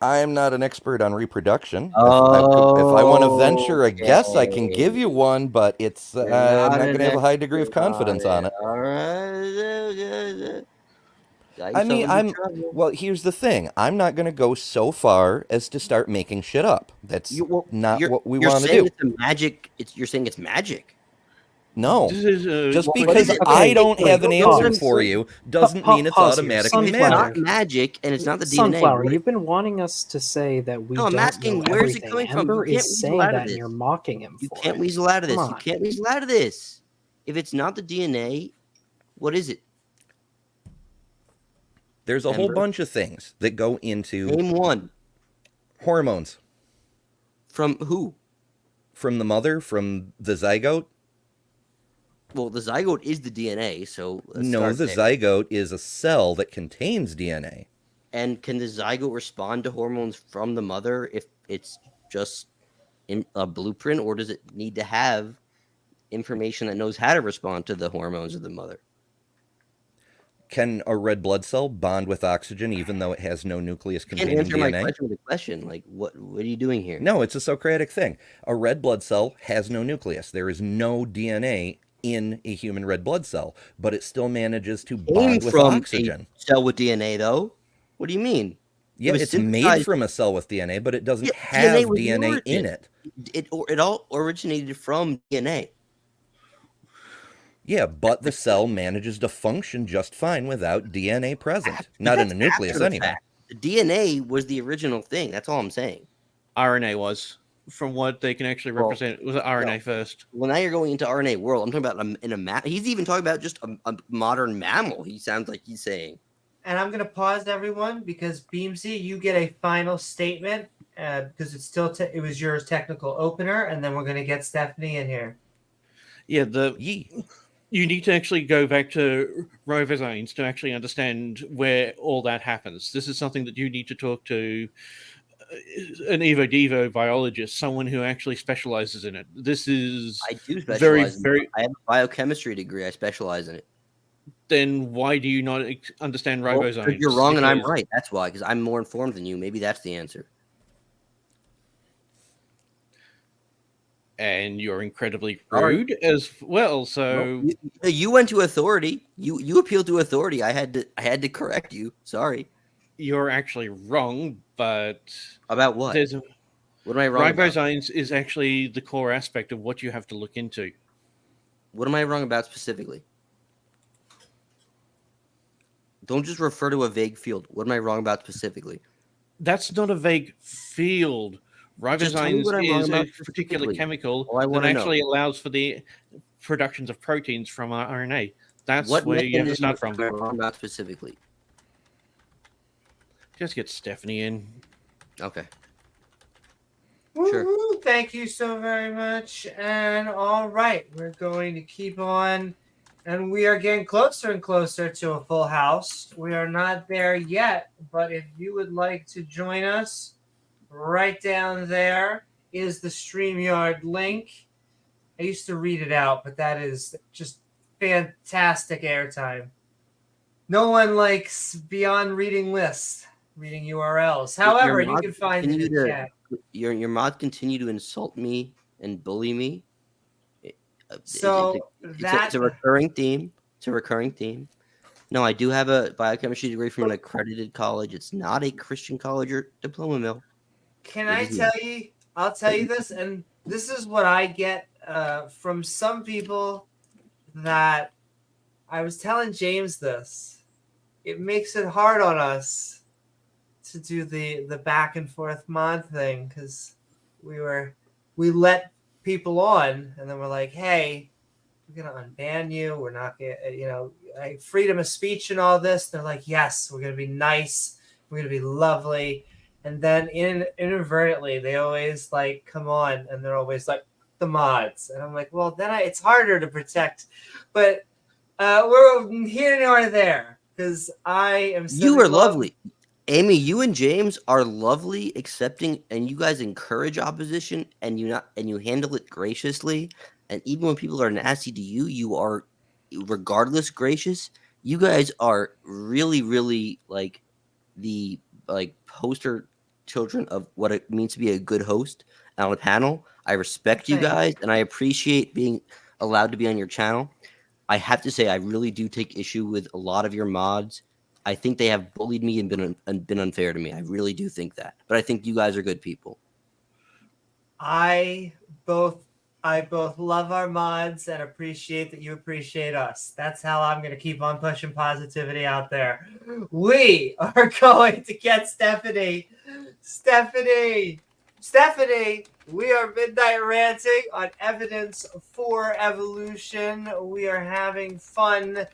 I'm not an expert on reproduction. If I want to venture a guess, I can give you one, but it's I'm not going to have a high degree of confidence on it. All right. I mean, well, here's the thing. I'm not going to go so far as to start making shit up. That's not what we want to do. It's a magic. You're saying it's magic. No, just because I don't have an answer for you doesn't mean it's automatically magic. It's not magic, and it's not the DNA. Sunflower, you've been wanting us to say that we don't know everything. Where's it coming from? Ember is saying that, and you're mocking him. You can't weasel out of this. You can't weasel out of this. If it's not the DNA, what is it? There's a whole bunch of things that go into... Name one. Hormones. From who? From the mother, from the zygote. Well, the zygote is the DNA, so... No, the zygote is a cell that contains DNA. And can the zygote respond to hormones from the mother if it's just a blueprint, or does it need to have information that knows how to respond to the hormones of the mother? Can a red blood cell bond with oxygen even though it has no nucleus containing DNA? Answer my question with a question. Like, what are you doing here? No, it's a Socratic thing. A red blood cell has no nucleus. There is no DNA in a human red blood cell, but it still manages to bond with oxygen. A cell with DNA, though? What do you mean? Yeah, it's made from a cell with DNA, but it doesn't have DNA in it. It all originated from DNA. Yeah, but the cell manages to function just fine without DNA present. Not in the nucleus, anyway. The DNA was the original thing. That's all I'm saying. RNA was. From what they can actually represent, it was RNA first. Well, now you're going into RNA world. I'm talking about he's even talking about just a modern mammal. He sounds like he's saying. And I'm going to pause everyone because Beamsy, you get a final statement because it's still it was your technical opener, and then we're going to get Stephanie in here. Yeah, you need to actually go back to ribosomes to actually understand where all that happens. This is something that you need to talk to an Evo biologist, someone who actually specializes in it. This is I do specialize in it. I have a biochemistry degree. I specialize in it. Then why do you not understand ribosomes? Because you're wrong and I'm right. That's why, because I'm more informed than you. Maybe that's the answer. And you're incredibly rude as well. So you went to authority. You appealed to authority. I had to correct you. Sorry. You're actually wrong, but about what? What am I wrong ribosomes is actually the core aspect of what you have to look into. What am I wrong about specifically? Don't just refer to a vague field. What am I wrong about specifically? That's not a vague field. Ribosomes is a particular chemical that actually allows for the productions of proteins from RNA. That's where you have to start from. What am I wrong about specifically? Just get Stephanie in. Okay. Sure. Thank you so very much. And all right, we're going to keep on. And we are getting closer and closer to a full house. We are not there yet, but if you would like to join us, right down there is the StreamYard link. I used to read it out, but that is just fantastic airtime. No one likes beyond reading lists, reading URLs. However, you can find it in the chat. Your mods continue to insult me and bully me. So it's a recurring theme. It's a recurring theme. No, I do have a biochemistry degree from an accredited college. It's not a Christian college or diploma mill. Can I tell you? I'll tell you this, and this is what I get from some people that I was telling James this. It makes it hard on us to do the back and forth mod thing because we let people on, and then we're like, hey, we're gonna unban you. We're not gonna, freedom of speech and all this. They're like, yes, we're gonna be nice. We're gonna be lovely. And then inadvertently, they always come on, and they're always like the mods. And I'm like, well, then it's harder to protect. But we're here nor there because I am. You were lovely. Amy, you and James are lovely, accepting, and you guys encourage opposition, and you handle it graciously. And even when people are nasty to you, you are, regardless, gracious. You guys are really, really like the poster children of what it means to be a good host on a panel. I respect you guys, and I appreciate being allowed to be on your channel. I have to say, I really do take issue with a lot of your mods. I think they have bullied me and been unfair to me. I really do think that. But I think you guys are good people. I both love our mods and appreciate that you appreciate us. That's how I'm going to keep on pushing positivity out there. We are going to get Stephanie, we are Midnight Ranting on Evidence for Evolution. We are having fun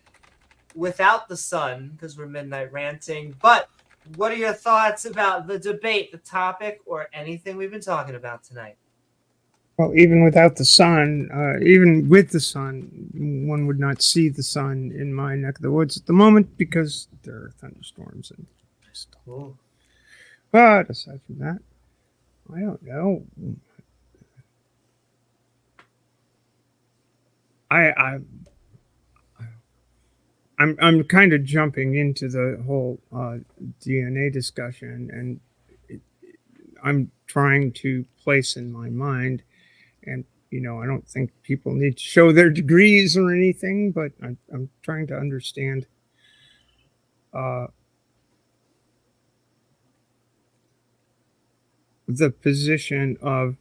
without the sun because we're Midnight Ranting. But what are your thoughts about the debate, the topic, or anything we've been talking about tonight? Well, even without the sun, even with the sun, one would not see the sun in my neck of the woods at the moment because there are thunderstorms and stuff. Cool. But aside from that, I don't know. I'm kind of jumping into the whole DNA discussion, and I'm trying to place in my mind, and I don't think people need to show their degrees or anything, but I'm trying to understand the position of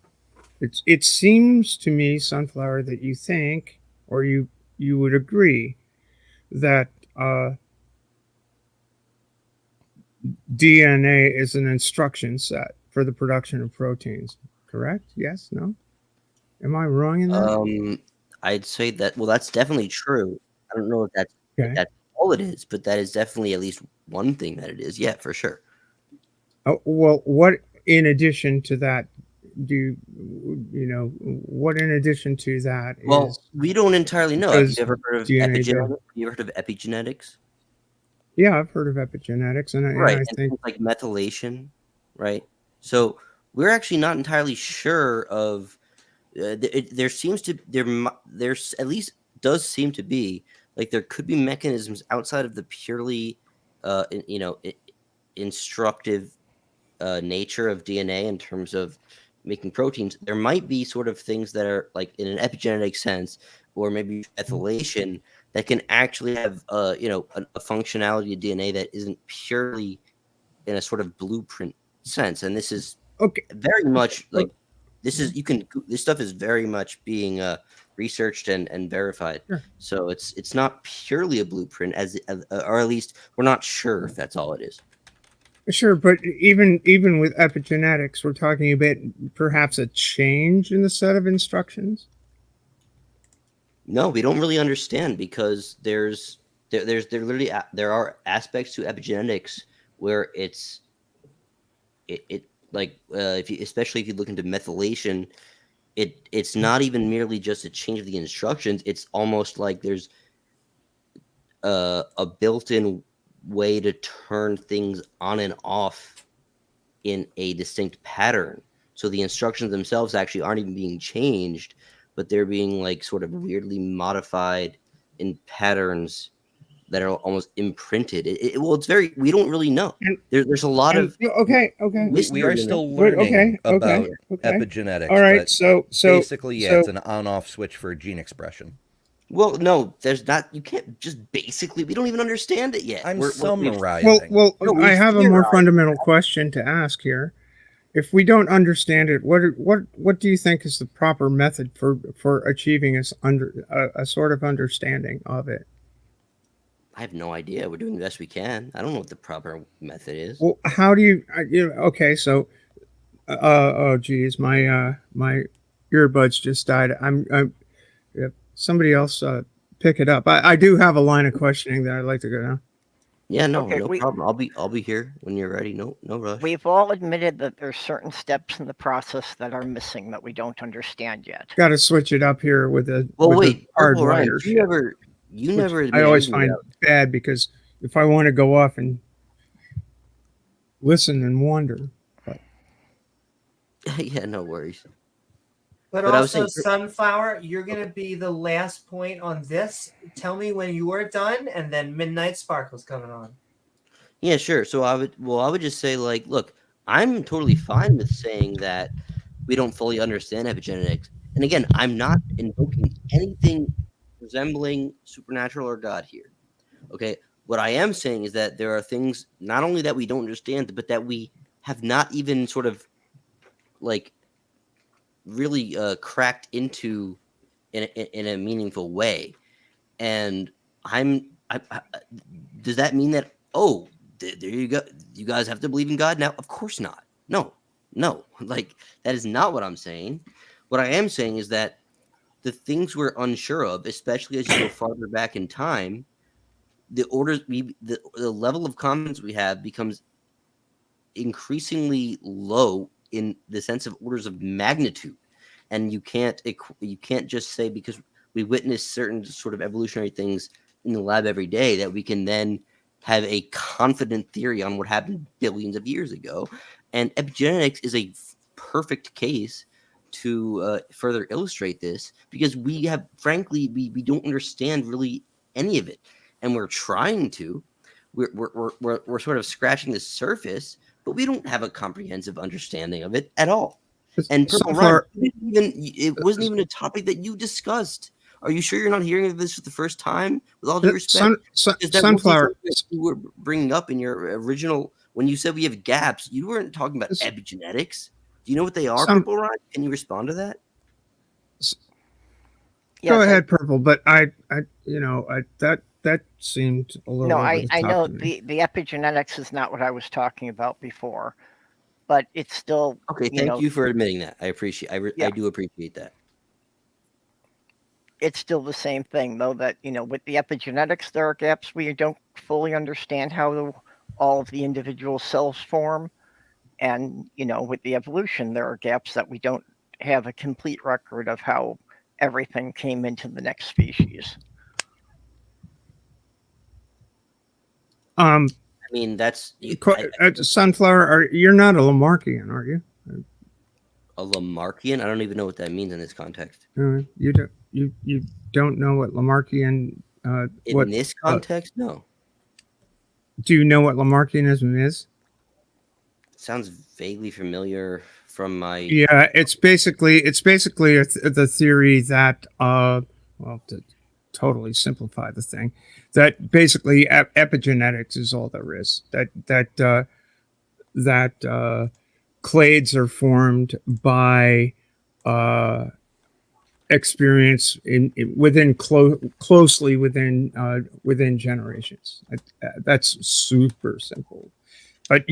it seems to me, Sunflower, that you think, or you would agree that DNA is an instruction set for the production of proteins, correct? Yes? No? Am I wrong in that? I'd say that, well, that's definitely true. I don't know if that's, okay. If that's all it is, but that is definitely at least one thing that it is. Yeah, for sure. Oh, well, what in addition to that what in addition to that well, we don't entirely know. Have you ever heard of epigenetics? Have you ever heard of epigenetics? Yeah, I've heard of epigenetics, and I think like methylation, right? So we're actually not entirely sure of. There's at least does seem to be like there could be mechanisms outside of the purely, instructive nature of DNA in terms of making proteins. There might be sort of things that are like in an epigenetic sense, or maybe methylation, that can actually have a functionality of DNA that isn't purely in a sort of blueprint sense. And this is very much like this stuff is very much being researched and verified. Sure. So it's not purely a blueprint, or at least we're not sure if that's all it is. Sure, but even with epigenetics, we're talking about perhaps a change in the set of instructions. No, we don't really understand, because there are aspects to epigenetics where especially if you look into methylation, it's not even merely just a change of the instructions. It's almost like there's a built-in way to turn things on and off in a distinct pattern. So the instructions themselves actually aren't even being changed, but they're being like sort of weirdly modified in patterns that are almost imprinted. It's very, we don't really know. There's a lot of okay. We are still learning about epigenetics. All right, so basically, yeah, it's an on-off switch for gene expression. Well, no, there's not. You can't just basically. We don't even understand it yet. I'm summarizing. Well, I have a more fundamental question to ask here. If we don't understand it, what do you think is the proper method for achieving a sort of understanding of it? I have no idea. We're doing the best we can. I don't know what the proper method is. Well, how do you? Okay, so, oh geez, my earbuds just died. Somebody else pick it up. I do have a line of questioning that I'd like to go down. Yeah, no problem. I'll be here when you're ready. No rush. We've all admitted that there's certain steps in the process that are missing that we don't understand yet. Got to switch it up here with a hard wire. You never. I always find bad, because if I want to go off and listen and wonder. Yeah, no worries. But I was also, saying, Sunflower, you're going to be the last point on this. Tell me when you are done, and then Midnight Sparkle's coming on. Yeah, sure. So I would just say, like, look, I'm totally fine with saying that we don't fully understand epigenetics. And again, I'm not invoking anything resembling supernatural or God here. Okay. What I am saying is that there are things not only that we don't understand, but that we have not even sort of like really cracked into in a meaningful way. And does that mean that, oh, there you go, you guys have to believe in God now? Of course not. No, like that is not what I'm saying. What I am saying is that the things we're unsure of, especially as you go farther back in time, the level of confidence we have becomes increasingly low in the sense of orders of magnitude. And you can't just say because we witness certain sort of evolutionary things in the lab every day that we can then have a confident theory on what happened billions of years ago. And epigenetics is a perfect case to further illustrate this, because we have, frankly, we don't understand really any of it, and we're trying to. We're sort of scratching the surface, but we don't have a comprehensive understanding of it at all. And Purple Rhyme, it wasn't even a topic that you discussed. Are you sure you're not hearing of this for the first time? With all due respect, Sunflower, you were bringing up in your original when you said we have gaps. You weren't talking about epigenetics. Do you know what they are, Purple Rhyme? Can you respond to that? Go ahead, Purple. But that seemed a little. No, I know the epigenetics is not what I was talking about before, but it's still okay. Thank you for admitting that. I appreciate. I do appreciate that. It's still the same thing, though, that, with the epigenetics, there are gaps we don't fully understand how all of the individual cells form. And, with the evolution, there are gaps that we don't have a complete record of how everything came into the next species. I mean, that's Sunflower. You're not a Lamarckian, are you? A Lamarckian? I don't even know what that means in this context. You don't. You don't know what Lamarckian? In this context, no. Do you know what Lamarckianism is? It sounds vaguely familiar from my. Yeah, it's basically the theory that to totally simplify the thing, that basically epigenetics is all there is. That clades are formed by experience closely within generations. That's super simple. But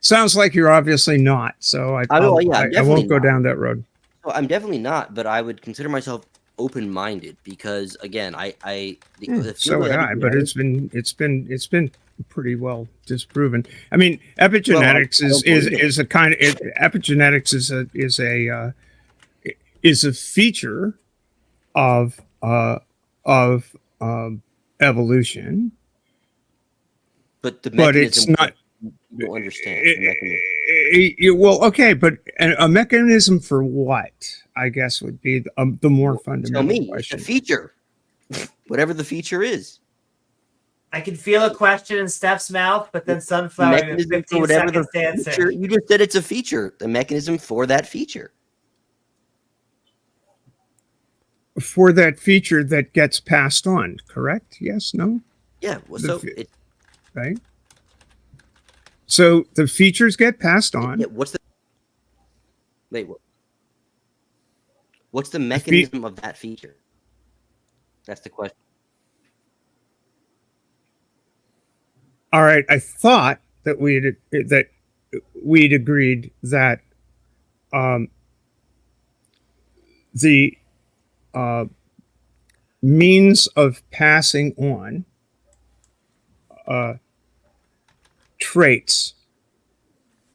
sounds like you're obviously not. So I won't go down that road. Well, I'm definitely not, but I would consider myself open-minded because, again, so would I. But it's been pretty well disproven. I mean, epigenetics is a feature of evolution. But it's not. You don't understand. Well, okay, but a mechanism for what? I guess would be the more fundamental question. It's a feature, whatever the feature is. I can feel a question in Steph's mouth, but then Sunflower, 15 seconds to answer. You just said it's a feature, the mechanism for that feature. For that feature that gets passed on, correct? Yes, no? Yeah, well, right? So the features get passed on. Yeah, what's the mechanism of that feature? That's the question. All right, I thought that we'd agreed that the means of passing on traits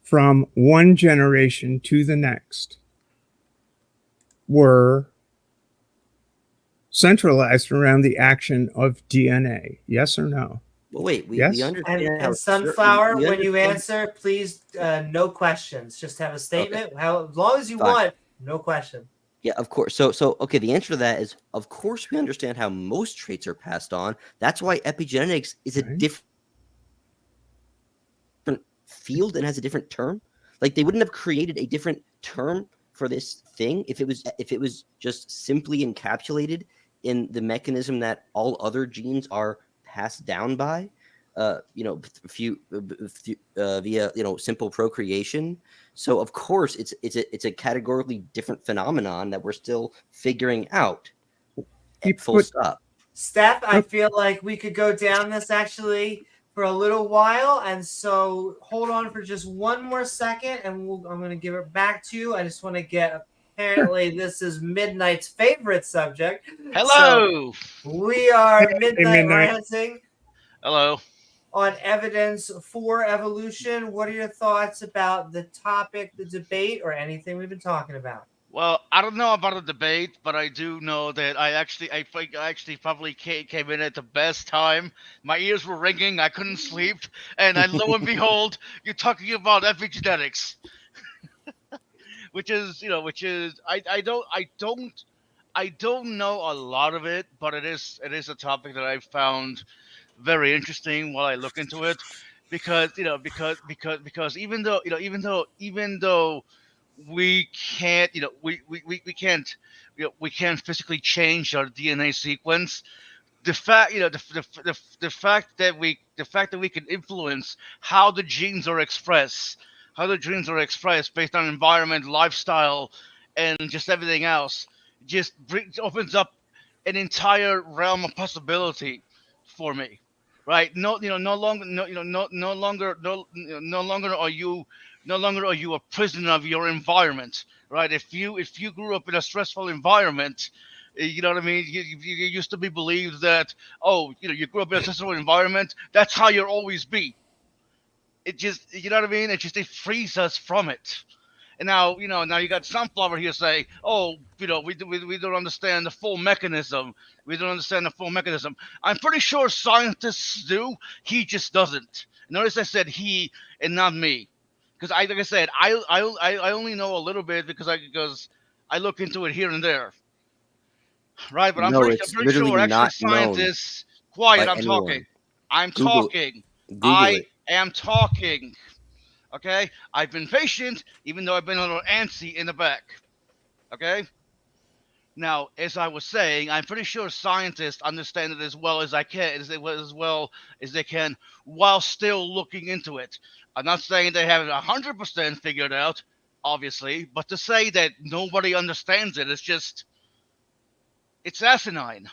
from one generation to the next were centralized around the action of DNA. Yes or no? Well, wait, we Yes? understand how And Sunflower, we when you understand- answer, please no questions. Just have a statement. Okay. How as long as you Fine. want, no question. Yeah, of course. So okay, the answer to that is of course we understand how most traits are passed on. That's why epigenetics is a different field and has a different term. Like they wouldn't have created a different term for this thing if it was just simply encapsulated in the mechanism that all other genes are passed down by, via simple procreation. So of course it's a categorically different phenomenon that we're still figuring out. Full stop. Steph, I feel like we could go down this actually for a little while, and so hold on for just one more second, and I'm going to give it back to you. I just want to get. Apparently, this is Midnight's favorite subject. Hello. So we are Midnight Midnight. Ranting. Hello. On evidence for evolution. What are your thoughts about the topic, the debate, or anything we've been talking about? Well, I don't know about the debate, but I do know that I think I actually probably came in at the best time. My ears were ringing. I couldn't sleep, and then lo and behold, you're talking about epigenetics, which is I don't know a lot of it, but it is a topic that I found very interesting while I look into it, because even though we can't we can't physically change our DNA sequence, the fact that we can influence how the genes are expressed based on environment, lifestyle, and just everything else opens up an entire realm of possibility for me, right? No longer are you a prisoner of your environment, right? If you grew up in a stressful environment, you know what I mean? You used to be believed that, you grew up in a stressful environment, that's how you'll always be. It just, you know what I mean? It frees us from it. And now you got Sunflower here say, we don't understand the full mechanism. We don't understand the full mechanism. I'm pretty sure scientists do. He just doesn't. Notice I said he and not me. Because like I said, I only know a little bit because I look into it here and there, right? But I'm pretty sure actually scientists. Quiet, I'm talking. I'm talking. I am talking. Okay, I've been patient, even though I've been a little antsy in the back. Okay. Now, as I was saying, I'm pretty sure scientists understand it as well as they can, while still looking into it. I'm not saying they have it 100% figured out, obviously, but to say that nobody understands it is it's asinine.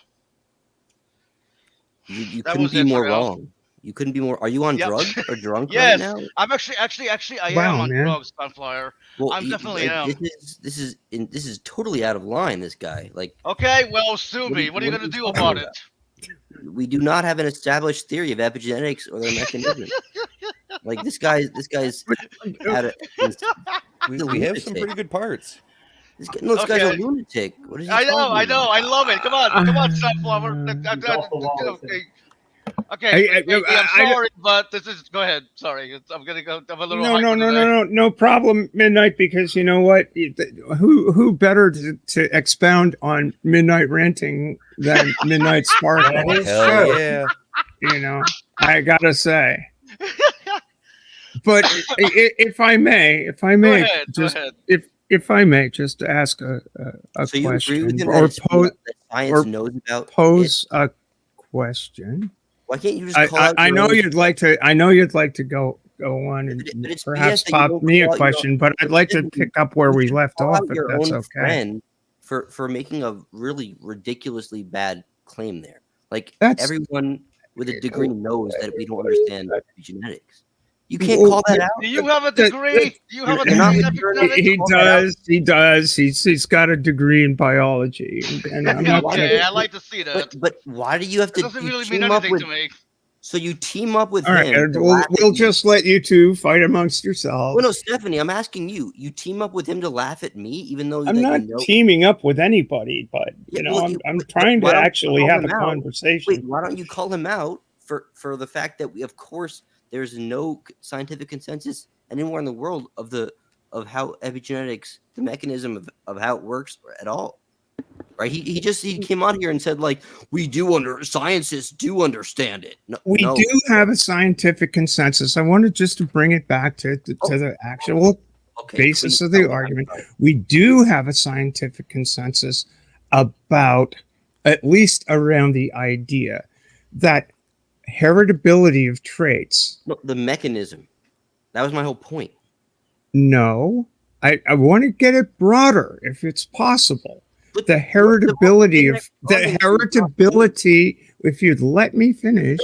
You couldn't be more wrong. You couldn't be more. Are you on drugs or drunk right now? I'm actually I am on drugs, Sunflower. Well, I'm definitely am. This is totally out of line. This guy, Okay, well, sue me. What are you gonna do about it? We do not have an established theory of epigenetics or their mechanism. This guy's we have some pretty good parts. This guy's a lunatic. What is he I know. I love it. Come on, Sunflower. Okay, I'm sorry, but this is. Go ahead. Sorry, I'm gonna go. I'm a little. No problem, Midnight. Because you know what? Who better to expound on Midnight Ranting than Midnight Spark? That is true. Yeah. I gotta say. But if I may, go ahead. If I may, just ask a so you question agree with him or pose a question. Why can't you just call out I know you'd like to. I know you'd like to go on and perhaps pop me a question, but I'd like to pick up where we left off, if that's okay. For making a really ridiculously bad claim there, everyone with a degree knows that we don't understand genetics. You can't call that out. Do you have a degree? Do you have a degree? He does. He's got a degree in biology. And okay, I like to see that. But why do you have to? It doesn't really mean anything to me. So you team up with him. All right, we'll just let you two fight amongst yourselves. Well, no, Stephanie, I'm asking you. You team up with him to laugh at me, even though I'm not teaming up with anybody, but I'm trying to actually have a conversation. Wait, why don't you call him out for the fact that of course there's no scientific consensus anywhere in the world of how epigenetics, the mechanism of how it works at all. Right? He came out here and said, like, scientists do understand it. We do have a scientific consensus. I wanted just to bring it back to the actual basis of the argument. We do have a scientific consensus about, at least around the idea that heritability of traits. No, the mechanism. That was my whole point. No, I want to get it broader if it's possible. But the heritability if you'd let me finish.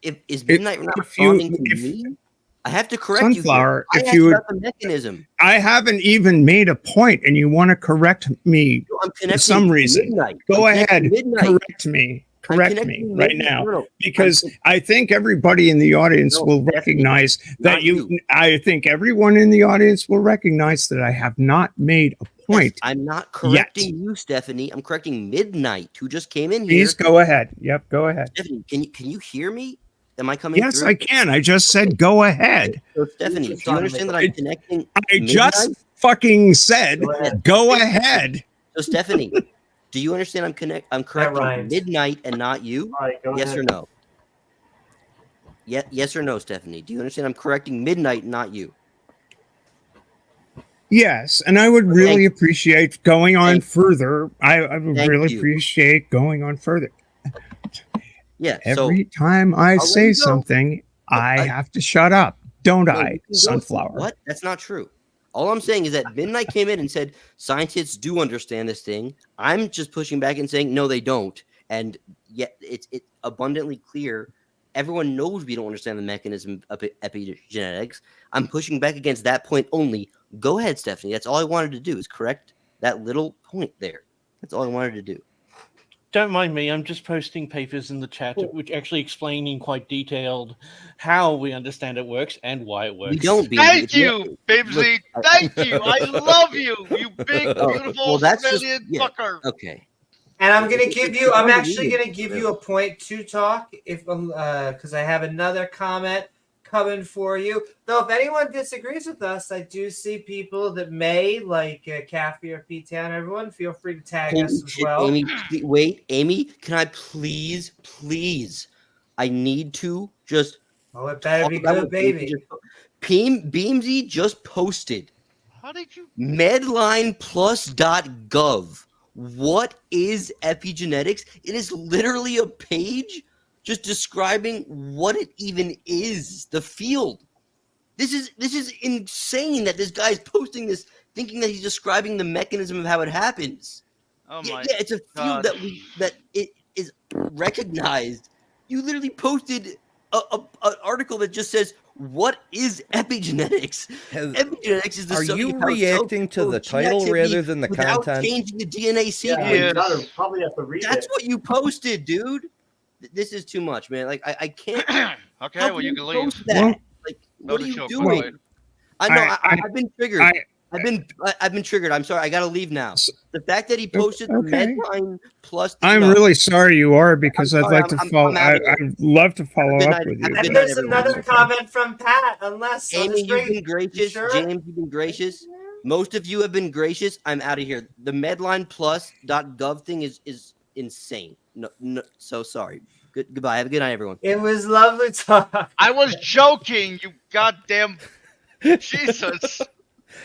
Is Midnight not responding to me? I have to correct Sunflower, you. If you would, the mechanism. I haven't even made a point, and you want to correct me for some reason. Go ahead, correct me. Correct me right now, because I think everybody in the audience will recognize that I think everyone in the audience will recognize that I have not made a point. Yes, I'm not correcting you, Stephanie. I'm correcting Midnight, who just came in here. Please go ahead. Yep, go ahead. Stephanie, can you hear me? Am I coming? Yes, through? I can. I just said go ahead. So Stephanie, do you understand that I'm connecting? I just fucking said go ahead. So Stephanie, do you understand I'm correcting Midnight and not you? Right, yes ahead. or no? Yes or no, Stephanie? Do you understand I'm correcting Midnight, not you? Yes, and I would really appreciate going on further. I would really appreciate going on further. Yeah. Every time I say something, I have to shut up, don't I, Sunflower? What? That's not true. All I'm saying is that Midnight came in and said scientists do understand this thing. I'm just pushing back and saying no, they don't. And yet it's abundantly clear. Everyone knows we don't understand the mechanism of epigenetics. I'm pushing back against that point only. Go ahead, Stephanie. That's all I wanted to do is correct that little point there. That's all I wanted to do. Don't mind me. I'm just posting papers in the chat, which actually explain in quite detailed how we understand it works and why it works. We don't. Thank you, Beamsy. Thank you. I love you. You big, beautiful, fucker. Okay. And I'm actually gonna give you a point to talk because I have another comment coming for you. Though if anyone disagrees with us, I do see people that may, like Caffey or P-Town. Everyone, feel free to tag us as well. Amy, can I please? I need to just. Oh, it better be good, baby. Beamsy just posted. How did you? Medlineplus.gov. What is epigenetics? It is literally a page just describing what it even is, the field. This is insane that this guy's posting this thinking that he's describing the mechanism of how it happens. Oh my yeah, it's a field that it is recognized. You literally posted an article that just says, what is epigenetics? Epigenetics is the Are you reacting to the title rather than the without content? changing the DNA sequence. Yeah. Probably have to read That's what you posted, dude. This is too much, man. Like I can't. Okay, how well can you can leave. post that? Like, what are you doing? I know. I've been triggered. I've been triggered. I'm sorry. I gotta leave now. The fact that he posted the Medline Plus. I'm really sorry you are, because I'd like to follow. I'd love to follow up with you. And there's another comment from Pat. Unless Amy, you've been gracious. Sure? James, you've been gracious. Most of you have been gracious. I'm out of here. The MedlinePlus.gov thing is insane. No, so sorry. Goodbye. Have a good night, everyone. It was lovely talk. I was joking, you goddamn Jesus.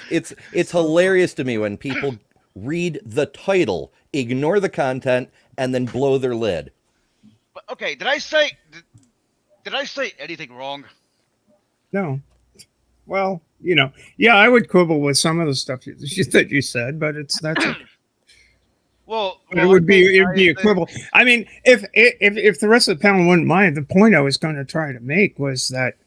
It's hilarious to me when people read the title, ignore the content, and then blow their lid. But, okay, did I say anything wrong? No. Well, yeah, I would quibble with some of the stuff that you said, but that's okay. Well, it would be a quibble. I mean, if the rest of the panel wouldn't mind, the point I was going to try to make was that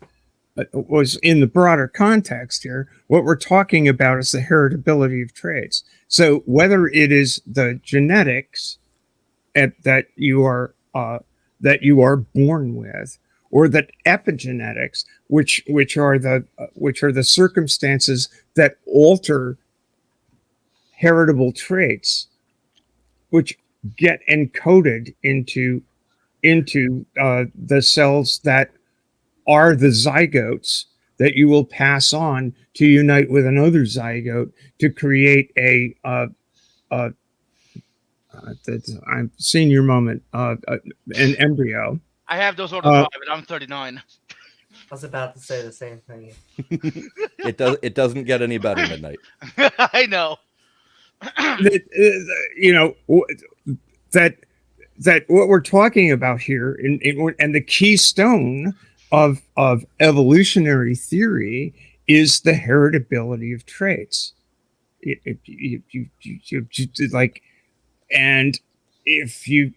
was in the broader context here. What we're talking about is the heritability of traits. So whether it is the genetics that you are born with, or that epigenetics, which are the circumstances that alter heritable traits, which get encoded into into the cells that are the zygotes that you will pass on to unite with another zygote to create I'm senior moment, an embryo. I have those order 5, and I'm 39. I was about to say the same thing. It doesn't get any better, Midnight. I know. That what we're talking about here, and the keystone of evolutionary theory is the heritability of traits. And if you,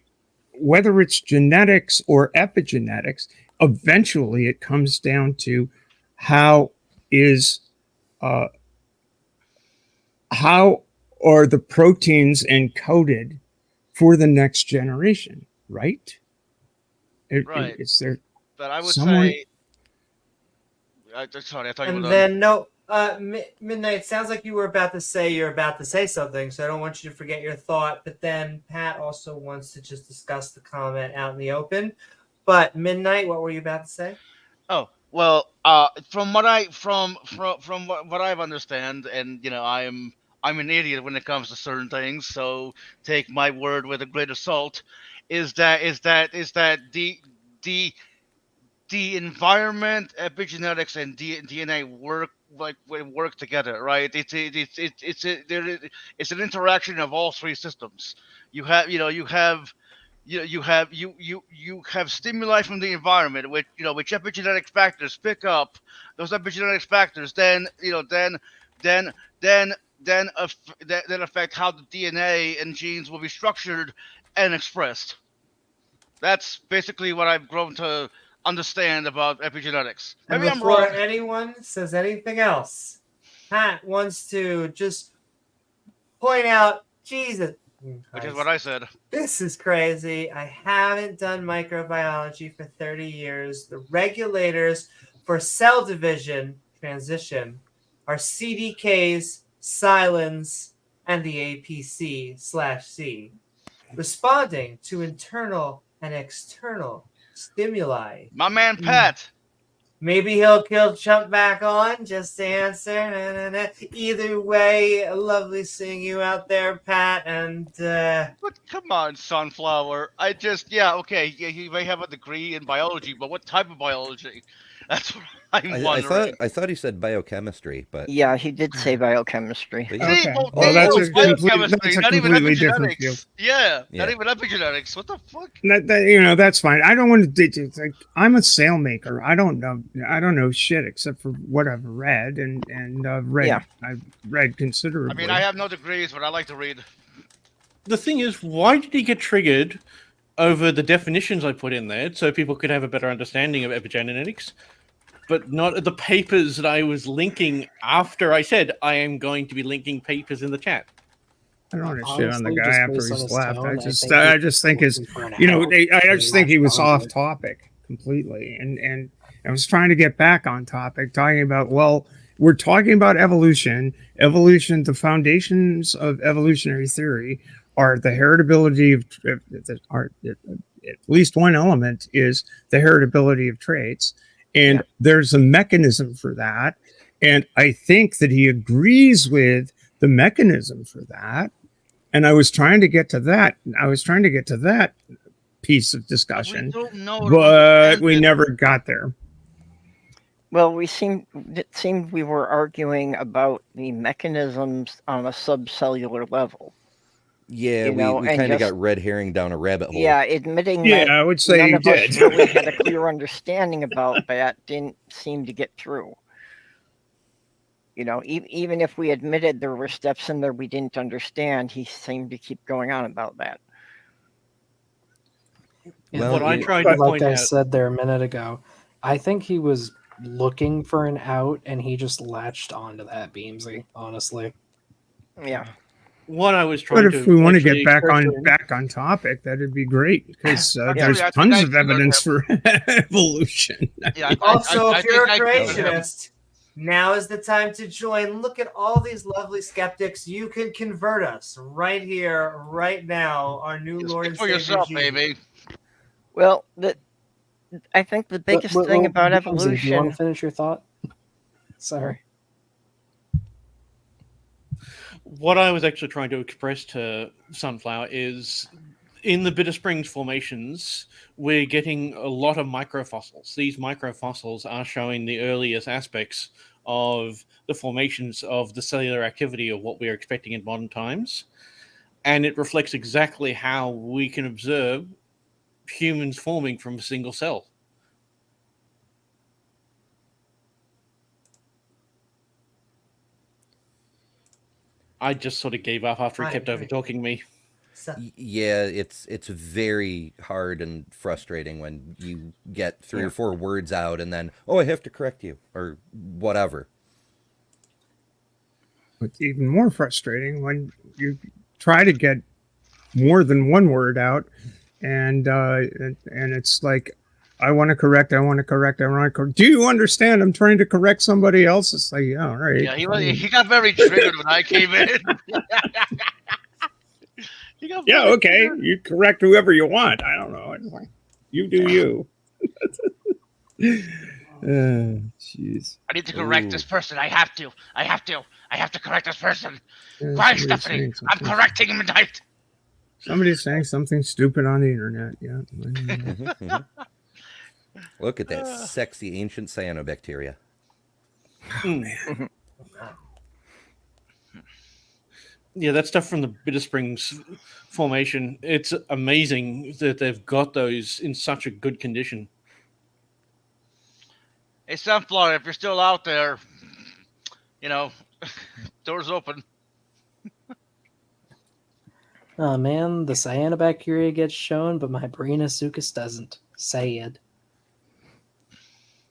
whether it's genetics or epigenetics, eventually it comes down to how are the proteins encoded for the next generation, right? Right. Is there? But I would someone... say. Sorry, I thought you were And done. then no, Midnight. Sounds like you were about to say something, so I don't want you to forget your thought. But then Pat also wants to just discuss the comment out in the open. But Midnight, what were you about to say? Oh well, from what I've understand, and I'm an idiot when it comes to certain things, so take my word with a grain of salt. Is that the environment, epigenetics, and DNA work together, right? It's an interaction of all three systems. You have stimuli from the environment, which epigenetic factors pick up. Those epigenetic factors then affect how the DNA and genes will be structured and expressed. That's basically what I've grown to understand about epigenetics. And Maybe I'm before wrong. anyone says anything else, Pat wants to just point out, Jesus. Which is what I said. This is crazy. I haven't done microbiology for 30 years. The regulators for cell division transition are CDKs, silins, and the APC/C, responding to internal and external stimuli. My man Pat. Maybe he'll jump back on just to answer. Either way, lovely seeing you out there, Pat. And But come on, Sunflower. You may have a degree in biology, but what type of biology? That's what I'm wondering. I thought he said biochemistry, but yeah, he did say biochemistry. Okay. Well, that's a completely different field. Yeah, not even epigenetics. What the fuck? That's fine. I don't want to. Like, I'm a sailmaker. I don't know shit except for what I've read and read. Yeah. I've read considerably. I mean, I have no degrees, but I like to read. The thing is, why did he get triggered over the definitions I put in there so people could have a better understanding of epigenetics, but not the papers that I was linking after I said I am going to be linking papers in the chat? I don't want to shit on the guy after he's left. I just think he was off topic completely, and I was trying to get back on topic, talking about, well, we're talking about evolution. Evolution, the foundations of evolutionary theory are the heritability of at least one element is the heritability of traits. And there's a mechanism for that. And I think that he agrees with the mechanism for that. And I was trying to get to that. Piece of discussion, but we never got there. Well, it seemed we were arguing about the mechanisms on a subcellular level. Yeah, we kind of got red herring down a rabbit hole. Yeah, admitting that I would say none you of did. us really had a clear understanding about that didn't seem to get through. Even if we admitted there were steps in there we didn't understand, he seemed to keep going on about that. Well, what I tried to point out, like I said there a minute ago, I think he was looking for an out and he just latched onto that, Beamsy, honestly. Yeah. What I was trying to... But if we want to get back on topic, that'd be great, because there's tons of evidence for evolution. Yeah, also, if you're a creationist, now is the time to join. Look at all these lovely skeptics. You can convert us right here, right now. Our new Lord and for Savior yourself, Jesus. baby. Well, I think the biggest thing about Beamsy, evolution. do you want to finish your thought? Sorry. What I was actually trying to express to Sunflower is in the Bitter Springs formations, we're getting a lot of microfossils. These microfossils are showing the earliest aspects of the formations of the cellular activity of what we're expecting in modern times. And it reflects exactly how we can observe humans forming from a single cell. I just sort of gave up after he kept over talking me. Yeah, it's very hard and frustrating when you get 3 or 4 words out and then, oh, I have to correct you or whatever. It's even more frustrating when you try to get more than one word out, and it's like, I want to correct. Do you understand? I'm trying to correct somebody else. It's like, yeah, all right. Yeah, he got very triggered when I came in. Yeah, okay. You correct whoever you want. I don't know. You do you. Jeez. I need to correct this person. I have to correct this person. Why, Stephanie? I'm correcting him tonight. Somebody's saying something stupid on the internet. Yeah. Look at that sexy ancient cyanobacteria. Yeah, that stuff from the Bitter Springs formation, it's amazing that they've got those in such a good condition. Hey, Sunflower, if you're still out there, doors open. Oh man, the cyanobacteria gets shown, but my Brinosuchus doesn't. Sad.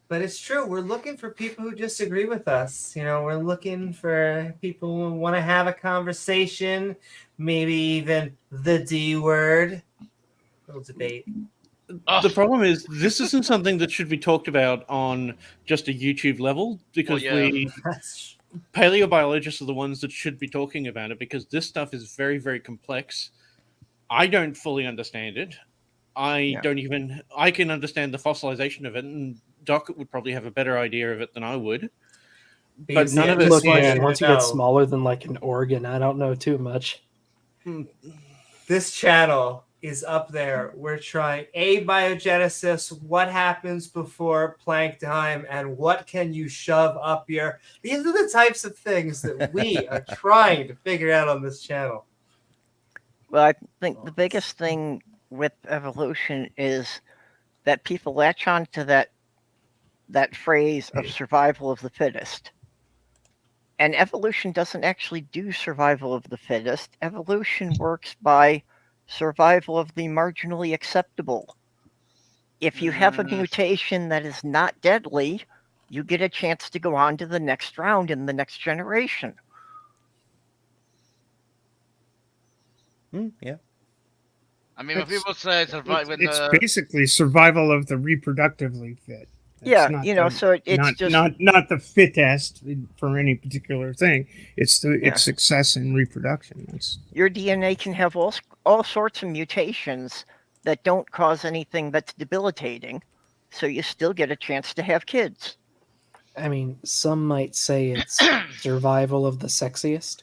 But it's true. We're looking for people who disagree with us. We're looking for people who want to have a conversation, maybe even the D word. Little debate. The problem is, this isn't something that should be talked about on just a YouTube level, because we paleobiologists are the ones that should be talking about it, because this stuff is very, very complex. I don't fully understand it. I can understand the fossilization of it, and Doc would probably have a better idea of it than I would. But none of it. Look, man, once you get smaller than like an organ, I don't know too much. This channel is up there. We're trying abiogenesis, what happens before plank time, and what can you shove up your... These are the types of things that we are trying to figure out on this channel. Well, I think the biggest thing with evolution is that people latch on to that phrase of survival of the fittest. And evolution doesn't actually do survival of the fittest. Evolution works by survival of the marginally acceptable. If you have a mutation that is not deadly, you get a chance to go on to the next round in the next generation. Yeah. I mean, when people say survival, it's basically survival of the reproductively fit. So it's just not the fittest for any particular thing. It's it's success in reproduction. Your DNA can have all sorts of mutations that don't cause anything that's debilitating, so you still get a chance to have kids. I mean, some might say it's survival of the sexiest.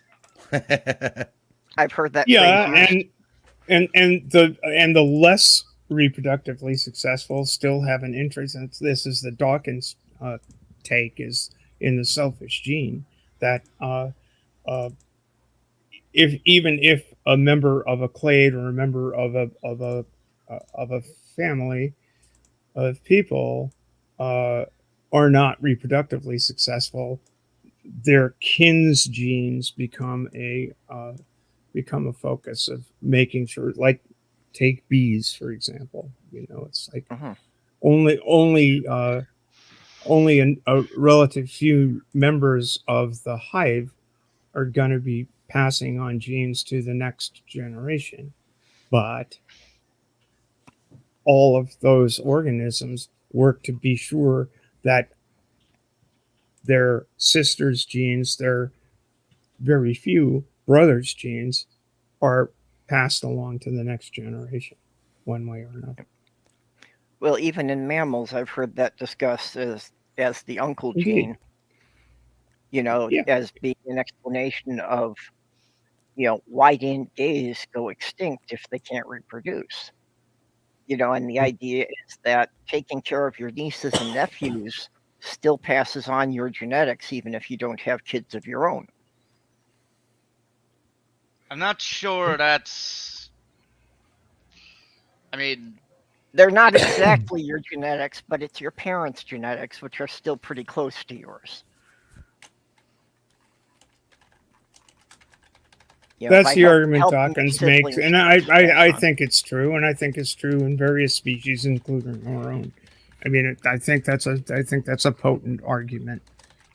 I've heard that. Yeah, and the less reproductively successful still have an interest. And this is the Dawkins take, is in the selfish gene, that if a member of a clade or a member of a family of people are not reproductively successful, their kin's genes become a focus of making sure, like, take bees, for example. It's like only a relative few members of the hive are going to be passing on genes to the next generation. But all of those organisms work to be sure that their sisters' genes, their very few brothers' genes, are passed along to the next generation, one way or another. Well, even in mammals, I've heard that discussed as the uncle gene. As being an explanation of, why didn't gays go extinct if they can't reproduce? And the idea is that taking care of your nieces and nephews still passes on your genetics, even if you don't have kids of your own. I'm not sure that's. I mean, they're not exactly your genetics, but it's your parents' genetics, which are still pretty close to yours. That's the argument Dawkins makes, and I think it's true, and I think it's true in various species, including our own. I mean, I think that's a potent argument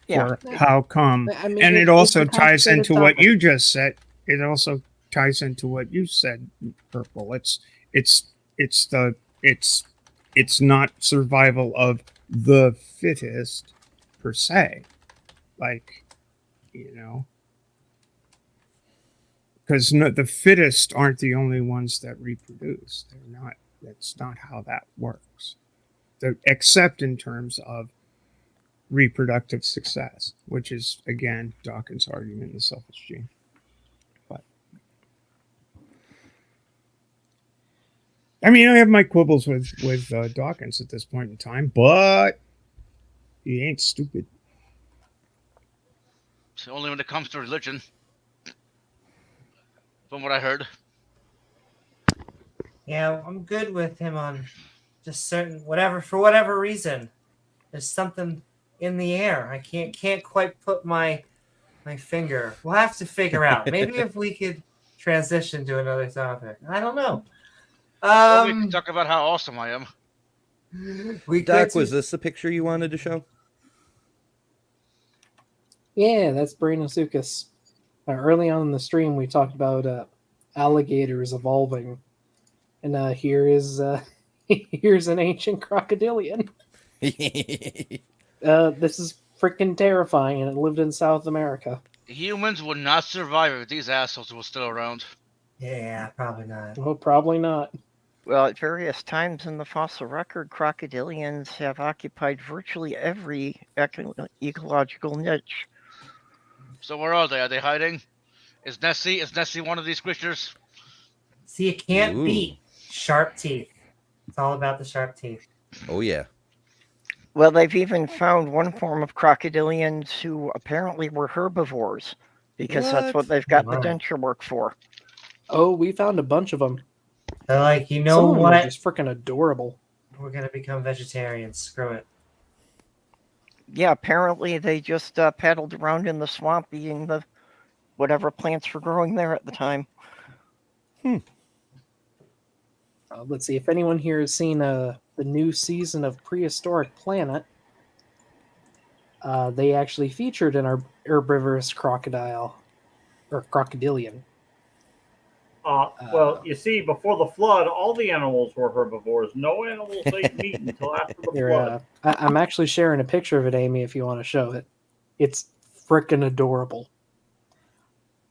for how come, and it also ties into what you just said. It also ties into what you said, Purple. It's not survival of the fittest per se, because the fittest aren't the only ones that reproduce. They're not. That's not how that works. Except in terms of reproductive success, which is again Dawkins' argument in the selfish gene. But I mean, I have my quibbles with Dawkins at this point in time, but he ain't stupid. It's only when it comes to religion. From what I heard. Yeah, I'm good with him on just certain for whatever reason. There's something in the air. I can't quite put my finger. We'll have to figure out. Maybe if we could transition to another topic. I don't know. We can talk about how awesome I am. Doc, was this the picture you wanted to show? Yeah, that's BeNoJustBe. Early on in the stream, we talked about alligators evolving, and here is here's an ancient crocodilian. This is freaking terrifying, and it lived in South America. Humans would not survive if these assholes were still around. Yeah, probably not. Well, probably not. Well, at various times in the fossil record, crocodilians have occupied virtually every ecological niche. So where are they? Are they hiding? Is Nessie one of these creatures? See, you can't beat sharp teeth. It's all about the sharp teeth. Oh, yeah. Well, they've even found one form of crocodilians who apparently were herbivores, because that's what they've got the denture work for. Oh, we found a bunch of them. They're like, you know Some of them what? are just freaking adorable. We're going to become vegetarians. Screw it. Yeah, apparently they just paddled around in the swamp eating the whatever plants were growing there at the time. Let's see if anyone here has seen the new season of Prehistoric Planet. They actually featured an herbivorous crocodilian. Well, you see, before the flood, all the animals were herbivores. No animals ate meat until after the flood. I'm actually sharing a picture of it, Amy, if you want to show it. It's frickin' adorable.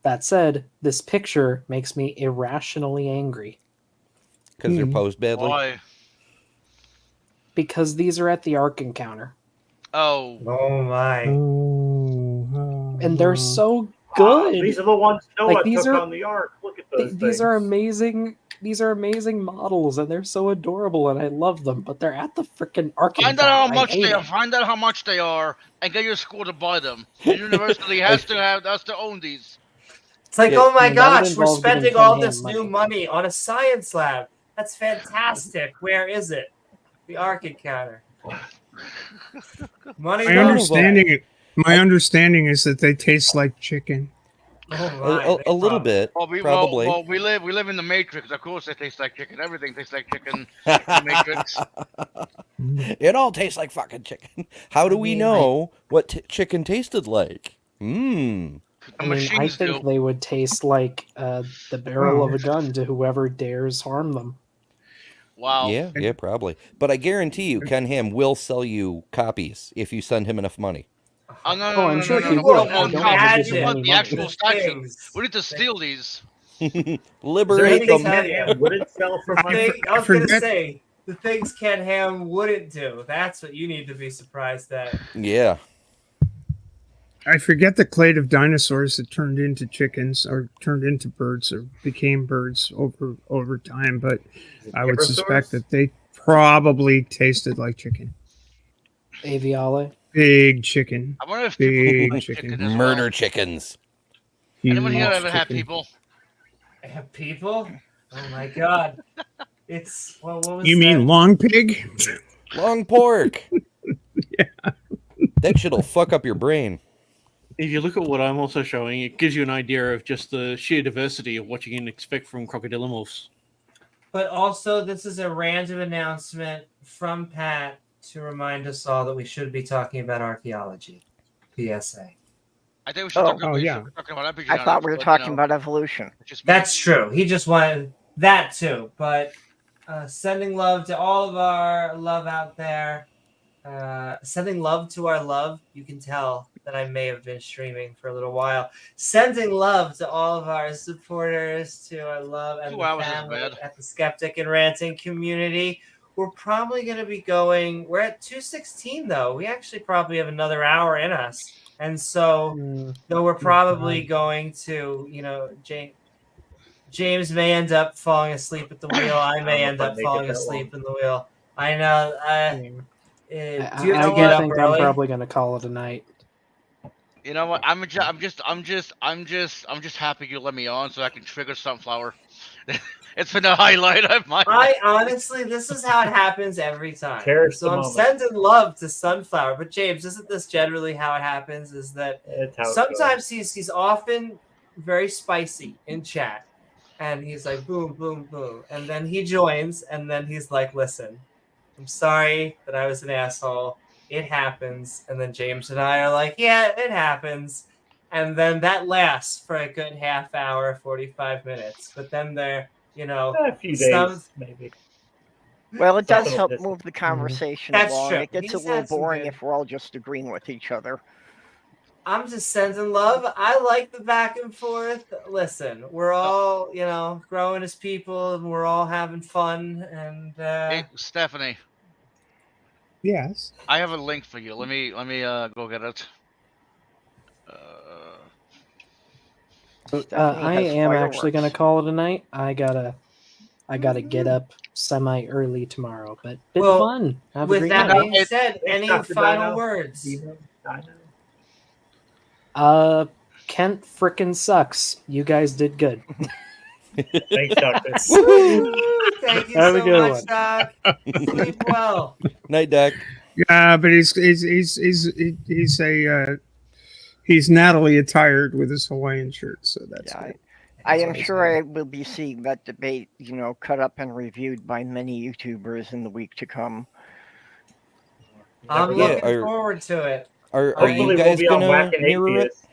That said, this picture makes me irrationally angry. Because they're posed badly? Why? Because these are at the Ark encounter. Oh. Oh, my. And they're so good. These are the ones Noah took on the Ark. Look at those things. These are amazing. These are amazing models, and they're so adorable, and I love them. But they're at the freaking Ark. Find out how much they are. Find out how much they are, and get your school to buy them. The university has to own these. It's like, oh my gosh, we're spending all this new money on a science lab. That's fantastic. Where is it? The Ark encounter. Money. My understanding is that they taste like chicken. Oh a little bit, probably. Well, we live in the Matrix. Of course, it tastes like chicken. Everything tastes like chicken in the Matrix. It all tastes like fucking chicken. How do we know what chicken tasted like? I think they would taste like the barrel of a gun to whoever dares harm them. Wow. Yeah, probably. But I guarantee you, Ken Ham will sell you copies if you send him enough money. I'm sure he would. You want the actual statues. We need to steal these. Liberate them. Would it sell for money? I was going to say, the things Ken Ham wouldn't do. That's what you need to be surprised at. Yeah. I forget the clade of dinosaurs that turned into chickens or turned into birds or became birds over time, but I would suspect that they probably tasted like chicken. Aviale. Big chicken. I wonder if big people chicken. as Murder well. chickens. Anyone here Huge ever had chicken. people? Have people? Oh my god! It's what was You that? mean long pig? Long pork. Yeah. That shit'll fuck up your brain. If you look at what I'm also showing, it gives you an idea of just the sheer diversity of what you can expect from crocodilomorphs. But also, this is a random announcement from Pat to remind us all that we should be talking about archaeology. PSA. I think we should talk about, yeah. talking about epigenetics, I thought we were but, talking about evolution. just That's true. He just wanted that too. But sending love to all of our love out there. Sending love to our love. You can tell that I may have been streaming for a little while. Sending love to all of our supporters, to our love and 2 the hours is family bad. at the Skeptic and Ranting community. We're probably going to be going. We're at 2:16 though. We actually probably have another hour in us, and so though we're probably going to, James may end up falling asleep at the wheel. I may end up falling asleep in the wheel. I know. I I think I'm probably going to call it a night. You know what? I'm just happy you let me on so I can trigger Sunflower. It's been a highlight of my. I honestly, this is how it happens every time. Cherish So the I'm moment. sending love to Sunflower, but James, isn't this generally how it happens? Is that sometimes he's often very spicy in chat, and he's like boom, boom, boom, and then he joins, and then he's like, "Listen, I'm sorry that I was an asshole. It happens." And then James and I are like, "Yeah, it happens." And then that lasts for a good half hour, 45 minutes. But then they're, a few days, maybe. Well, it does Something help like this. move the conversation That's along. true. It gets a He's little had some boring good- if we're all just agreeing with each other. I'm just sending love. I like the back and forth. Listen, we're all, growing as people, and we're all having fun. And Hey, Stephanie, Yes. I have a link for you. Let me go get it. Stephanie I has am actually going to fireworks. call it a night. I gotta get up semi early tomorrow, but been Well, fun. Have a with great that night. being said, any Dr. final Dino. words? Kent frickin' sucks. You guys did good. Thanks, Doctor. Thank you Have a so good much, one. Doc. Sleep well. Night, Doc. Yeah, but he's Natalie attired with his Hawaiian shirt, so that's Yeah, good. I am always sure I will be seeing that debate, cut up and reviewed by many YouTubers in the week to come. I'm Yeah, looking forward to it. Are Hopefully you guys we'll be on gonna Whack and mirror it? Atheist.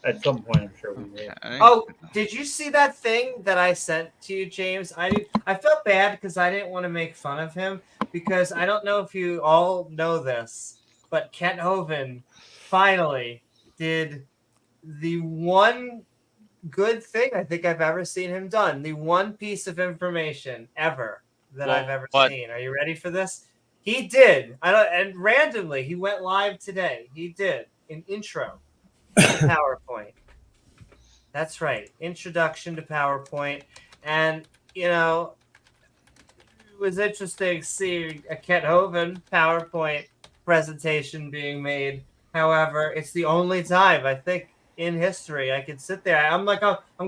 At some point, I'm sure we will. Oh, did you see that thing that I sent to you, James? I felt bad because I didn't want to make fun of him, because I don't know if you all know this, but Kent Hovind finally did the one good thing I think I've ever seen him done. The one piece of information ever that I've ever seen. Are you ready for this? He did. And randomly, he went live today. He did an intro to PowerPoint. That's right. Introduction to PowerPoint. And, it was interesting to see a Kent Hovind PowerPoint presentation being made. However, it's the only time, I think, in history I could sit there. I'm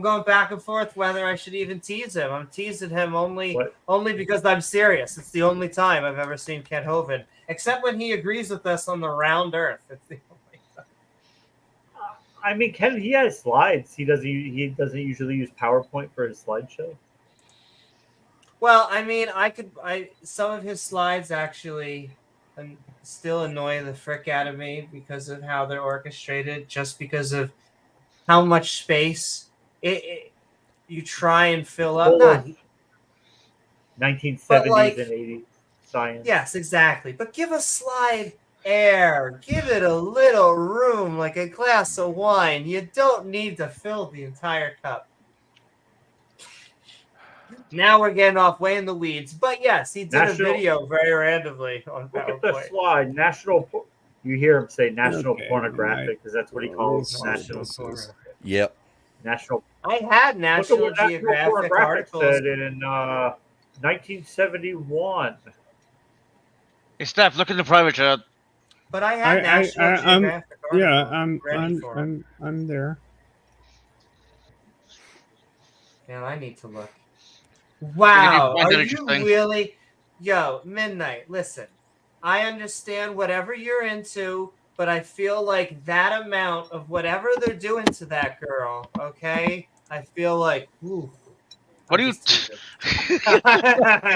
going back and forth whether I should even tease him. I'm teasing him only because I'm serious. It's the only time I've ever seen Kent Hovind, except when he agrees with us on the round Earth. It's the only time. I mean, he has slides. He doesn't usually use PowerPoint for his slideshow. Well, I mean, some of his slides actually still annoy the frick out of me because of how they're orchestrated, just because of how much space you try and fill up. Not 1970s but like, and 80s science. Yes, exactly. But give a slide air. Give it a little room, like a glass of wine. You don't need to fill the entire cup. Now we're getting off way in the weeds. But yes, he did National- a video very randomly on Look at the PowerPoint. slide. You hear him say national Okay, pornographic because that's what he calls this national. is- Yep. National. I had Look at National what National Geographic Pornographic articles. said in 1971. Hey, Steph, look in the private chat. But I had National Geographic Yeah, articles ready for him. I'm there. Man, I need to look. Wow, find are that you interesting? really? Yo, Midnight, listen. I understand whatever you're into, but I feel like that amount of whatever they're doing to that girl, okay? I feel like, ooh. What do you? You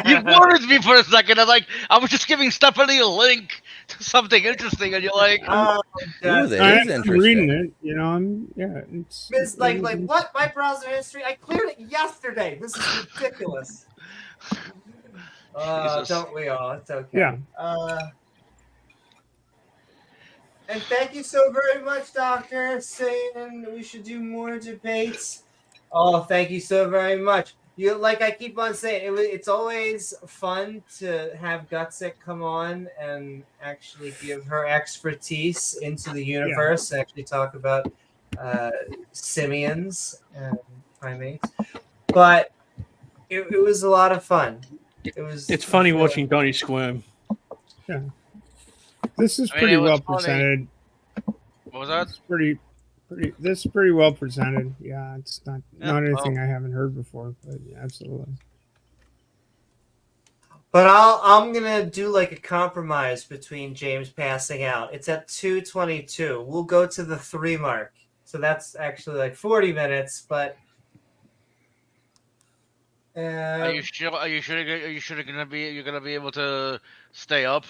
You warned me for a second. I was just giving Stephanie a link to something interesting, and you're like, Oh, Ooh, that I'm is interesting. reading it. You know, it's It's like what? My browser history? I cleared it yesterday. This is ridiculous. Jesus. Don't we all? It's okay. Yeah. And thank you so very much, Doctor, saying we should do more debates. Oh, thank you so very much. You like I keep on saying, it's always fun to have Gutsick come on and actually give her expertise into the universe, and actually talk about simians and primates. But it was a lot of fun. It's funny watching Donnie squirm. Yeah. This is I mean, pretty it was well funny. presented. what was that? It's pretty. This is pretty well presented. Yeah, it's not anything I haven't heard before, but yeah, absolutely. But I'm gonna do like a compromise between James passing out. It's at 2:22. We'll go to the 3 mark. So that's actually like 40 minutes. But Are you sure? Are you sure you're gonna be able to stay up?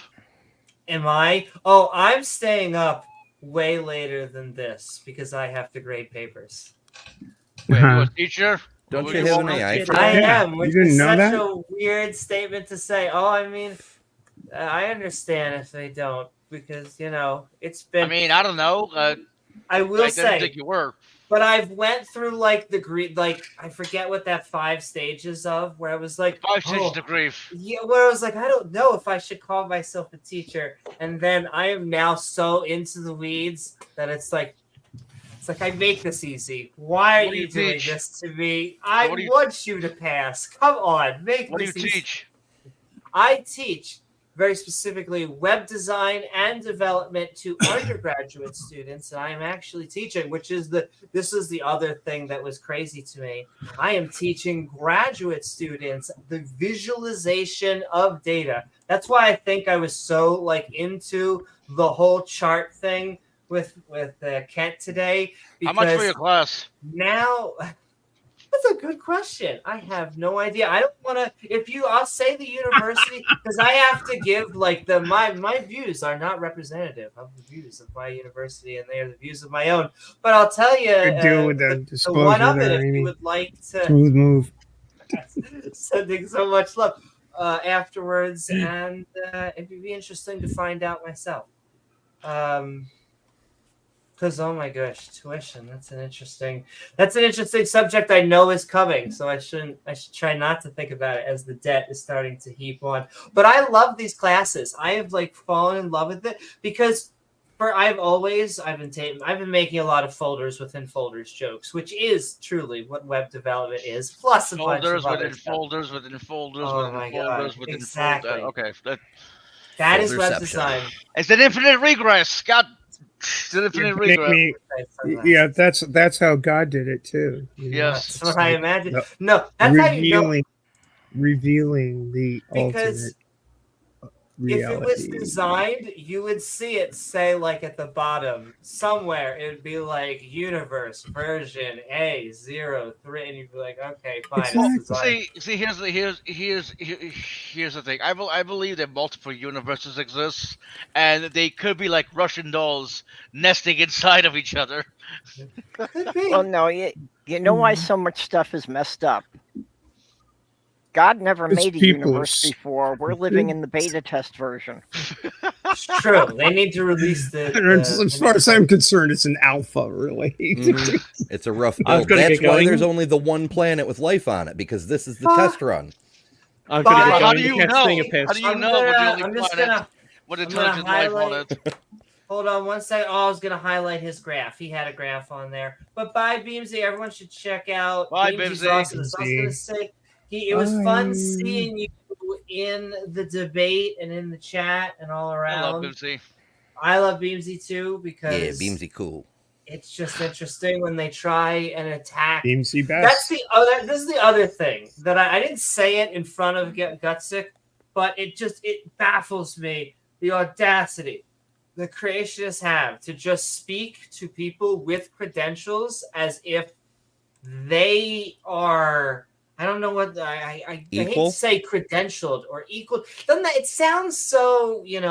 am I? Oh, I'm staying up way later than this because I have to grade papers. Wait, are you a teacher? Don't Or you were have an AI for I that? am, which You didn't is know such that? a weird statement to say. Oh, I mean, I understand if they don't because it's been. I mean, I don't know. I will I didn't say. think you were. But I've went through like I forget what that 5 stages of where I was like 5 stages of grief. Yeah, where I was like, I don't know if I should call myself a teacher. And then I am now so into the weeds that it's like I make this easy. Why are What do you you doing teach? this to me? I what do you- want you to pass. Come on, make What do you this easy. teach? I teach very specifically web design and development to undergraduate students, and I am actually teaching, this is the other thing that was crazy to me. I am teaching graduate students the visualization of data. That's why I think I was so into the whole chart thing with Kent today. How much for because your class? now that's a good question. I have no idea. I don't want to. I'll say the university because I have to give my views are not representative of the views of my university, and they are the views of my own. But I'll tell you, Good deal with the the disclosure one of there, it, if Amy. you would like to. Smooth move. Sending so much love afterwards, and it'd be interesting to find out myself. Because oh my gosh, tuition. That's an interesting subject I know is coming. So I should try not to think about it as the debt is starting to heap on. But I love these classes. I have fallen in love with it because I've been making a lot of folders within folders jokes, which is truly what web development is. Plus a bunch Folders of other within stuff. folders within folders Oh within my folders God, within exactly. folders. Okay, That is web Folderception. design. it's an infinite regress. God, it's an infinite regress. Yeah, that's how God did it too. you know? Yes. That's what I imagine. No, No, that's how you know. revealing the Because ultimate if it was reality. designed, you would see it say at the bottom somewhere. It would be universe version A03, and you'd be like, okay, fine. It's designed. See, here's the thing. I believe that multiple universes exist, and they could be like Russian dolls nesting inside of each other. Could be. Well, no, you know why so much stuff is messed up? God never It's made a people universe before. We're living in the beta test version. It's true. They need to release As far as I'm concerned, it's an alpha, really. It's a rough I was build. gonna That's get why going. there's only the one planet with life on it, because this is the test run. I'm going to Bye. get How going. do The you cat's know? thing of How piss. do you I'm know what the gonna- only I'm just planet gonna- with I'm gonna intelligent life on highlight- it? Hold on one second. Oh, I was gonna highlight his graph. He had a graph on there. But bye, Beamsy. Everyone should check out. Bye, Beamsy's Beamsy. awesome. So I was gonna say, it was fun Bye. seeing you in the debate and in the chat and all I around. love Beamsy. I love Beamsy too because Yeah, Beamsy cool. it's just interesting when they try and attack. Beamsy best. That's the other. This is the other thing that I didn't say it in front of Gutsick, but it baffles me, the audacity the creationists have to just speak to people with credentials as if they are. I don't know what I hate Equal? to say credentialed or equal. Doesn't that? It sounds so It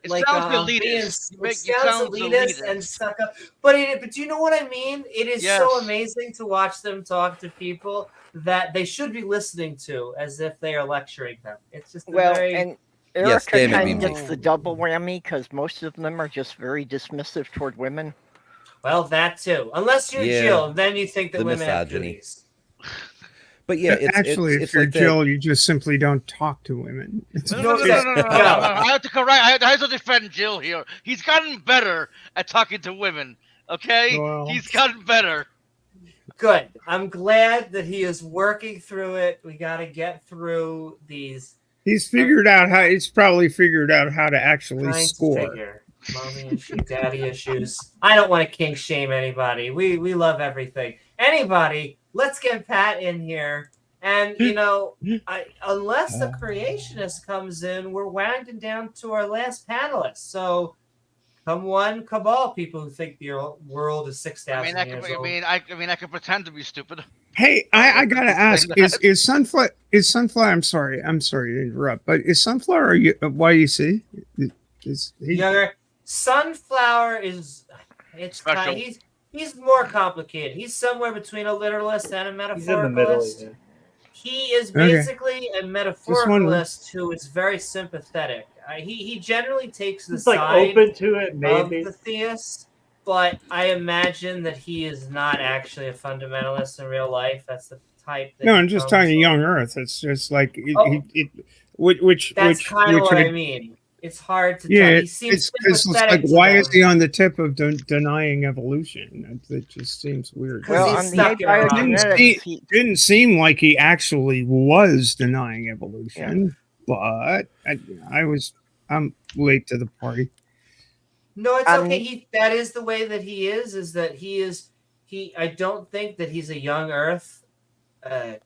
like sounds elitist. it sounds elitist and stuck up. But do you know what I mean? It is so Yes. amazing to watch them talk to people that they should be listening to as if they are lecturing them. It's just And Erica Yes, damn it, kind of Beamsy. gets the double whammy because most of them are just very dismissive toward women. well, that too. Unless you're Yeah, Jill, then you think that the women have misogyny. cooties. But yeah, Actually, it's if you're like that- Jill, you just simply don't talk to women. No. I have to correct. I have to defend Jill here. He's gotten better at talking to women. Okay, Well. he's gotten better. Good. I'm glad that he is working through it. We got to get through these. He's probably figured out how to actually Trying to score. figure. Mommy issues, daddy issues. I don't want to kink shame anybody. We love everything. Anybody, let's get Pat in here. And unless the creationist comes in, we're winding down to our last panelist. So come one, come all, people who think the world is 6,000 years old. I can pretend to be stupid. Hey, I gotta ask: is Sunflower? I'm sorry to interrupt, but is Sunflower YEC? Is he Younger Sunflower is Special. He's more complicated. He's somewhere between a literalist and a He's in the middle. metaphoricalist. Yeah. He is Okay. basically a metaphoricalist who is very sympathetic. He generally takes the He's like side open to it, of maybe. the theist, but I imagine that he is not actually a fundamentalist in real life. That's the type. That No, he I'm just comes talking from. Young Earth. It's just like Oh. which That's kind of what I would- mean. It's hard to Yeah, tell. He seems it's like sympathetic to why them. is he on the tip of denying evolution? That just seems weird. Well, Well, he's on the stuck in a rock. biogenetics, he, Didn't seem like he actually was denying evolution, but I'm late to the party. No, it's Um, okay. That is the way that he is. Is that he is? I don't think that he's a young Earth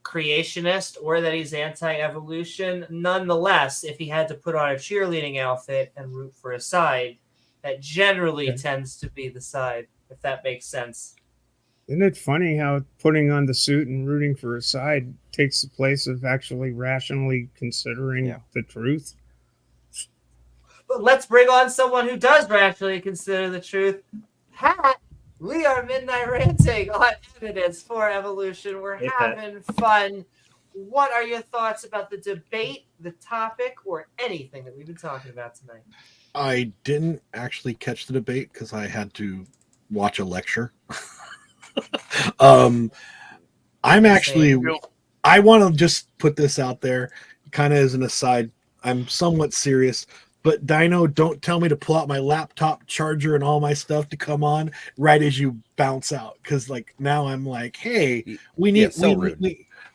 creationist or that he's anti-evolution. Nonetheless, if he had to put on a cheerleading outfit and root for a side, that generally tends to be the side. If that makes sense. Isn't it funny how putting on the suit and rooting for a side takes the place of actually rationally considering the truth? But let's bring on someone who does rationally consider the truth. Pat, we are Midnight Ranting on evidence for evolution. We're Hey, Pat. having fun. What are your thoughts about the debate, the topic, or anything that we've been talking about tonight? I didn't actually catch the debate because I had to watch a lecture. I'm actually, I want to just put this out there kind of as an aside. I'm somewhat serious, but Dino, don't tell me to pull out my laptop charger and all my stuff to come on right as you bounce out. Cause like now I'm like, hey, we need,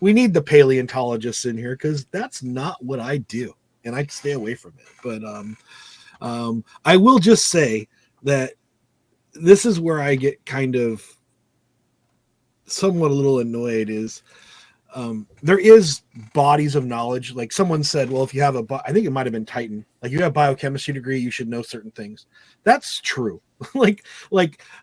we need the paleontologists in here. Cause that's not what I do. And I'd stay away from it. But, I will just say that this is where I get kind of somewhat a little annoyed is there is bodies of knowledge. Like someone said, well, if you have I think it might've been Titan, like you have a biochemistry degree, you should know certain things. That's true. like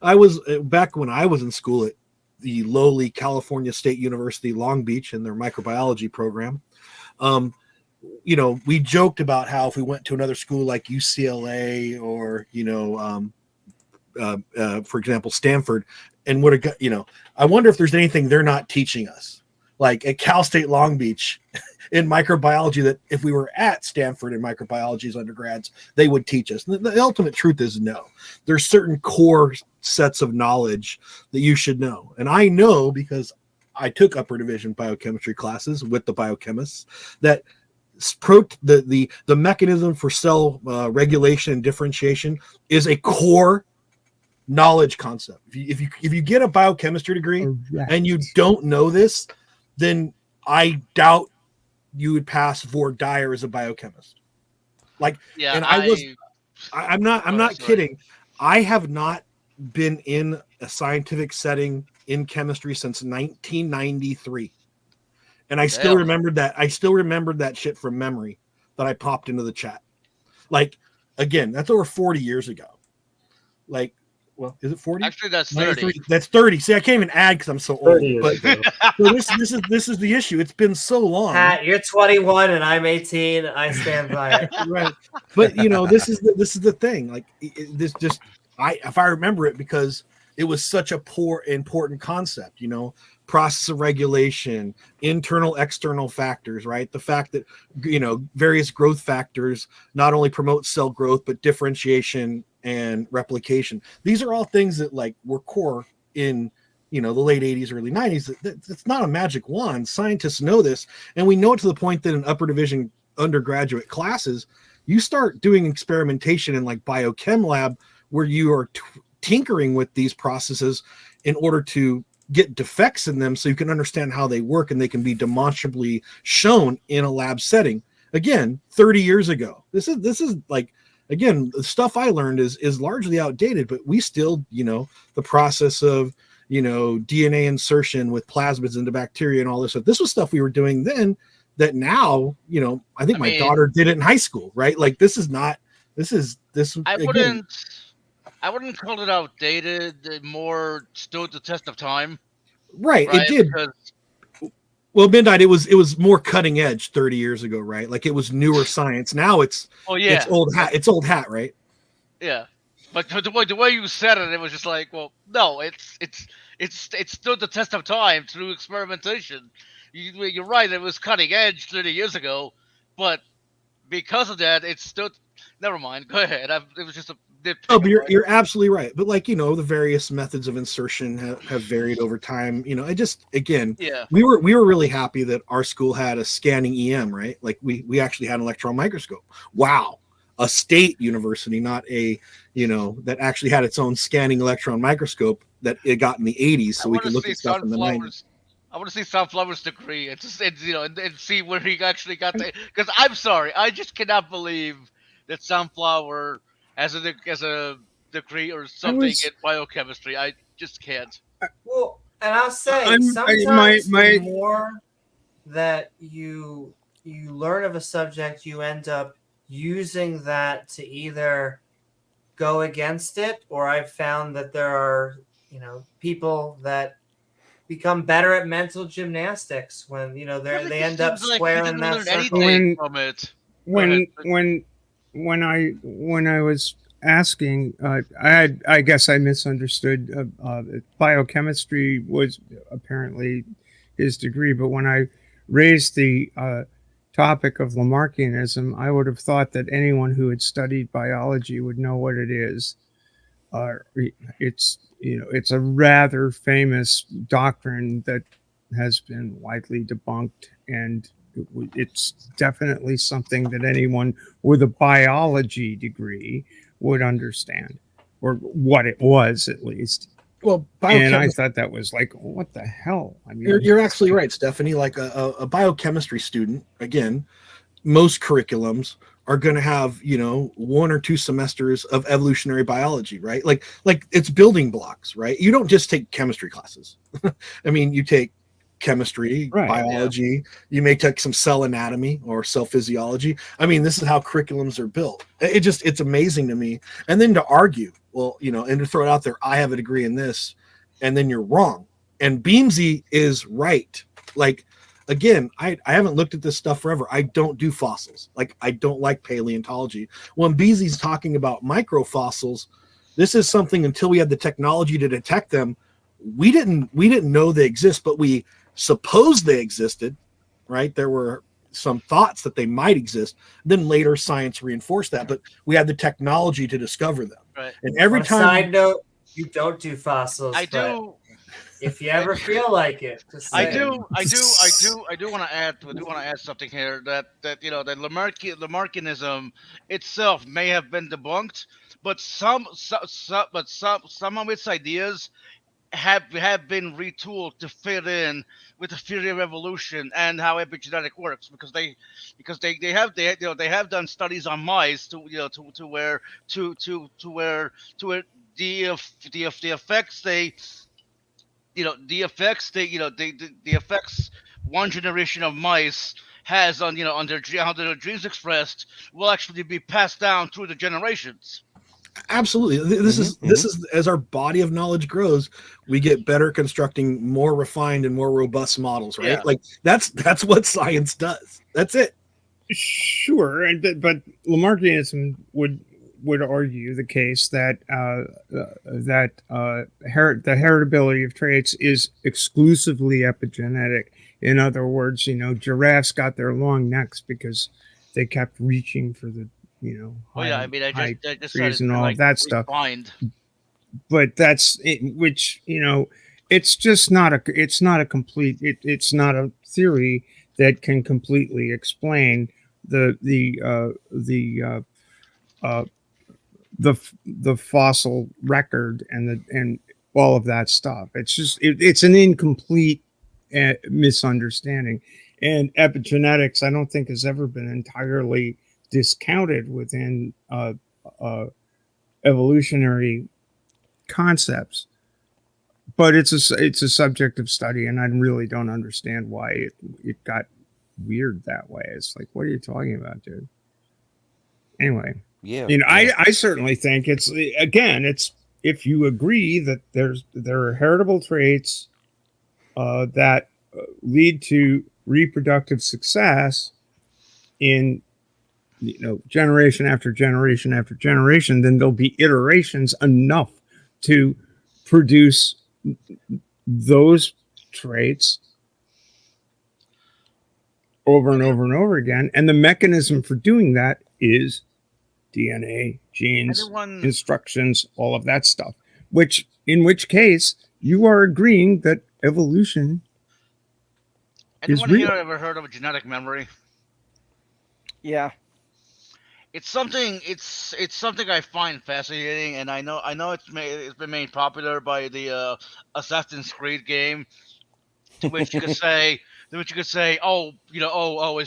I was back when I was in school at the lowly California State University, Long Beach, in their microbiology program. We joked about how if we went to another school like UCLA or, for example, Stanford, and would have got, I wonder if there's anything they're not teaching us. Like at Cal State Long Beach, in microbiology that if we were at Stanford in microbiology as undergrads, they would teach us. The ultimate truth is no. There's certain core sets of knowledge that you should know. And I know because I took upper division biochemistry classes with the biochemists that the mechanism for cell regulation and differentiation is a core knowledge concept. If you get a biochemistry degree and you don't know this, then I doubt you would pass Vore Dyer as a biochemist. I'm not kidding. I have not been in a scientific setting in chemistry since 1993. And I still remembered that. I still remembered that shit from memory that I popped into the chat. Like, again, that's over 40 years ago. Like, well, is it 40? Actually, that's 30. That's 30. See, I can't even add because I'm so old. But so this is the issue. It's been so long. Pat, you're 21 and I'm 18. I stand by it. Right. But this is the thing. Like, if I remember it, because it was such a important concept, process of regulation, internal, external factors, right? The fact that, various growth factors not only promote cell growth, but differentiation and replication. These are all things that were core in, the late 80s, early 90s. It's not a magic wand. Scientists know this. And we know it to the point that in upper division undergraduate classes, you start doing experimentation in biochem lab where you are tinkering with these processes in order to get defects in them so you can understand how they work and they can be demonstrably shown in a lab setting. Again, 30 years ago. This is again, the stuff I learned is largely outdated, but we still, the process of, DNA insertion with plasmids into bacteria and all this stuff. This was stuff we were doing then that now, I think my daughter did it in high school, right? I wouldn't call it outdated. It more stood the test of time. Right? It did. Because... Well, Midnight, it was more cutting edge 30 years ago, right? It was newer science. Now it's old hat. It's old hat, right? Yeah, but the way you said it, it was just no, it stood the test of time through experimentation. You're right. It was cutting edge 30 years ago, but because of that, it stood. Never mind. Go ahead. It was just a. Oh, but you're absolutely right. But the various methods of insertion have varied over time. I just we were really happy that our school had a scanning EM, right? We actually had an electron microscope. Wow, a state university, not a that actually had its own scanning electron microscope that it got in the 80s, so we could look at stuff in the 90s. I want to see Sunflower's degree and see where he actually got the. Because I'm sorry, I just cannot believe that Sunflower as a degree or something in biochemistry. I just can't. Well, and I'll say sometimes the more that you learn of a subject, you end up using that to either go against it, or I've found that there are people that become better at mental gymnastics when they end up squaring that circle. When I was asking, I guess I misunderstood. Biochemistry was apparently his degree, but when I raised the topic of Lamarckianism, I would have thought that anyone who had studied biology would know what it is. It's a rather famous doctrine that has been widely debunked, and it's definitely something that anyone with a biology degree would understand, or what it was at least. Well, and I thought that was what the hell? I mean, you're actually right, Stephanie. A biochemistry student, again, most curriculums are going to have 1 or 2 semesters of evolutionary biology, right? Like it's building blocks, right? You don't just take chemistry classes. I mean, you take chemistry, biology. Yeah. You may take some cell anatomy or cell physiology. I mean, this is how curriculums are built. It's amazing to me. And then to argue, and to throw it out there, I have a degree in this, and then you're wrong. And Beamsy is right. Again, I haven't looked at this stuff forever. I don't do fossils. I don't like paleontology. When Beamsy's talking about microfossils, this is something until we had the technology to detect them, we didn't know they exist, but we suppose they existed, right? There were some thoughts that they might exist. Then later science reinforced that, but we had the technology to discover them. Right. And every On a time, side note, you don't do fossils. I but do. If you ever feel like it, just I say do want to add. I do want to add something here that that Lamarckianism itself may have been debunked, but some of its ideas have been retooled to fit in with the theory of evolution and how epigenetic works, because they have done studies on mice to where the effects the effects one generation of mice has on on their how their genes expressed will actually be passed down through the generations. absolutely, this is as our body of knowledge grows, we get better constructing more refined and more robust models, right? Yeah. Like that's what science does. That's it. Sure, but Lamarckianism would argue the case that the heritability of traits is exclusively epigenetic. In other words, giraffes got their long necks because they kept reaching for the high trees and all of that stuff. But that's it, which it's just not a complete. It's not a theory that can completely explain the fossil record and all of that stuff. It's just it's an incomplete misunderstanding. And epigenetics, I don't think, has ever been entirely discounted within evolutionary concepts. But it's a subject of study, and I really don't understand why it got weird that way. It's like, what are you talking about, dude? Anyway. Yeah. I certainly think it's if you agree that there are heritable traits that lead to reproductive success in generation after generation after generation, then there'll be iterations enough to produce those traits over and over and over again. And the mechanism for doing that is DNA, genes, instructions, all of that stuff. In which case, you are agreeing that evolution is real. Here ever heard of a genetic memory? Yeah. It's something I find fascinating, and I know it's been made popular by the Assassin's Creed game, to which you could say it's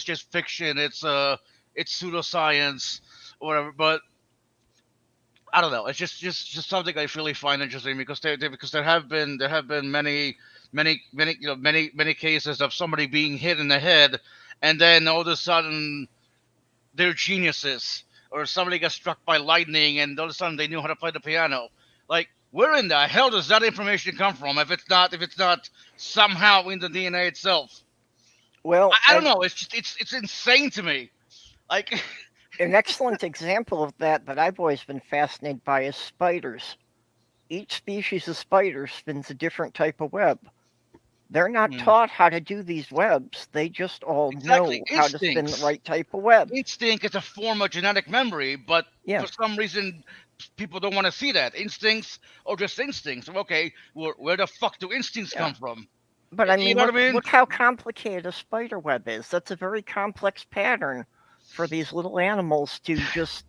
just fiction, it's pseudoscience or whatever. But I don't know, it's just something I really find interesting, because there have been many cases of somebody being hit in the head, and then all of a sudden they're geniuses, or somebody got struck by lightning and all of a sudden they knew how to play the piano. Like, where in the hell does that information come from if it's not somehow in the DNA itself? Well, I don't know. It's insane to me. Like, an excellent example of that I've always been fascinated by is spiders. Each species of spider spins a different type of web. They're not taught how to do these webs. They just all know how to spin the right type of web. Instinct is a form of genetic memory, but for some reason, people don't want to see that. Instincts or just instincts. Okay, where the fuck do instincts come from? But I mean, look how complicated a spider web is. That's a very complex pattern for these little animals to just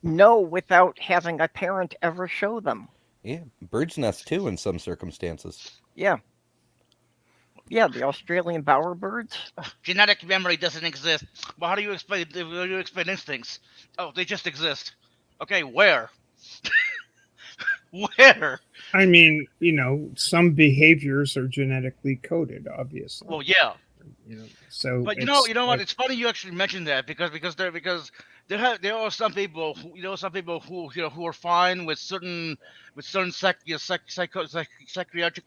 know without having a parent ever show them. Yeah, bird's nest too in some circumstances. Yeah. Yeah, the Australian bowerbirds. Genetic memory doesn't exist. Well, how do you explain instincts? Oh, they just exist. Okay, where? Where? I mean, some behaviors are genetically coded, obviously. Well, yeah. So, but you know what? It's funny you actually mentioned that, because there are some people who are fine with certain psychiatric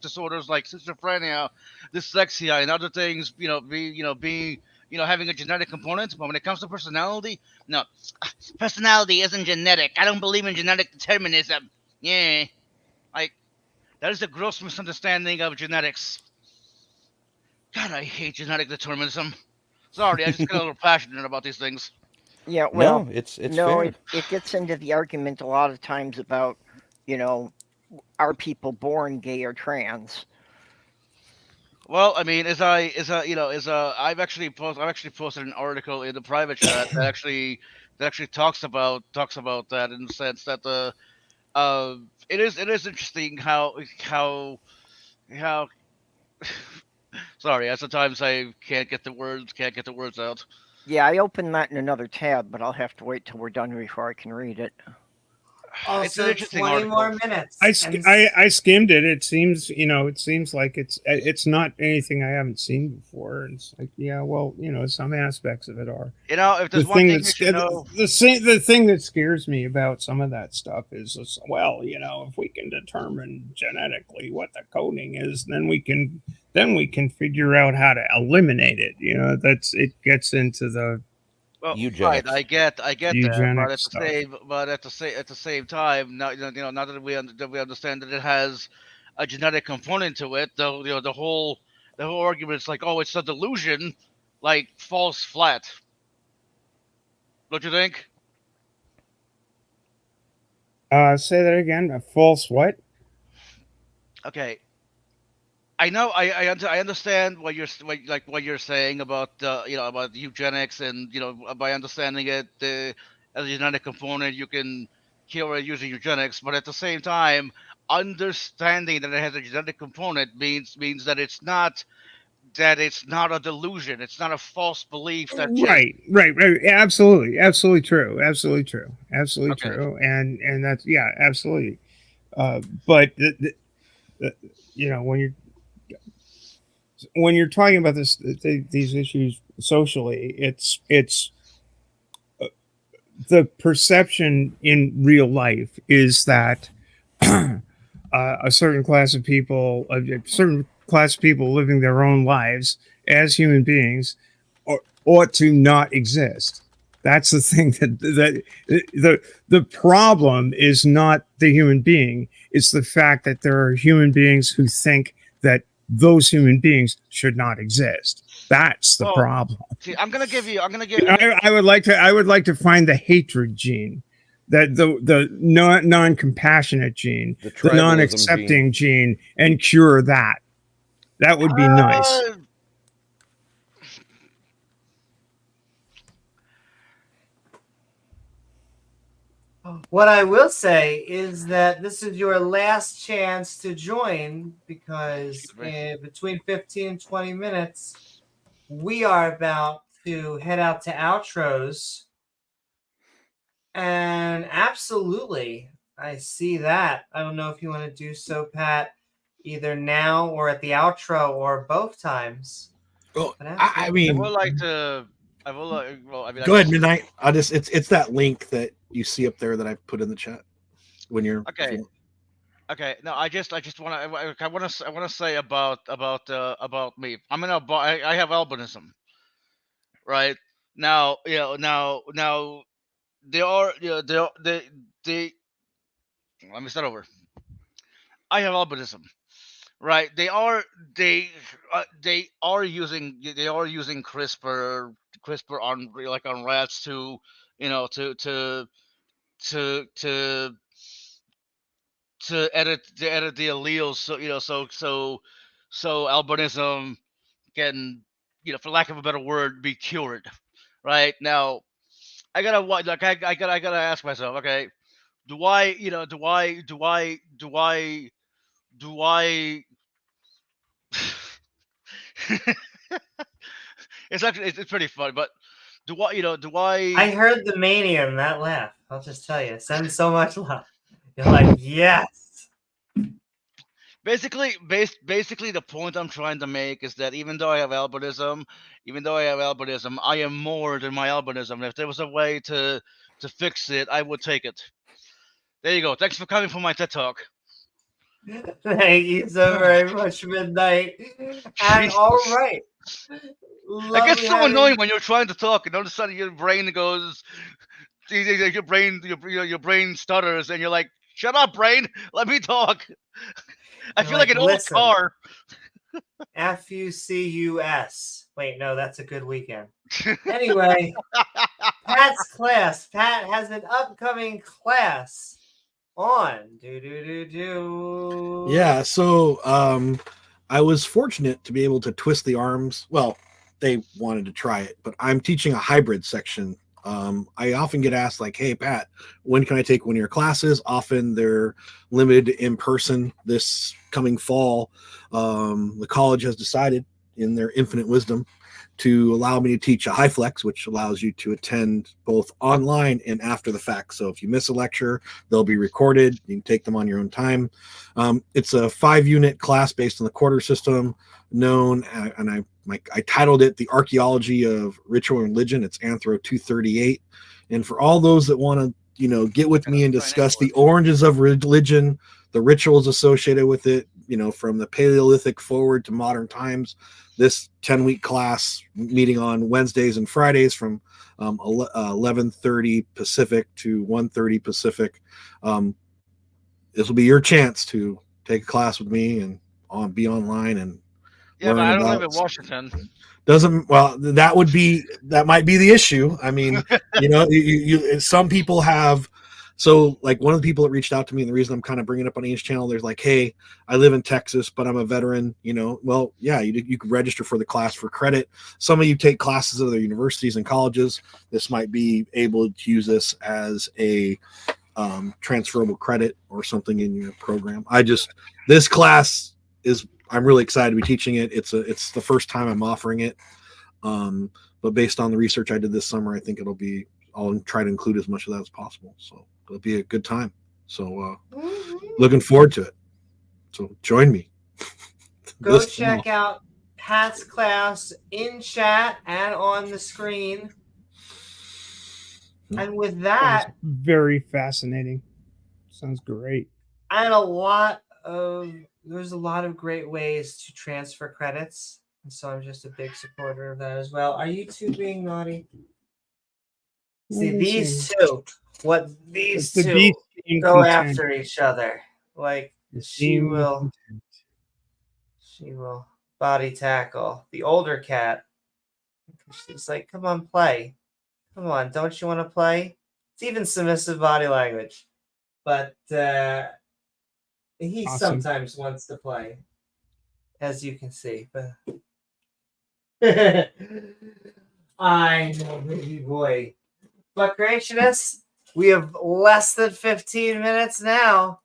disorders like schizophrenia, dyslexia, and other things. Having a genetic component. But when it comes to personality, no, personality isn't genetic. I don't believe in genetic determinism. Yeah, that is a gross misunderstanding of genetics. God, I hate genetic determinism. Sorry, I just get a little passionate about these things. Yeah, well, no, it's no, fair. it gets into the argument a lot of times about, are people born gay or trans? Well, I mean, I've actually posted an article in the private chat that actually talks about that, in the sense that it is interesting how sorry, sometimes I can't get the words out. Yeah, I opened that in another tab, but I'll have to wait till we're done before I can read it. It's an Also, interesting 20 article. more minutes. I skimmed it. It seems like it's not anything I haven't seen before. And it's like, yeah, well, some aspects of it are. If there's one thing you should know, the thing that scares me about some of that stuff is, well, if we can determine genetically what the coding is, then we can figure out how to eliminate it. It gets into the right, I get that, but at the same time, now now that we understand that it has a genetic component to it, the whole argument is like, oh, it's a delusion, like, falls flat. Don't you think? Say that again. A false what? Okay. I know. I understand what you're saying about about eugenics, and by understanding it as a genetic component, you can cure it using eugenics. But at the same time, understanding that it has a genetic component means that it's not a delusion. It's not a false belief that right. Absolutely true. True. And that's absolutely. But when you're talking about these issues socially, it's the perception in real life is that a certain class of people living their own lives as human beings ought to not exist. That's the thing that the problem is not the human being. It's the fact that there are human beings who think that those human beings should not exist. That's the problem. See, I'm gonna give you. I would like to find the hatred gene, that the non-compassionate gene, the non-accepting gene, and cure that. That would be nice. What I will say is that this is your last chance to join, because between 15 and 20 minutes, we are about to head out to outros. And absolutely, I see that. I don't know if you want to do so, Pat, either now or at the outro or both times. Well, I mean, I would like to. Go ahead, Midnight. It's that link that you see up there that I put in the chat when you're okay. Okay, no, I want to say about me. I have albinism, right? Now, now they are, they let me start over. I have albinism, right? They are using CRISPR on rats to edit the alleles, so albinism can, for lack of a better word, be cured. Right now, I gotta ask myself, okay, do I it's pretty fun, but do I I heard the mania in that laugh. I'll just tell you, send so much love. You're like, yes. Basically, the point I'm trying to make is that even though I have albinism, I am more than my albinism. If there was a way to fix it, I would take it. There you go. Thanks for coming for my TED Talk. Thank you so very much, Midnight. And all right. It gets so annoying when you're trying to talk and all of a sudden your brain goes, your brain stutters, and you're like, "Shut up, brain! Let me talk." I feel like an old car. FUCUS. Wait, no, that's a good weekend. Anyway, Pat's class. Pat has an upcoming class on Yeah, so I was fortunate to be able to twist the arms. Well, they wanted to try it, but I'm teaching a hybrid section. I often get asked like, hey, Pat, when can I take one of your classes? Often they're limited in person. This coming fall, the college has decided in their infinite wisdom to allow me to teach a high flex, which allows you to attend both online and after the fact. So if you miss a lecture, they'll be recorded. You can take them on your own time. It's a 5-unit class based on the quarter system known, and I titled it The Archaeology of Ritual and Religion. It's Anthro 238. And for all those that want to, get with me and discuss the oranges of religion, the rituals associated with it, from the Paleolithic forward to modern times, this 10-week class meeting on Wednesdays and Fridays from 11:30 Pacific to 1:30 Pacific. This will be your chance to take a class with me and be online and Yeah, but I don't live about in Washington. That might be the issue. I mean, some people have. So like one of the people that reached out to me, and the reason I'm kind of bringing it up on each channel, there's like, hey, I live in Texas, but I'm a veteran, well, yeah, you could register for the class for credit. Some of you take classes at other universities and colleges. This might be able to use this as a transferable credit or something in your program. This class I'm really excited to be teaching it. It's the first time I'm offering it. But based on the research I did this summer, I think I'll try to include as much of that as possible. So it'll be a good time. So looking forward to it. So join me. Go check out Pat's class in chat and on the screen. And with that, very fascinating. Sounds great. And there's a lot of great ways to transfer credits. And so I'm just a big supporter of that as well. Are you two being naughty? See, these two go after each other. Like she will body tackle the older cat. She's like, come on, play. Come on, don't you want to play? It's even submissive body language. But he sometimes wants to play, as you can see. But I know, baby boy. But gracious, we have less than 15 minutes now.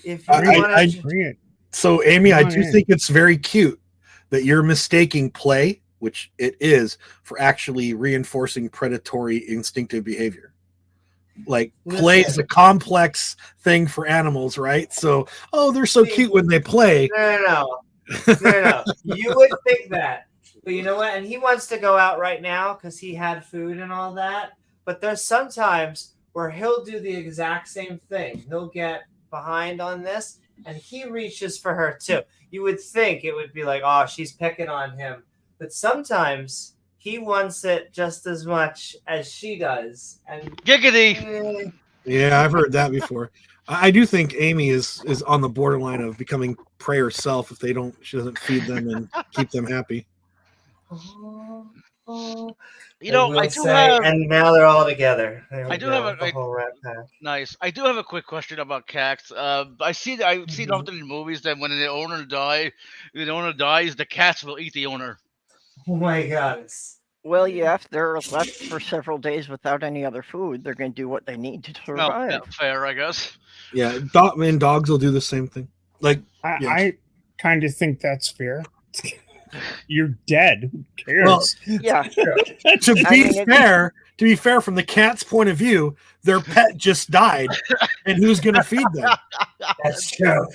If you want to bring it. So, Amy, I do think it's very cute that you're mistaking play, which it is, for actually reinforcing predatory instinctive behavior. Like play is a complex thing for animals, right? So, they're so cute when they play. No. You would think that. But you know what? And he wants to go out right now because he had food and all that. But there's sometimes where he'll do the exact same thing. He'll get behind on this, and he reaches for her too. You would think it would be like, oh, she's picking on him. But sometimes he wants it just as much as she does. And giggity. Yeah, I've heard that before. I do think Amy is on the borderline of becoming prey herself if she doesn't feed them and keep them happy. And now they're all together. I do have a whole rat pack. Nice. I do have a quick question about cats. I see often in movies that when the owner dies, the cats will eat the owner. Oh my God. Well, yeah, if they're left for several days without any other food, they're going to do what they need to survive. Well, fair, I guess. Yeah, dogs will do the same thing. Like I kind of think that's fair. You're dead. Who cares? Well, yeah. To be fair, from the cat's point of view, their pet just died, and who's going to feed them? That's true.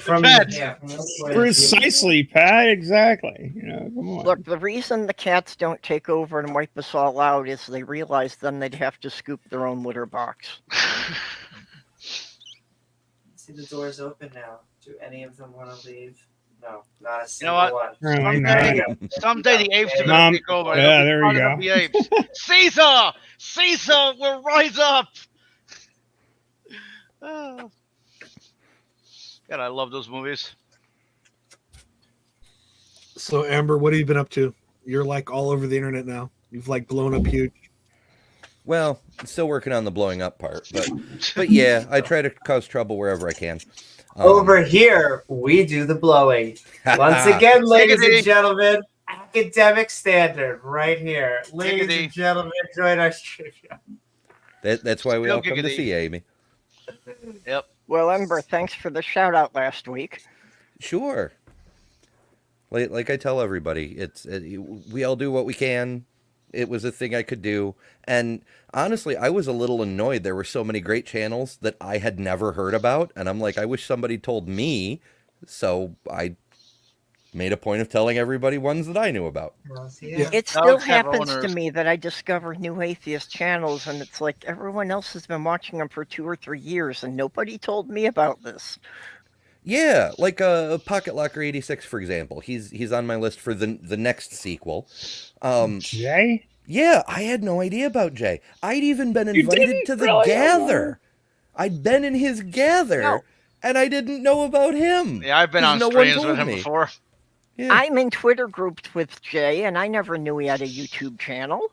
Precisely, Pat. Exactly. Come on. Look, the reason the cats don't take over and wipe us all out is they realize then they'd have to scoop their own litter box. See, the door's open now. Do any of them want to leave? No, not a single one. Someday the apes are going to take over. Yeah, there you go. The apes. Caesar will rise up. God, I love those movies. So, Amber, what have you been up to You're like all over the internet now. You've like blown up huge. Well, still working on the blowing up part, but yeah, I try to cause trouble wherever I can. Over here, we do the blowing. Once again, ladies and gentlemen, academic standard right here. Ladies and gentlemen, join our trivia. That's why we all come to see you, Amy. Yep. Well, Ember, thanks for the shout out last week. Sure. Like I tell everybody, we all do what we can. It was a thing I could do. And honestly, I was a little annoyed. There were so many great channels that I had never heard about. And I'm like, I wish somebody told me. So I made a point of telling everybody ones that I knew about. It still happens to me that I discover new atheist channels, and it's like everyone else has been watching them for 2 or 3 years, and nobody told me about this. Yeah, like Pocket Locker 86, for example. He's on my list for the next sequel. Jay? Yeah, I had no idea about Jay. I'd even been invited to the gather. I'd been in his gather, and I didn't know about him. Yeah, I've been on streams with him before. Yeah. I'm in Twitter groups with Jay, and I never knew he had a YouTube channel.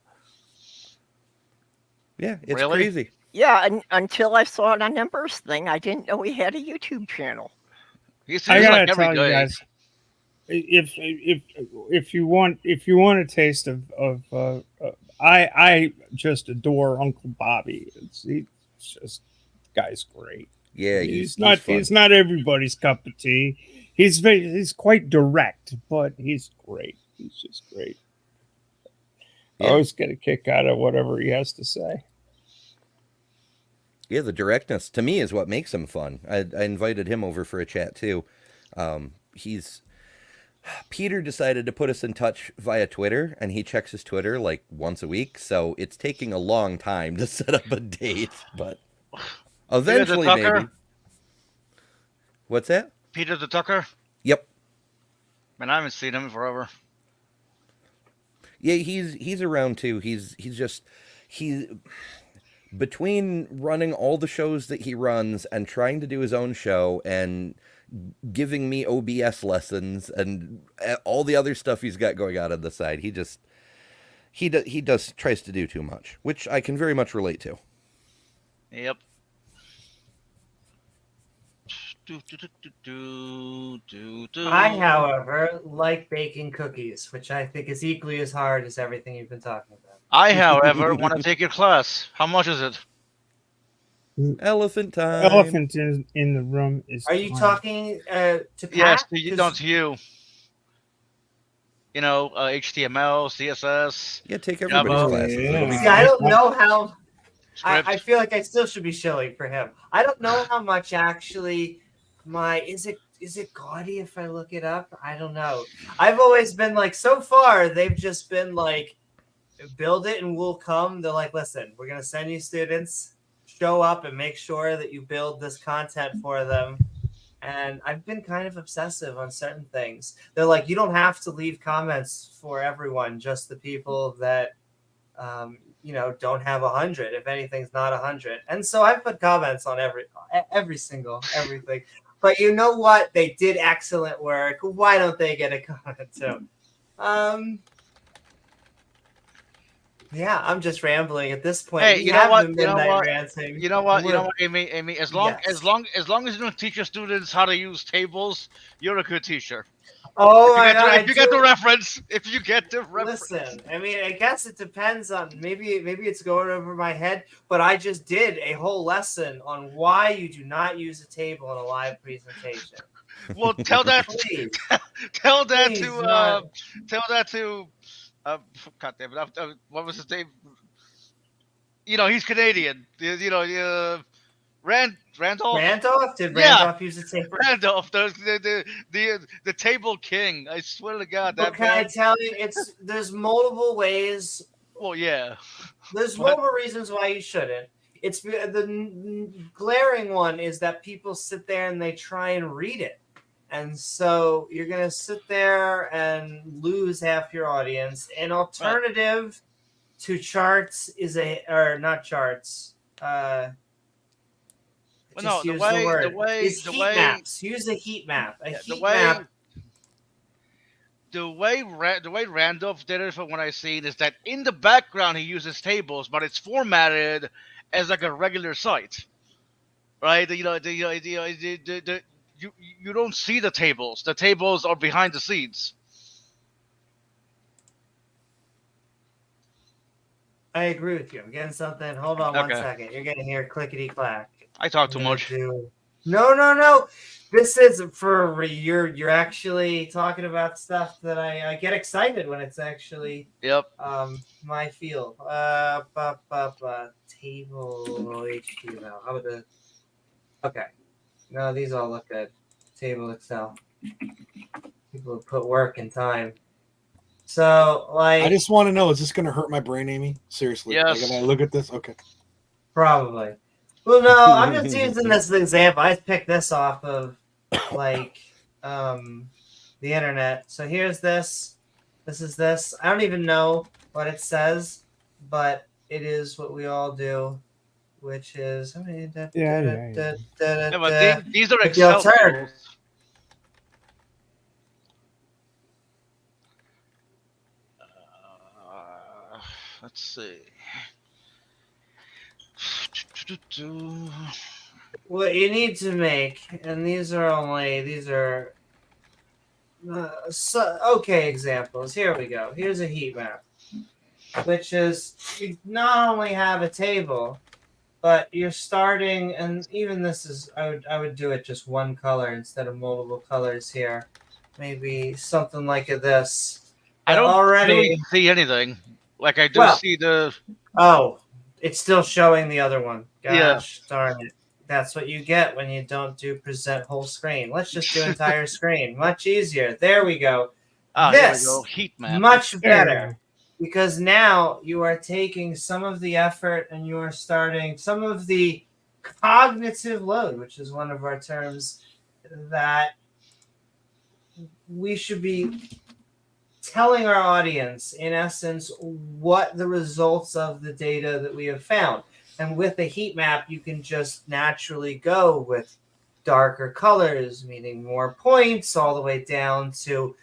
Yeah, it's crazy. Yeah, until I saw it on Ember's thing, I didn't know he had a YouTube channel. I gotta tell you guys, if you want a taste of I just adore Uncle Bobby. He's just guy's great. Yeah, he's not everybody's cup of tea. He's quite direct, but he's great. He's just great. Yeah. I always get a kick out of whatever he has to say. Yeah, the directness to me is what makes him fun. I invited him over for a chat too. Peter decided to put us in touch via Twitter, and he checks his Twitter like once a week, so it's taking a long time to set up a date, but eventually maybe. What's that? Peter the Tucker? Yep. Man, I haven't seen him in forever. Yeah, he's around too. He's between running all the shows that he runs and trying to do his own show and giving me OBS lessons and all the other stuff he's got going on the side, he tries to do too much, which I can very much relate to. Yep. I, however, like baking cookies, which I think is equally as hard as everything you've been talking about. I, however, want to take your class. How much is it? Elephant time. Elephant in the room is. Are you fine. talking to Pat? Yes, not to you. You know, HTML, CSS. Yeah, take everybody's classes. Yeah. See, I don't know how. I feel like I still should be shilling for him. I don't know how much actually is it gaudy if I look it up? I don't know. I've always been like, so far they've just been like, build it and we'll come. They're like, listen, we're gonna send you students, show up and make sure that you build this content for them. And I've been kind of obsessive on certain things. They're like, you don't have to leave comments for everyone, just the people that don't have 100. If anything's not 100, and so I've put comments on every single everything. But you know what? They did excellent work. Why don't they get a comment too? Yeah, I'm just rambling at this point. Hey, you know what? Ranting. You know what, Amy? As long as you don't teach your students how to use tables, you're a good teacher. Oh, if you get the reference. Listen, I mean, I guess it depends on maybe it's going over my head, but I just did a whole lesson on why you do not use a table in a live presentation. Well, tell that tell that to God damn it! What was his name? You know, he's Canadian. Randolph. Randolph? Did Randolph use the table? Randolph, the table king. I swear to God. But can I tell you, there's multiple ways. Well, yeah. There's multiple reasons why you shouldn't. It's the glaring one is that people sit there and they try and read it. And so you're going to sit there and lose half your audience. An alternative to charts is not charts. Heat maps. Use a heat map. the way Randolph did it from what I've seen is that in the background he uses tables, but it's formatted as like a regular site, right? You don't see the tables. The tables are behind the scenes. I agree with you. I'm getting something. Hold on one second. You're getting here clickety clack. I talk too much. No. This is for you're actually talking about stuff that I get excited when it's actually my field. Table HTML. How about the okay. No, these all look good. Table Excel. People put work and time. So, like, I just want to know: is this going to hurt my brain, Amy? Seriously? Yes. Like, when I look at this, okay. Probably. Well, no, I'm just using this as an example. I picked this off of like the internet. So here's this. This is this. I don't even know what it says, but it is what we all do, which is But these are Excel Excel tables. Let's see. What you need to make, and these are okay examples. Here we go. Here's a heat map, which is you not only have a table, but you're starting, and even this is I would do it just one color instead of multiple colors here. Maybe something like this. I don't already really see anything. Like I do see the. Oh, it's still showing the other one. Gosh, Yeah. darn it. That's what you get when you don't do present whole screen. Let's just do entire screen. Much easier. There we go. Here we go. Heat map. Much better. Because now you are taking some of the effort and you are starting some of the cognitive load, which is one of our terms that we should be telling our audience, in essence, what the results of the data that we have found. And with a heat map, you can just naturally go with darker colors, meaning more points, all the way down to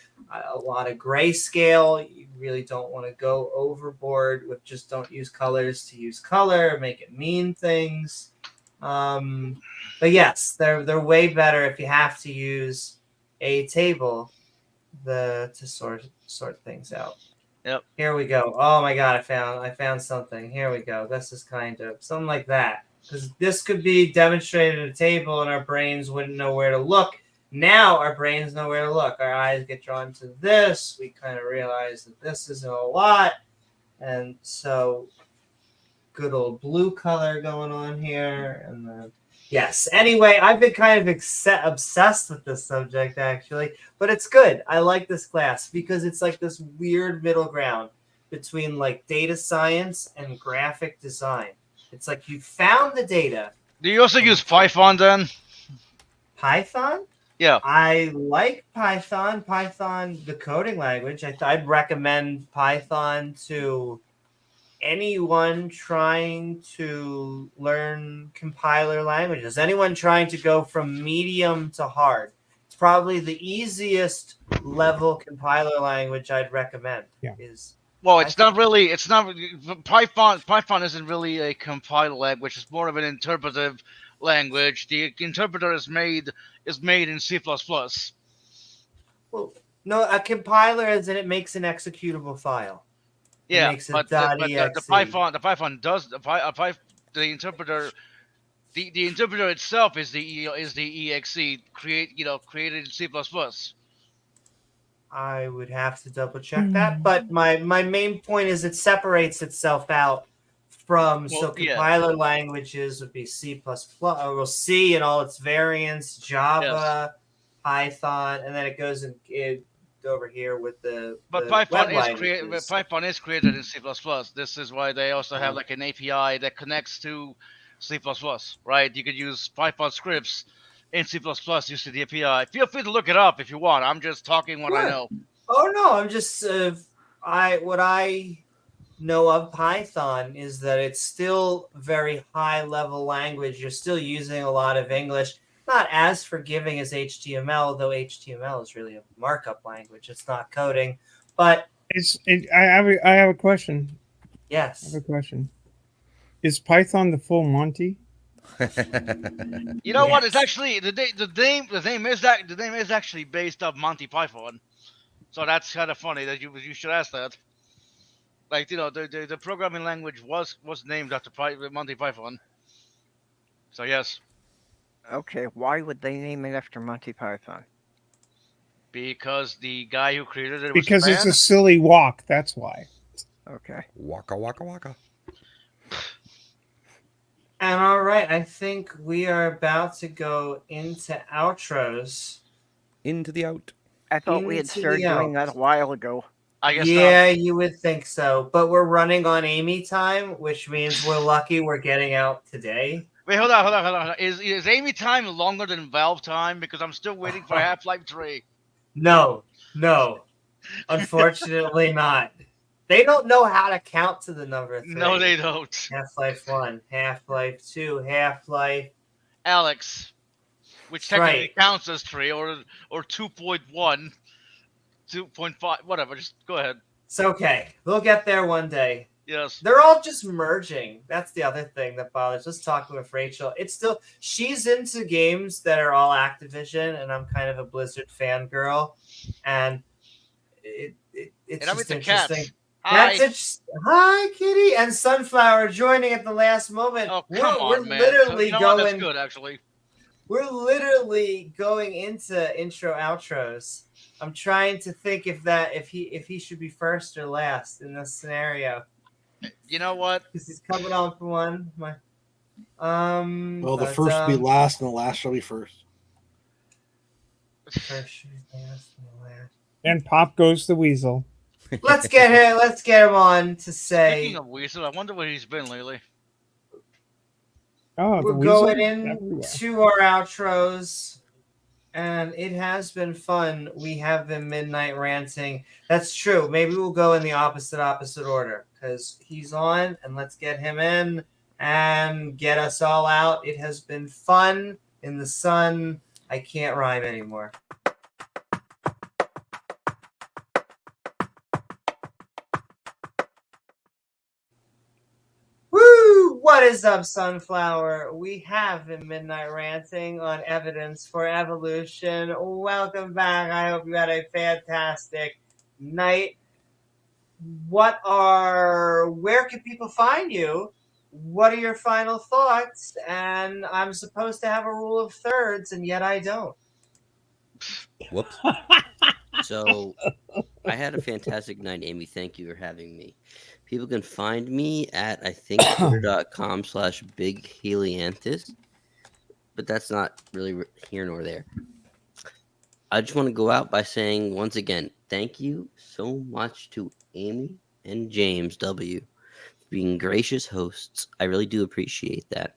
a lot of grayscale. You really don't want to go overboard with just don't use colors to use color, make it mean things. But yes, they're way better if you have to use a table to sort things out. Yep. Here we go. Oh my god, I found something. Here we go. This is kind of something like that. Because this could be demonstrated at a table and our brains wouldn't know where to look. Now our brains know where to look. Our eyes get drawn to this. We kind of realize that this isn't a lot. And so good old blue color going on here. And then yes. Anyway, I've been kind of obsessed with this subject, actually. But it's good. I like this class because it's like this weird middle ground between like data science and graphic design. It's like you found the data. Do you also use Python then? Python? Yeah. I like Python. Python, the coding language. I'd recommend Python to anyone trying to learn compiler languages. Anyone trying to go from medium to hard. It's probably the easiest level compiler language I'd recommend. Yeah. Well, it's not Python. Python isn't really a compiler language. It's more of an interpretive language. The interpreter is made in C++. Well, no, a compiler is that it makes an executable file. Yeah, but the Python does the interpreter. The interpreter itself is the exe created in C++. I would have to double check that, but my main point is it separates itself out from compiler languages would be C++, or C and all its variants, Java, Python, and then it goes over here with the. But Python is created in C++. This is why they also have like an API that connects to C++, right? You could use Python scripts in C++ using the API. Feel free to look it up if you want. I'm just talking what I know. Oh no, I'm just what I know of Python is that it's still very high level language. You're still using a lot of English. not as forgiving as HTML, though HTML is really a markup language. It's not coding, but I have a question. Yes. I have a question. Is Python the full Monty? You know what? It's actually the name is actually based off Monty Python, so that's kind of funny that you should ask that. Like, you know, the programming language was named after Monty Python. So yes. Okay, why would they name it after Monty Python? Because the guy who created it was Because a it's fan. a silly walk. That's why. Okay. Waka waka waka. And all right, I think we are about to go into outros. Into the out. I thought we had Into started the doing out. that a while ago. I guess Yeah, not. you would think so. But we're running on Amy time, which means we're lucky we're getting out today. Wait, hold on. Is Amy time longer than Valve time? Because I'm still waiting for Half-Life 3. No. Unfortunately not. They don't know how to count to the number 3. No, they don't. Half-Life 1, Half-Life 2, Half-Life Alex, which technically counts as 3 or 2.1, 2.5, whatever. Just go ahead. It's okay. We'll get there one day. Yes. They're all just merging. That's the other thing that bothers. Just talking with Rachel. It's still, she's into games that are all Activision, and I'm kind of a Blizzard fangirl. And it's just interesting. Hi. Hi, Kitty. And Sunflower joining at the last moment. Oh, come on, man. Literally you know going. what? That's good, actually. We're literally going into intro outros. I'm trying to think if he should be first or last in this scenario. You know what? Because he's coming on for one. Well, the first will be last, and the last shall be first. First should be last, and the last. And pop goes the weasel. Let's get him on to say. Speaking of Weasel, I wonder where he's been lately. Oh, we're going into our outros, and it has been fun. We have been Midnight Ranting. That's true. Maybe we'll go in the opposite order because he's on, and let's get him in and get us all out. It has been fun in the sun. I can't rhyme anymore. Woo! What is up, Sunflower? We have been Midnight Ranting on Evidence for Evolution. Welcome back. I hope you had a fantastic night. Where can people find you? What are your final thoughts? And I'm supposed to have a rule of thirds, and yet I don't. Whoops. So I had a fantastic night, Amy. Thank you for having me. People can find me at, I think, twitter.com/bighelianthus, but that's not really here nor there. I just want to go out by saying, once again, thank you so much to Amy and James W. for being gracious hosts. I really do appreciate that.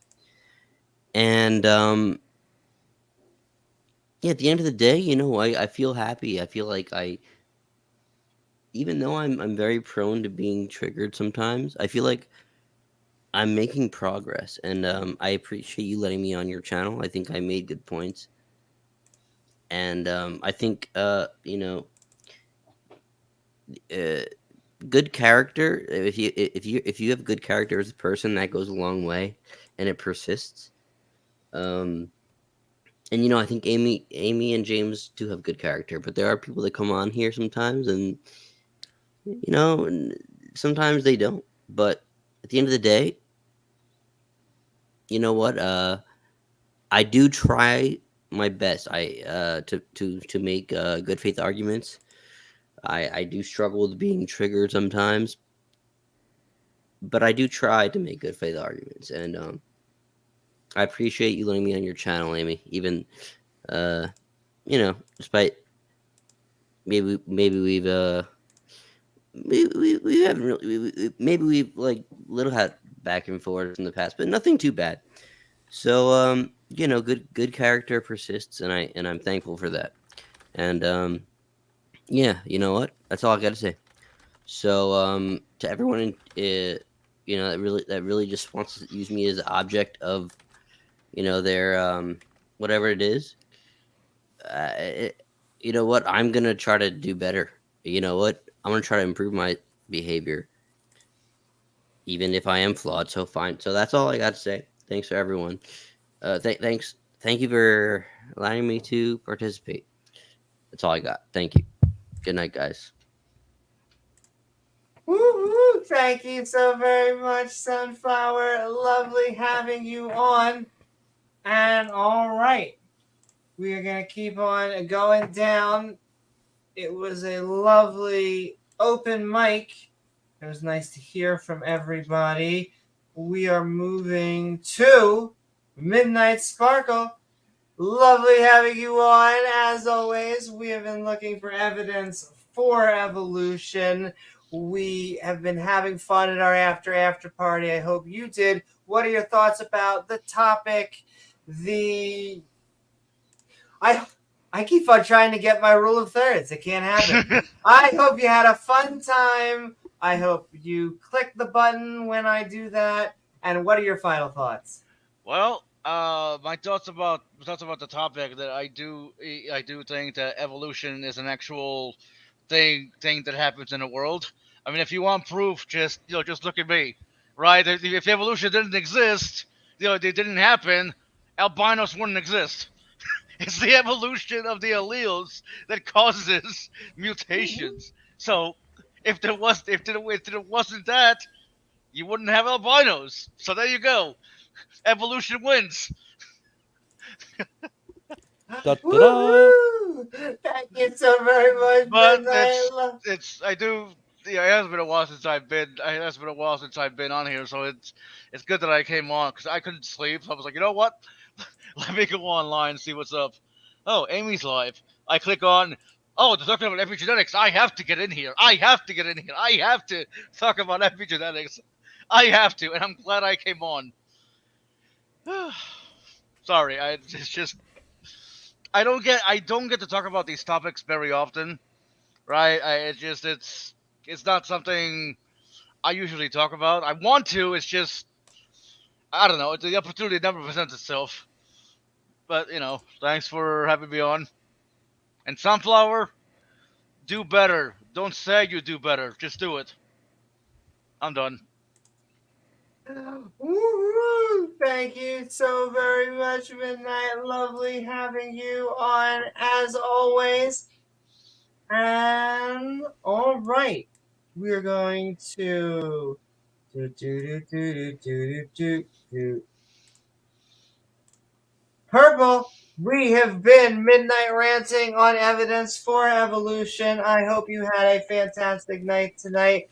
And yeah, at the end of the day, you know, I feel happy. I feel like even though I'm very prone to being triggered sometimes, I feel like I'm making progress, and I appreciate you letting me on your channel. I think I made good points, and I think you know, good character. If you have good character as a person, that goes a long way, and it persists. And you know, I think Amy and James do have good character, but there are people that come on here sometimes, and you know, sometimes they don't. But at the end of the day, you know what? I do try my best. To make good faith arguments. I do struggle with being triggered sometimes, but I do try to make good faith arguments, and I appreciate you letting me on your channel, Amy. Even you know, despite maybe we've we haven't really maybe we've like little had back and forth in the past, but nothing too bad. So you know, good character persists, and I'm thankful for that. And yeah, you know what? That's all I got to say. So to everyone you know, that really just wants to use me as an object of, you know, their whatever it is, you know what? I'm gonna try to do better. You know what? I'm gonna try to improve my behavior, even if I am flawed. So fine. So that's all I got to say. Thanks for everyone. Thank you for allowing me to participate. That's all I got. Thank you. Good night, guys. Woo-hoo. Thank you so very much, Sunflower. Lovely having you on. And all right, we are going to keep on going down. It was a lovely open mic. It was nice to hear from everybody. We are moving to Midnight Sparkle. Lovely having you on. As always, we have been looking for evidence for evolution. We have been having fun at our after party. I hope you did. What are your thoughts about the topic? I keep on trying to get my rule of thirds. It can't happen. I hope you had a fun time. I hope you click the button when I do that. And what are your final thoughts? Well, my thoughts about the topic, that I do think that evolution is an actual thing that happens in the world. I mean, if you want proof, just look at me, right? If evolution didn't exist, it didn't happen, albinos wouldn't exist. It's the evolution of the alleles that causes mutations. So if there wasn't that, you wouldn't have albinos. So there you go. Evolution wins. Woo-hoo! Thank you so very much. But it has been a while since I've been on here, so it's good that I came on, because I couldn't sleep. So I was like, you know what? Let me go online and see what's up. Oh, Amy's live. I click on. Oh, they're talking about epigenetics. I have to get in here. I have to talk about epigenetics. I have to, and I'm glad I came on. Sorry, I don't get to talk about these topics very often, right? It's not something I usually talk about. I want to. It's just, I don't know. The opportunity never presents itself. But thanks for having me on. And Sunflower, do better. Don't say you do better. Just do it. I'm done. Woo-hoo! Thank you so very much, Midnight. Lovely having you on as always. And all right, we're going to Purple. We have been Midnight Ranting on evidence for evolution. I hope you had a fantastic night tonight.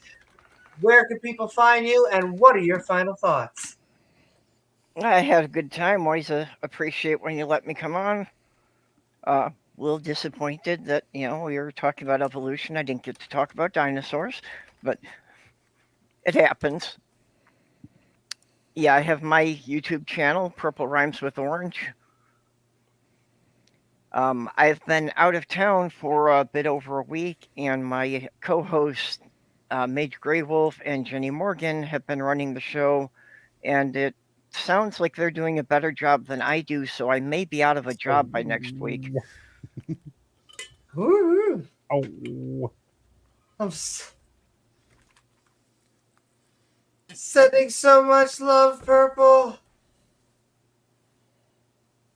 Where can people find you, and what are your final thoughts? I had a good time. Always appreciate when you let me come on. A little disappointed that we were talking about evolution. I didn't get to talk about dinosaurs, but it happens. Yeah, I have my YouTube channel, Purple Rhymes with Orange. I've been out of town for a bit over a week, and my co-hosts, Mage Grey Wolf and Jenny Morgan, have been running the show, and it sounds like they're doing a better job than I do, so I may be out of a job by next week. Woo-hoo. Oh. I'm sending so much love, Purple.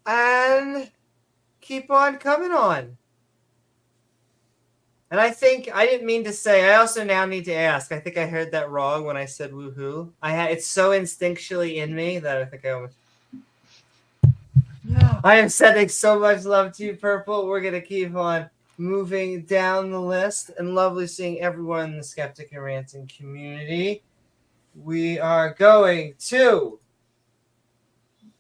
And keep on coming on. And I think, I didn't mean to say, I also now need to ask. I think I heard that wrong when I said woohoo. It's so instinctually in me that I think I almost... I am sending so much love to you, Purple. We're going to keep on moving down the list. And lovely seeing everyone in the Skeptic and Ranting community. We are going to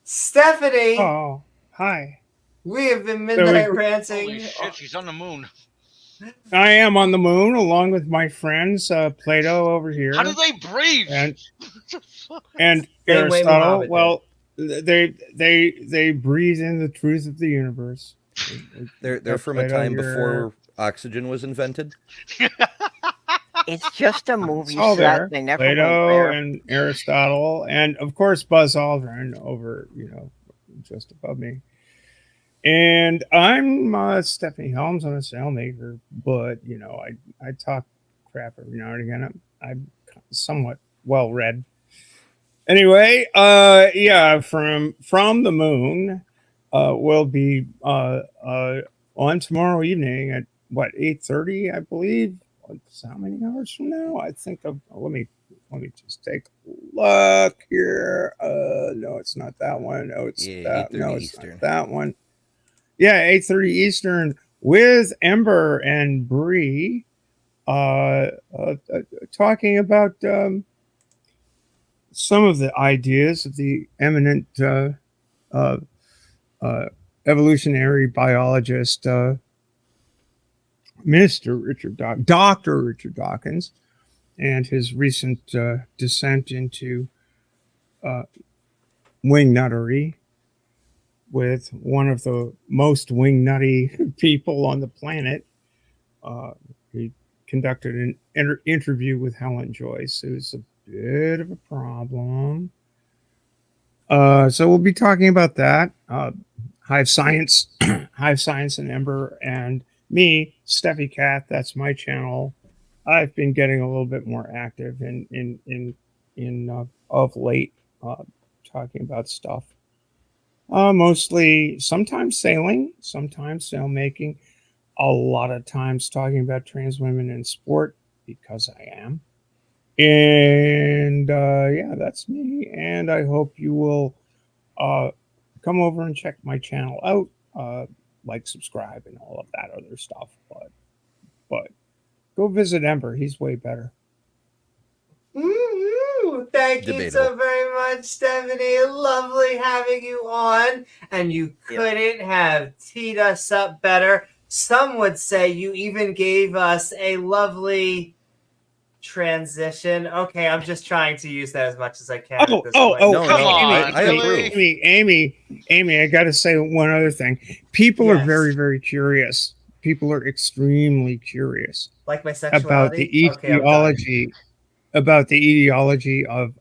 Stephanie. Oh, hi. We have been Midnight Ranting. Holy shit, she's on the moon. I am on the moon along with my friends, Plato over here. How do they breathe? And Aristotle. Well, they breathe in the truth of the universe. They're from a time before oxygen was invented. It's just a movie set. There. They never Plato went there. And Aristotle, and of course Buzz Aldrin over, just above me. And I'm Stephanie Helms. I'm a sailmaker, but I talk crap every now and again. I'm somewhat well read. Anyway, from the moon, will be on tomorrow evening at 8:30, I believe. How many hours from now? I think let me just take a look here. No, it's not that one. No, it's that. No, it's Eastern. not that one. Yeah, 8:30 Eastern with Ember and Bree, talking about some of the ideas of the eminent evolutionary biologist, Dr. Richard Dawkins, and his recent descent into wingnuttery with one of the most wingnutty people on the planet. He conducted an interview with Helen Joyce, who's a bit of a problem. So we'll be talking about that. Hive Science, Hive Science and Ember, and me, Steffi Cat. That's my channel. I've been getting a little bit more active in of late, talking about stuff. Mostly, sometimes sailing, sometimes sailmaking. A lot of times talking about trans women in sport, because I am. And that's me. And I hope you will come over and check my channel out, like, subscribe, and all of that other stuff. But go visit Ember. He's way better. Thank you so very much, Stephanie. Lovely having you on. And you couldn't have teed us up better. Some would say you even gave us a lovely transition. Okay, I'm just trying to use that as much as I can at this point. Amy, I got to say one other thing. People are very, very curious. People are extremely curious. Like my sexuality? About the etiology of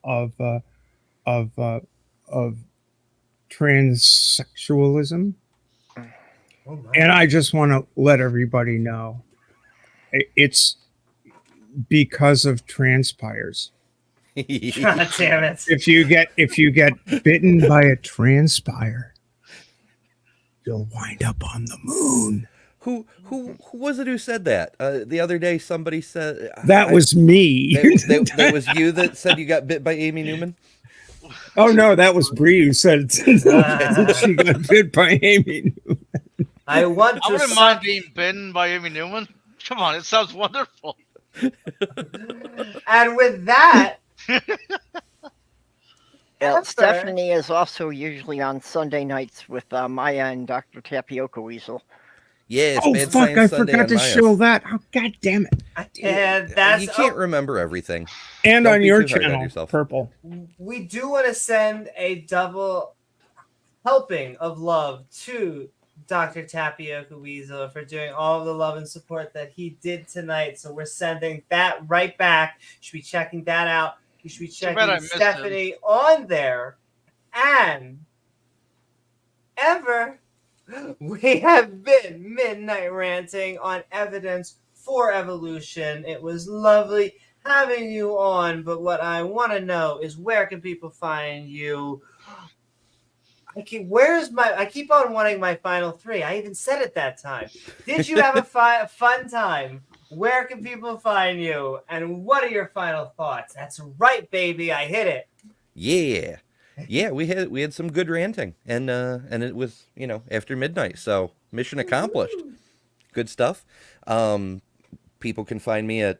transsexualism. And I just want to let everybody know it's because of transpires. God damn it. If you get bitten by a transpire, you'll wind up on the moon. Who was it who said that? The other day somebody said... That was me. That was you that said you got bit by Amy Newman? Oh, no, that was Bree who said she got bit by Amy Newman. I wouldn't mind being bitten by Amy Newman. Come on, it sounds wonderful. And with that... Stephanie is also usually on Sunday nights with Maya and Dr. Tapiocaweasel. Yeah, oh fuck! I forgot to show that. Oh god damn it! And that's you can't remember everything. And on your channel, Purple. We do want to send a double helping of love to Dr. Tapiocaweasel for doing all the love and support that he did tonight. So we're sending that right back. You should be checking that out. You should be checking Stephanie on there. And we have been Midnight Ranting on Evidence for Evolution. It was lovely having you on, but what I want to know is where can people find you? I keep on wanting my final three. I even said it that time. Did you have a fun time? Where can people find you? And what are your final thoughts? That's right, baby. I hit it. Yeah, we had some good ranting, and it was after midnight, so mission accomplished. Good stuff. People can find me at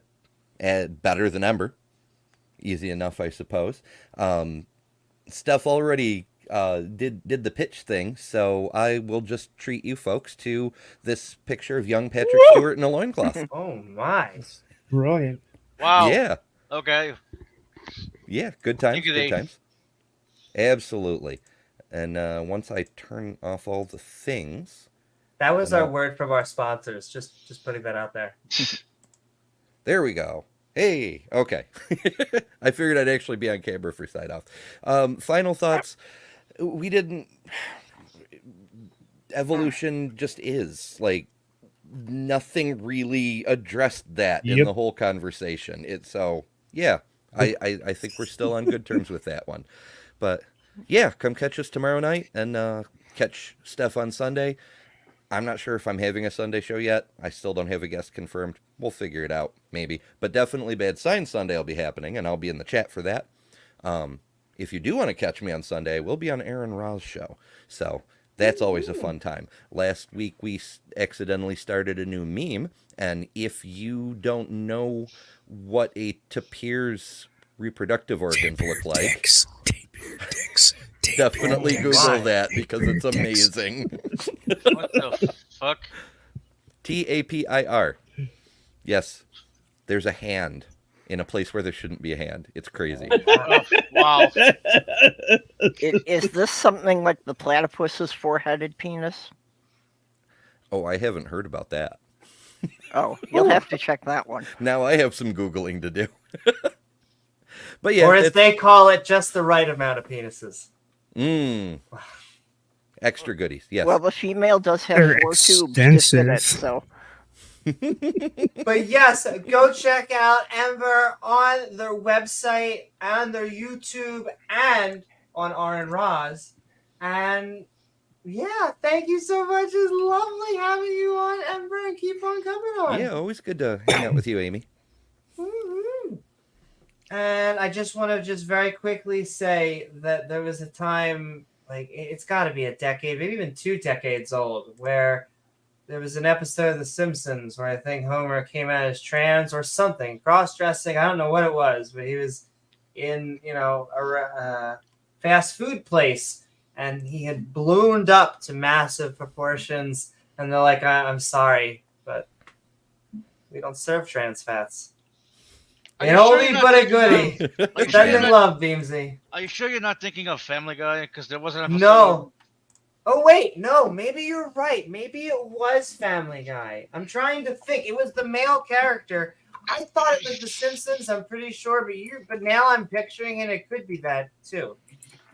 Better Than Ember. Easy enough, I suppose. Steph already did the pitch thing, so I will just treat you folks to this picture of young Patrick Stewart in a loincloth. Oh my! Brilliant! Wow. Yeah. Okay. Yeah, good times. Good times. Absolutely. And once I turn off all the things... That was our word from our sponsors. Just putting that out there. There we go. Hey, okay. I figured I'd actually be on camera for side off. Final thoughts. We didn't... evolution just is. Like, nothing really addressed that in the whole conversation. I think we're still on good terms with that one. But yeah, come catch us tomorrow night and catch Steph on Sunday. I'm not sure if I'm having a Sunday show yet. I still don't have a guest confirmed. We'll figure it out, maybe. But definitely Bad Sign Sunday will be happening, and I'll be in the chat for that. If you do want to catch me on Sunday, we'll be on Aaron Ra's show. So that's always a fun time. Last week, we accidentally started a new meme, and if you don't know what a tapir's reproductive organs look like, definitely Google that because it's amazing. What the fuck? Tapir. Yes, there's a hand in a place where there shouldn't be a hand. It's crazy. Oh, wow. Is this something like the platypus's four-headed penis? Oh, I haven't heard about that. Oh, you'll have to check that one. Now I have some Googling to do. But yeah, or as they call it, just the right amount of penises. Extra goodies, yes. Well, the female does have They're 4 tubes just in it, extensive. so. But yes, go check out Ember on their website and their YouTube and on Aaron Ra's. And yeah, thank you so much. It's lovely having you on, Ember, and keep on coming on. Yeah, always good to hang out with you, Amy. Mm-hmm. And I just want to just very quickly say that there was a time, like it's got to be a decade, maybe even 2 decades old, where there was an episode of The Simpsons where I think Homer came out as trans or something, cross-dressing. I don't know what it was, but he was in, a fast food place, and he had ballooned up to massive proportions. And they're like, "I'm sorry, but we don't serve trans fats." An oldie but a goodie. Send in love, Beamsy. Are you sure you're not thinking of Family Guy? Because there was an episode. No. Oh, wait. No, maybe you're right. Maybe it was Family Guy. I'm trying to think. It was the male character. I thought it was The Simpsons. I'm pretty sure. But now I'm picturing it. It could be that, too.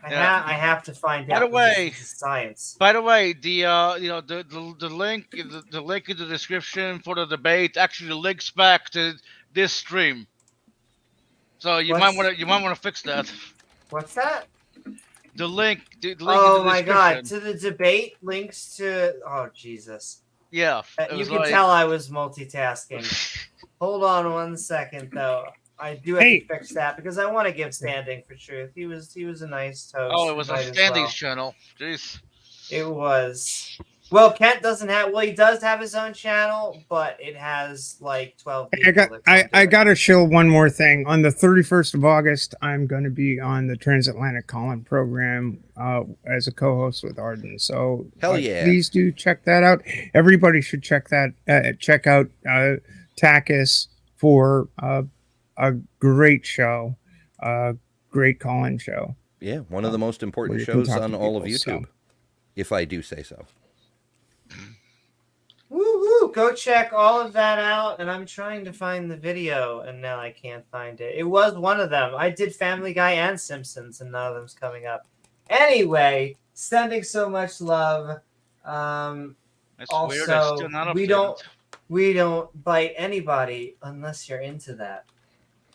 I have to find out. By the way, science. By the way, the link in the description for the debate actually links back to this stream. So you might want to fix that. What's that? The link. Oh my god! To the debate links to. Oh Jesus. Yeah. You can tell I was multitasking. Hold on 1 second though. I do have to fix that because I want to give Standing for Truth. He was a nice host. Oh, it was a Standing's channel. Jeez. It was. Well, Kent doesn't have. Well, he does have his own channel, but it has like 12 people. I got to show one more thing. On the 31st of August, I'm going to be on the Transatlantic Call-In program as a co-host with Arden. So hell yeah! Please do check that out. Everybody should check that. Check out Takis for a great show, great call-in show. Yeah, one of the most important shows on all of YouTube, if I do say so. Woo-hoo! Go check all of that out. And I'm trying to find the video, and now I can't find it. It was one of them. I did Family Guy and Simpsons, and none of them's coming up. Anyway, sending so much love. That's also, weird. It's still not we don't bite anybody unless you're into that.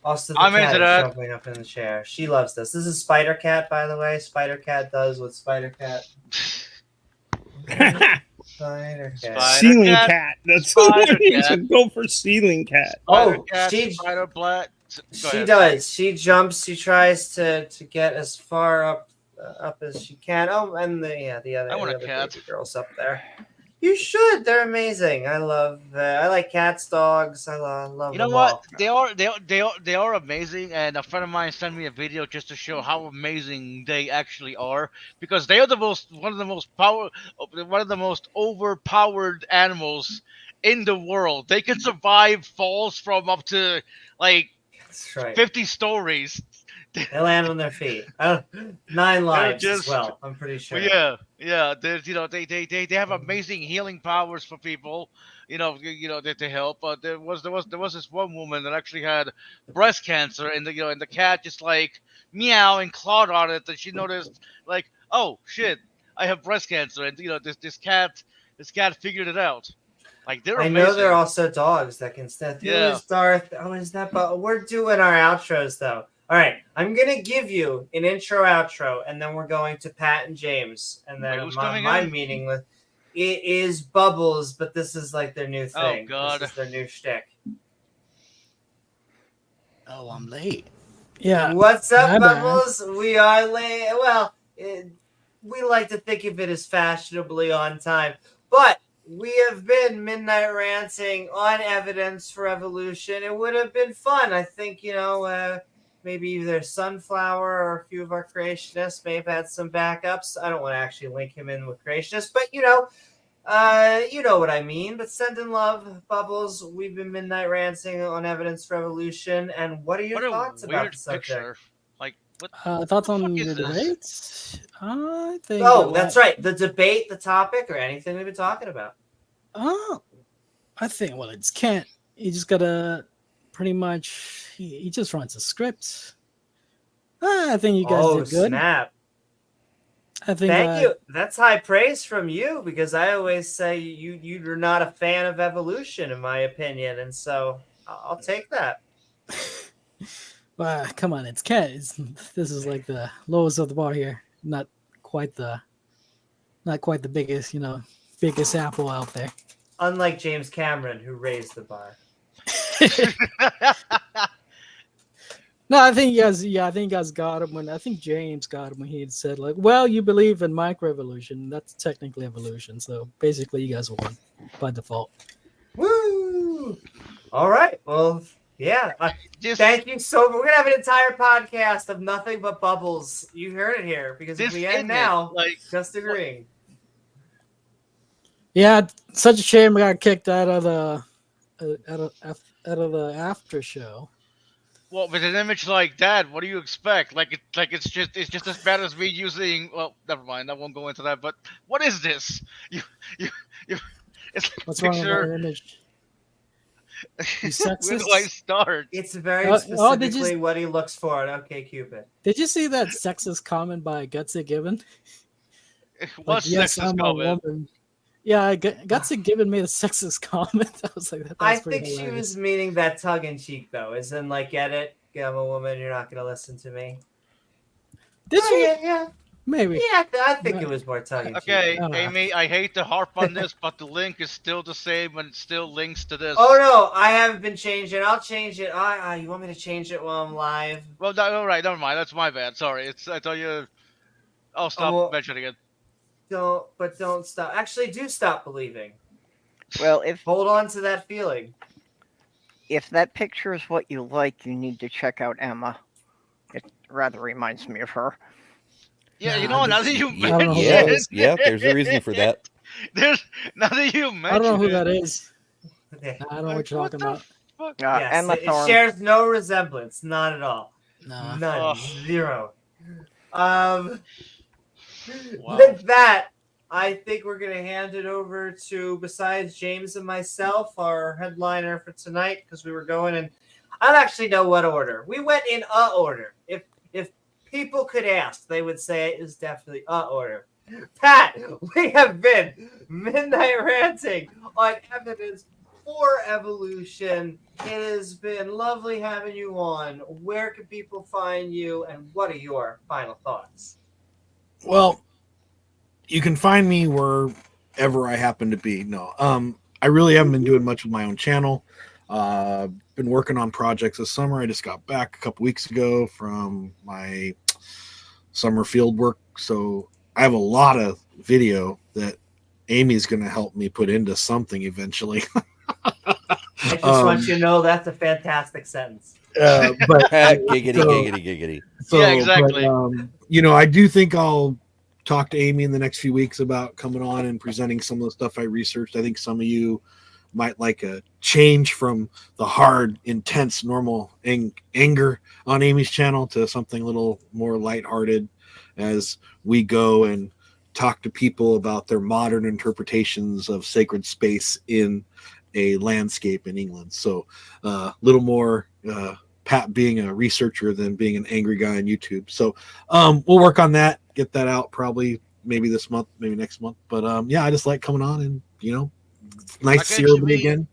Also, the I'm cat into is that. jumping up in the chair. She loves this. This is Spider Cat, by the way. Spider Cat does what Spider Cat. Spider Cat. Ceiling cat. That's what you should go for. Ceiling cat. Oh, Spider Black. She does. She jumps. She tries to get as far up as she can. Oh, and the other. I want a other cat. baby girls up there. You should. They're amazing. I love. I like cats, dogs. I love. You know them what? all. They are amazing, and a friend of mine sent me a video just to show how amazing they actually are. Because they are one of the most overpowered animals in the world. They can survive falls from up to like 50 stories. They land on their feet. 9 lives as well. I'm pretty sure. Yeah. They have amazing healing powers for people. They help. But there was this one woman that actually had breast cancer, and the cat just like meow and clawed on it. And she noticed like, oh shit, I have breast cancer, and this cat figured it out. Like they're I amazing. know there are also dogs that can stand. Who Yeah. is Darth? Oh, is that? But we're doing our outros though. All right, I'm gonna give you an intro outro, and then we're going to Pat and James, and then who's my coming in? meaningless. It is Bubbles, but this is like their new thing. Oh God, this is their new shtick. Oh, I'm late. Yeah. What's up, my bad. Bubbles? We are late. Well, we like to think of it as fashionably on time, but we have been Midnight Ranting on evidence for evolution. It would have been fun. I think, maybe either Sunflower or a few of our creationists may have had some backups. I don't want to actually link him in with creationists, but you know what I mean. But send in love, Bubbles. We've been Midnight Ranting on evidence for evolution. And what are your what a thoughts weird about the subject? picture. Like what? Thoughts on fuck the is this? debates? I think. Oh, that's right. The debate, the topic, or anything we've been talking about. Oh, I think. Well, it's can't. You just gotta pretty much. He just runs a script. I think you guys did good. Snap. I think. Thank you. That's high praise from you, because I always say you're not a fan of evolution, in my opinion, and so I'll take that. Well, come on, it's Ken. This is like the lowest of the bar here. Not quite the biggest, biggest apple out there. Unlike James Cameron, who raised the bar. No, I think you guys got him I think James got him when he had said like, well, you believe in microevolution. That's technically evolution. So basically you guys won by default. Woo! All right. Well, yeah. Thank you so much. We're going to have an entire podcast of nothing but Bubbles. You heard it here, because if we end now, just agreeing. Yeah, such a shame I got kicked out of the after show. Well, with an image like that, what do you expect? It's just as bad as me using. Well, never mind. I won't go into that. But what is this? You it's like What's a wrong with picture. my image? You Where sexist? do I start? It's very did specifically you- what he looks for on OK Cupid. Did you see that sexist comment by Gutsy Gibbon? What's yes, sexist I'm comment? a woman. Yeah, Gutsy Gibbon made a sexist comment. I was like, that's I pretty think she hilarious. was meaning that tongue in cheek, though, as in, like, get it? Yeah, I'm a woman, you're not going to listen to me. Did Oh, she? yeah. Maybe. Yeah, I think it was more tongue in cheek. Okay, I don't know. Amy, I hate to harp on this, but the link is still the same and it still links to this. Oh, no, I haven't been changing. I'll change it. You want me to change it while I'm live? Well, all right, never mind. That's my bad. Sorry. I thought you. I'll stop mentioning it. Don't stop. Actually, do stop believing. Well, Hold on to that feeling. if that picture is what you like, you need to check out Emma. It rather reminds me of her. Yeah, you know, now that you I don't know mention who Yeah, that is. yeah, there's a reason for that. Now that you mention I don't know who it, that is. Yeah. I don't know what you're talking about. Yes, Emma it Thorne. shares no resemblance. Not at all. Nah. None. Oh. Zero. Wow. With that, I think we're going to hand it over to, besides James and myself, our headliner for tonight, because we were going in, I don't actually know what order. We went in a order. If people could ask, they would say it is definitely a order. Pat, we have been Midnight Ranting on evidence for evolution. It has been lovely having you on. Where can people find you, and what are your final thoughts? Well, you can find me wherever I happen to be. No, I really haven't been doing much with my own channel. Been working on projects this summer. I just got back a couple weeks ago from my summer field work, so I have a lot of video that Amy's going to help me put into something eventually. I just want you to know that's a fantastic sentence. But giggity. So, Yeah, exactly. But, I do think I'll talk to Amy in the next few weeks about coming on and presenting some of the stuff I researched. I think some of you might like a change from the hard, intense, normal anger on Amy's channel to something a little more lighthearted as we go and talk to people about their modern interpretations of sacred space in a landscape in England. So a little more Pat being a researcher than being an angry guy on YouTube. So we'll work on that, get that out probably maybe this month, maybe next month. But yeah, I just like coming on and nice Why to see can't you everybody be- again.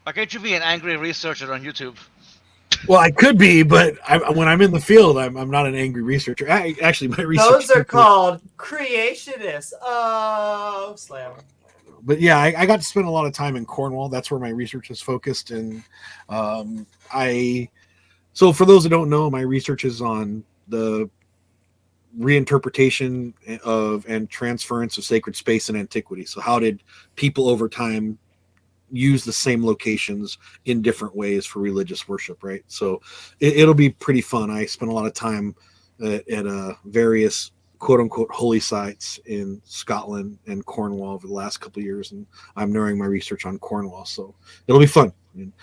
Why can't you be an angry researcher on YouTube? Well, I could be, but when I'm in the field, I'm not an angry researcher. Actually, my research. Those are called creationists. Oh, slam. But yeah, I got to spend a lot of time in Cornwall. That's where my research is focused. And so for those that don't know, my research is on the reinterpretation of and transference of sacred space in antiquity. So how did people over time use the same locations in different ways for religious worship, right? So it'll be pretty fun. I spent a lot of time at various quote-unquote holy sites in Scotland and Cornwall over the last couple of years, and I'm narrowing my research on Cornwall, so it'll be fun. And,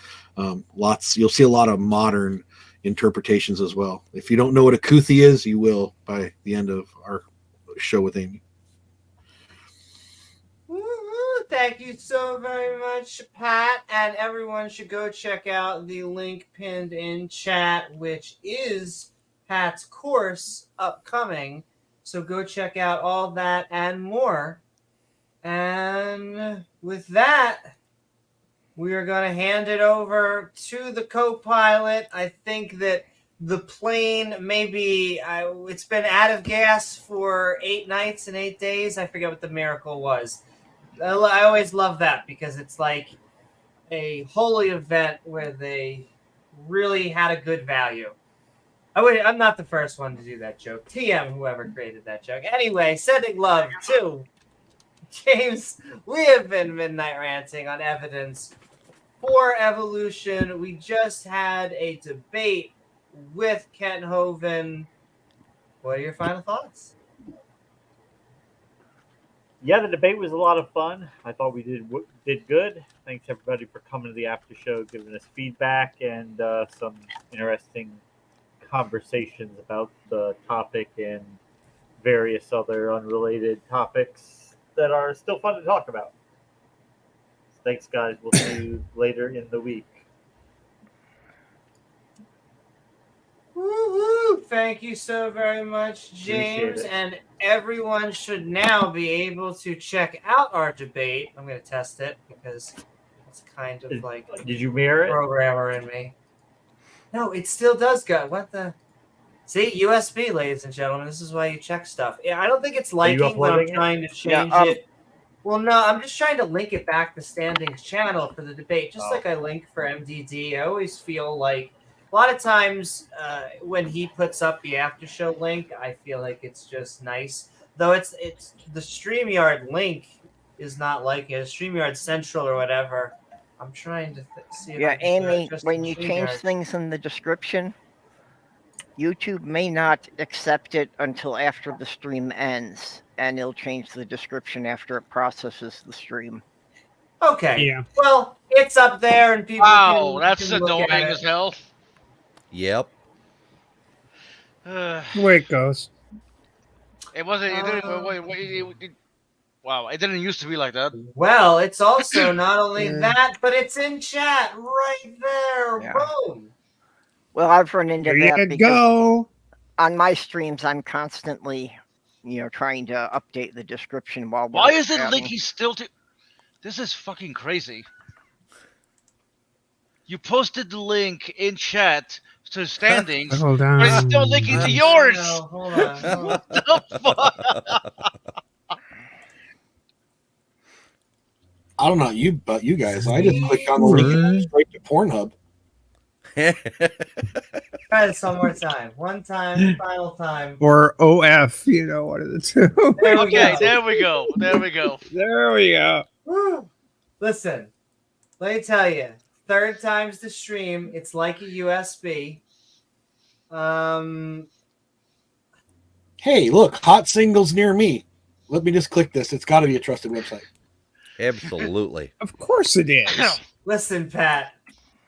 you'll see a lot of modern interpretations as well. If you don't know what a Kuthi is, you will by the end of our show with Amy. Thank you so very much, Pat. And everyone should go check out the link pinned in chat, which is Pat's course upcoming. So go check out all that and more. And with that, we are going to hand it over to the co-pilot. I think that the plane maybe it's been out of gas for 8 nights and 8 days. I forget what the miracle was. I always love that because it's like a holy event where they really had a good value. I'm not the first one to do that joke. TM, whoever created that joke. Anyway, sending love to James. We have been Midnight Ranting on evidence for evolution. We just had a debate with Ken Hoven. What are your final thoughts? Yeah, the debate was a lot of fun. I thought we did good. Thanks everybody for coming to the after show, giving us feedback and some interesting conversations about the topic and various other unrelated topics that are still fun to talk about. Thanks, guys. We'll see you later in the week. Woo-hoo! Thank you so very much, James. And everyone should now be able to check out our debate. I'm going to test it because it's kind of like Did you mirror it? Programmer in me. No, it still does go. What the? See, USB, ladies and gentlemen. This is why you check stuff. Yeah, I don't think it's liking when I'm trying to change it. Well, no, I'm just trying to link it back to Standing's channel for the debate, just like I link for MDD. I always feel like a lot of times when he puts up the after show link, I feel like it's just nice. Though it's the StreamYard link is not like it. StreamYard Central or whatever. I'm trying to see if Amy, when you change things in the description, YouTube may not accept it until after the stream ends, and it'll change the description after it processes the stream. Okay. Yeah. Well, it's up there, and people. Wow, that's annoying as hell. Yep. The way it goes. It wasn't. Wow, it didn't used to be like that. Well, it's also not only that, but it's in chat right there. Yeah. Boom. Well, I've run into There that you because go. on my streams, I'm constantly, trying to update the description while. Why is it linking still to? This is fucking crazy. You posted the link in chat to Standings, Hold on. but it's still linking to yours. No, hold on. What the fuck? I don't know about you guys. I just clicked on the link and went straight to Pornhub. Try this one more time. One time, final time. Or OF, one of the two. Okay, there we go. There we go. There we go. Woo. Listen, let me tell you. Third time's the stream. It's like a USB. Hey, look, hot singles near me. Let me just click this. It's got to be a trusted website. Absolutely. Of course it is. Listen, Pat.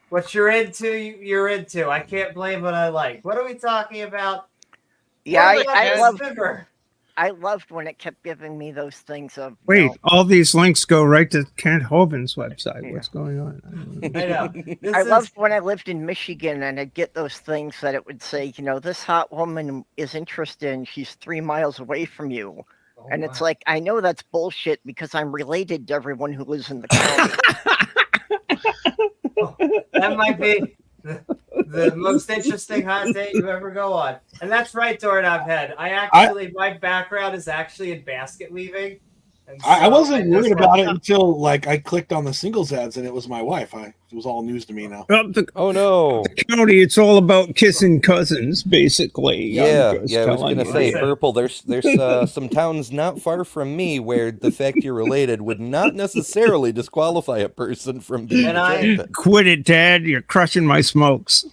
What you're into, you're into. I can't blame what I like. What are we talking about? Yeah, I I loved when it kept giving me those things of. Wait, all these links go right to Kent Hoven's website. What's going on? I know. I loved when I lived in Michigan and I'd get those things that it would say, this hot woman is interested and she's 3 miles away from you. Oh, and it's like, I know that's bullshit because I'm related to everyone who lives in the county. That might be the most interesting hot date you ever go on. And that's right, Doorknob Head. My background is actually in basket weaving. So I wasn't worried about it until I clicked on the singles ads and it was my wife. It was all news to me now. Oh no, the county! It's all about kissing cousins, basically. Yeah. I was gonna say, Purple. There's some towns not far from me where the fact you're related would not necessarily disqualify a person from being attracted. Quit it, Dad! You're crushing my smokes.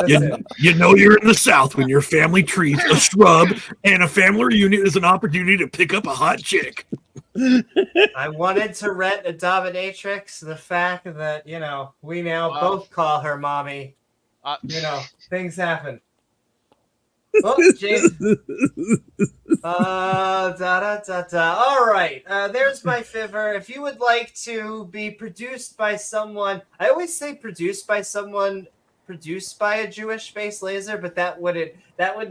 You know you're in the South when your family trees a shrub and a family reunion is an opportunity to pick up a hot chick. I wanted to rent a dominatrix. The fact that, we now both call her mommy. Things happen. Oh, James. All right. There's my fiver. If you would like to be produced by someone, I always say produced by someone produced by a Jewish space laser, but that would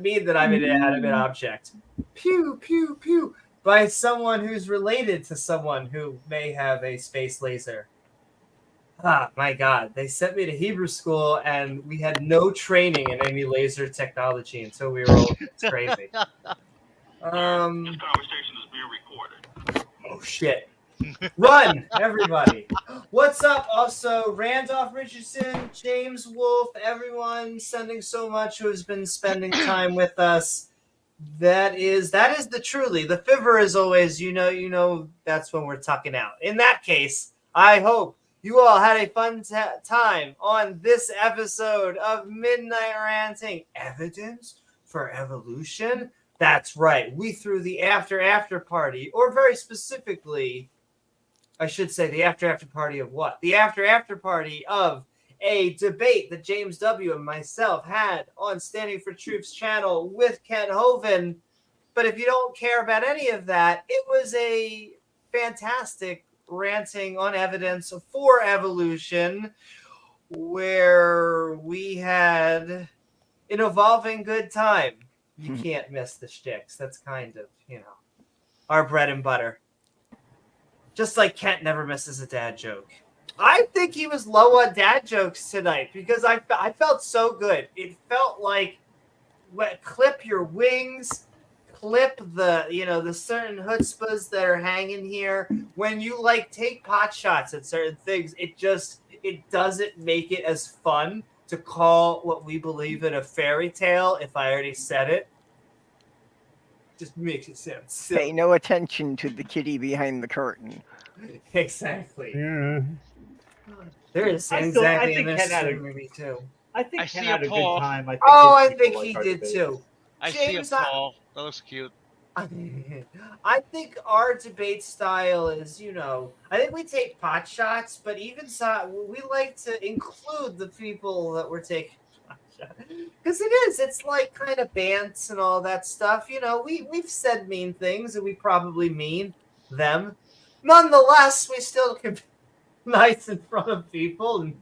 mean that I'm an inanimate object. Pew, pew, pew. By someone who's related to someone who may have a space laser. Ah, my God. They sent me to Hebrew school, and we had no training in any laser technology until we were old. It's crazy. This conversation is being recorded. Oh, shit. Run, everybody. What's up? Also, Randolph Richardson, James Wolfe, everyone sending so much who has been spending time with us. That is the truly. The fiver is always, that's when we're tucking out. In that case, I hope you all had a fun time on this episode of Midnight Ranting. Evidence for evolution? That's right. We threw the after party, or very specifically, I should say the after party of what? The after party of a debate that James W. and myself had on Standing for Truth's channel with Kent Hoven. But if you don't care about any of that, it was a fantastic ranting on evidence for evolution where we had an evolving good time. You can't miss the shticks. That's kind of, our bread and butter. Just like Kent never misses a dad joke. I think he was low on dad jokes tonight because I felt so good. It felt like clip your wings, clip the the certain chutzpahs that are hanging here. When you take pot shots at certain things, it doesn't make it as fun to call what we believe in a fairy tale. If I already said it, just makes it sound silly. Pay no attention to the kitty behind the curtain. Exactly. Yeah. There is exactly in this movie too. I think I Ken see had a a paw. good time. I think he did too. I see a James, paw. That looks cute. I think our debate style is, I think we take pot shots, but even so, we like to include the people that we're taking pot shots. Because it's like kind of bants and all that stuff. We've said mean things and we probably mean them. Nonetheless, we still can be nice in front of people and,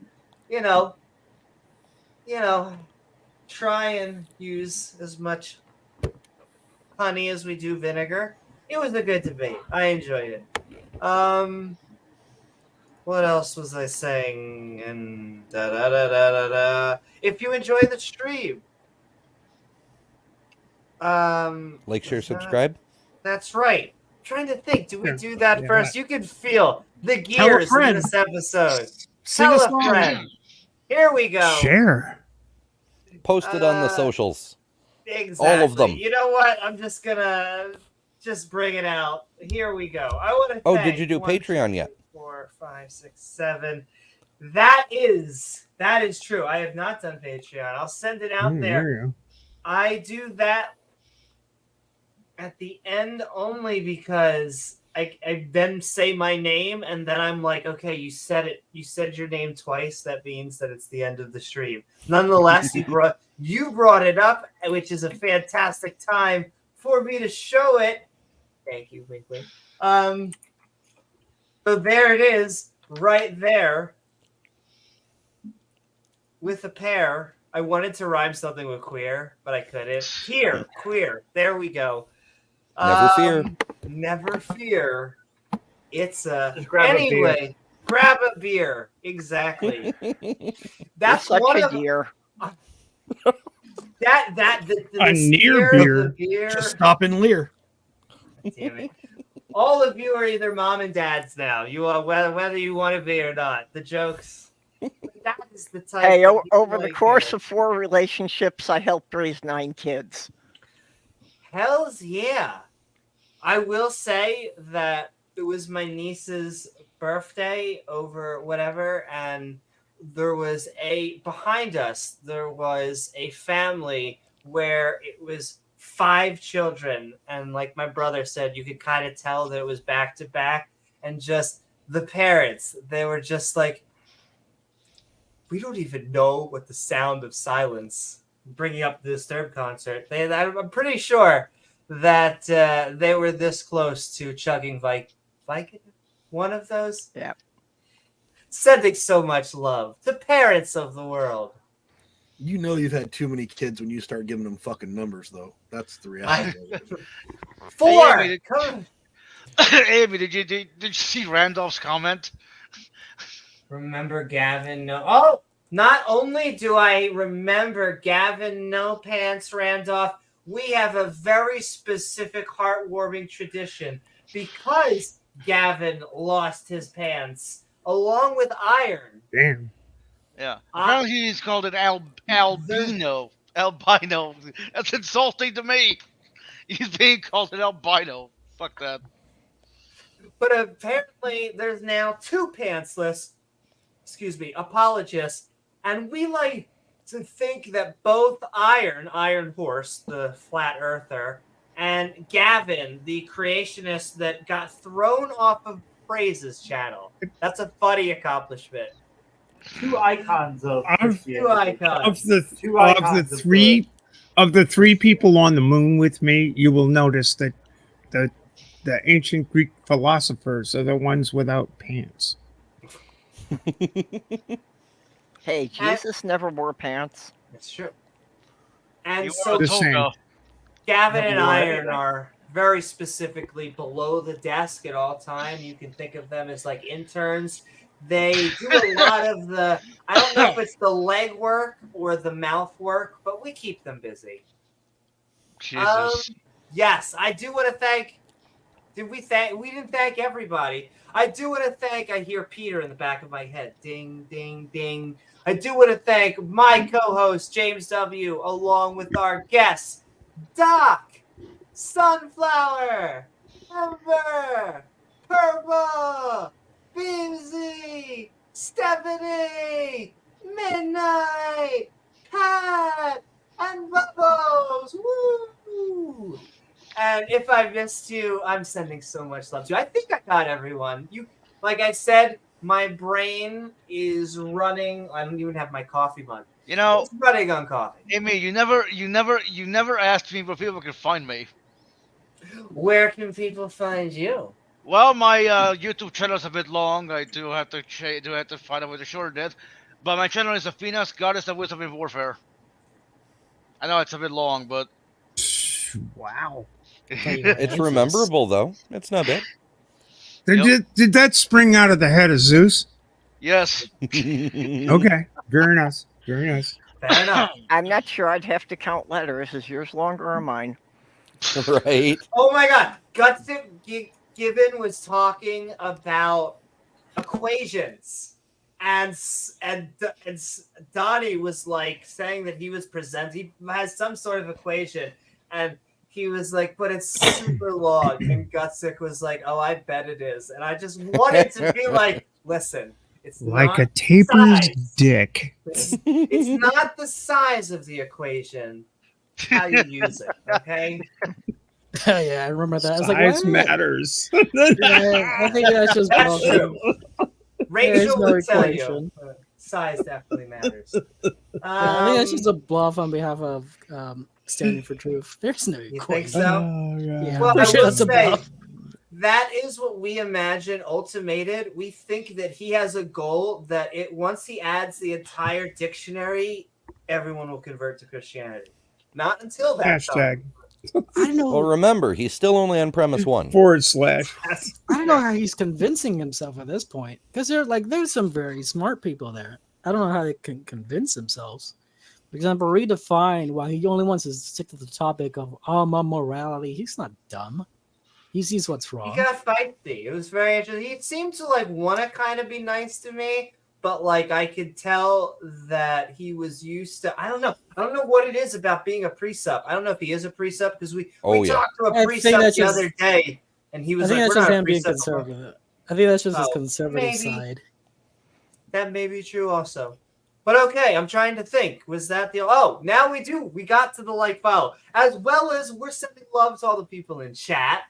try and use as much honey as we do vinegar. It was a good debate. I enjoyed it. What else was I saying? And if you enjoy the stream, like, share, subscribe. That's right. I'm trying to think. Do we do that first? You can feel the gears in this episode. Tell a friend. Here we go. Share. Post it on the socials. Exactly. All of them. You know what? I'm just gonna bring it out. Here we go. I want to. Oh, did you do Patreon yet? 4, 5, 6, 7. That is true. I have not done Patreon. I'll send it out there. I do that at the end only because I then say my name and then I'm like, okay, you said it. You said your name twice. That means that it's the end of the stream. Nonetheless, you brought it up, which is a fantastic time for me to show it. Thank you, wink, wink. So there it is, right there, with a pair. I wanted to rhyme something with queer, but I couldn't. Here, queer. There we go. Never fear. Never fear. It's Just grab a beer. Grab a beer. Exactly. That's You're such one a of dear. the A near steer of beer. the beer. Just stop and leer. Damn it. All of you are either mom and dads now. You are whether you want to be or not. The jokes. That is the type. Hey, of over the like course it. of 4 relationships, I helped raise 9 kids. Hells yeah. I will say that it was my niece's birthday over whatever, and behind us there was a family where it was 5 children, and like my brother said, you could kind of tell that it was back to back, and just the parents, they were just like, we don't even know what the sound of silence, bringing up the Disturbed concert, I'm pretty sure that they were this close to chugging Vicodin, one of those. Yeah. Sending so much love to parents of the world. You know you've had too many kids when you start giving them fucking numbers, though. That's the reality. 4. Hey, Amy, did you see Randolph's comment? Remember Gavin? No. Oh, not only do I remember Gavin No Pants Randolph, we have a very specific heartwarming tradition because Gavin lost his pants along with Iron. Damn. Yeah. Apparently he's called it albino. Albino. That's insulting to me. He's being called an albino. Fuck that. But apparently there's now 2 pantsless, apologists, and we like to think that both Iron Horse, the flat earther, and Gavin, the creationist that got thrown off of Praise's channel. That's a funny accomplishment. 2 icons of Christianity. 2 icons. Of the 3 people on the moon with me, you will notice that the ancient Greek philosophers are the ones without pants. Hey, Jesus never wore pants. That's true. And You so are a toga. Gavin and Iron are very specifically below the desk at all time. You can think of them as like interns. They do a lot of the, I don't know if it's the leg work or the mouth work, but we keep them busy. Jesus. Yes, I do want to thank, we didn't thank everybody. I do want to thank, I hear Peter in the back of my head. Ding, ding, ding. I do want to thank my co-host, James W., along with our guests, Doc, Sunflower, Ember, Purple, Beamsy, Stephanie, Midnight, Pat, and Bubbles. Woo! And if I missed you, I'm sending so much love to you. I think I got everyone. You, like I said, my brain is running. I don't even have my coffee mug. You know, it's running on coffee. Amy, you never asked me where people can find me. Where can people find you? Well, my YouTube channel is a bit long. I do have to find out where to shorten it. But my channel is Athena's Goddess of Wisdom in Warfare. I know it's a bit long, but wow. It's rememberable though. It's not bad. Did that spring out of the head of Zeus? Yes. Okay. Very nice. Very nice. Fair enough. I'm not sure I'd have to count letters. Is yours longer or mine? Right. Oh my God. Gibbon was talking about equations, and Donnie was like saying that he was he has some sort of equation, and he was like, but it's super long. And Gutsick was like, oh, I bet it is. And I just wanted to be like, listen, it's like not a taper's size. dick. It's not the size of the equation, it's how you use it, okay? Yeah, I remember that. I was Size like, matters. Yeah, I think that's just That's true. Rachel no would tell equation. you. Size definitely matters. I think that's just a bluff on behalf of standing for truth. There's no You equation. think so? Yeah, Well, I'm I sure will that's a say bluff. that is what we imagine ultimated. We think that he has a goal that once he adds the entire dictionary, everyone will convert to Christianity. Not until that time. I know. Well, remember, he's still only on premise 1. / I don't know how he's convincing himself at this point, because there's some very smart people there. I don't know how they can convince themselves. For example, Redefined, while he only wants to stick to the topic of morality, he's not dumb. He sees what's wrong. He got feisty. It was very interesting. He seemed to want to kind of be nice to me, but I could tell that he was used to. I don't know what it is about being a precept. I don't know if he is a precept because we talked to a precept the other day, and he was I think like, that's just "We're not him a being precept." conservative. I think that's just his Oh, conservative maybe. side. That may be true also. But okay, I'm trying to think. Was that the... Oh, now we do. We got to the follow. As well as we're sending love to all the people in chat.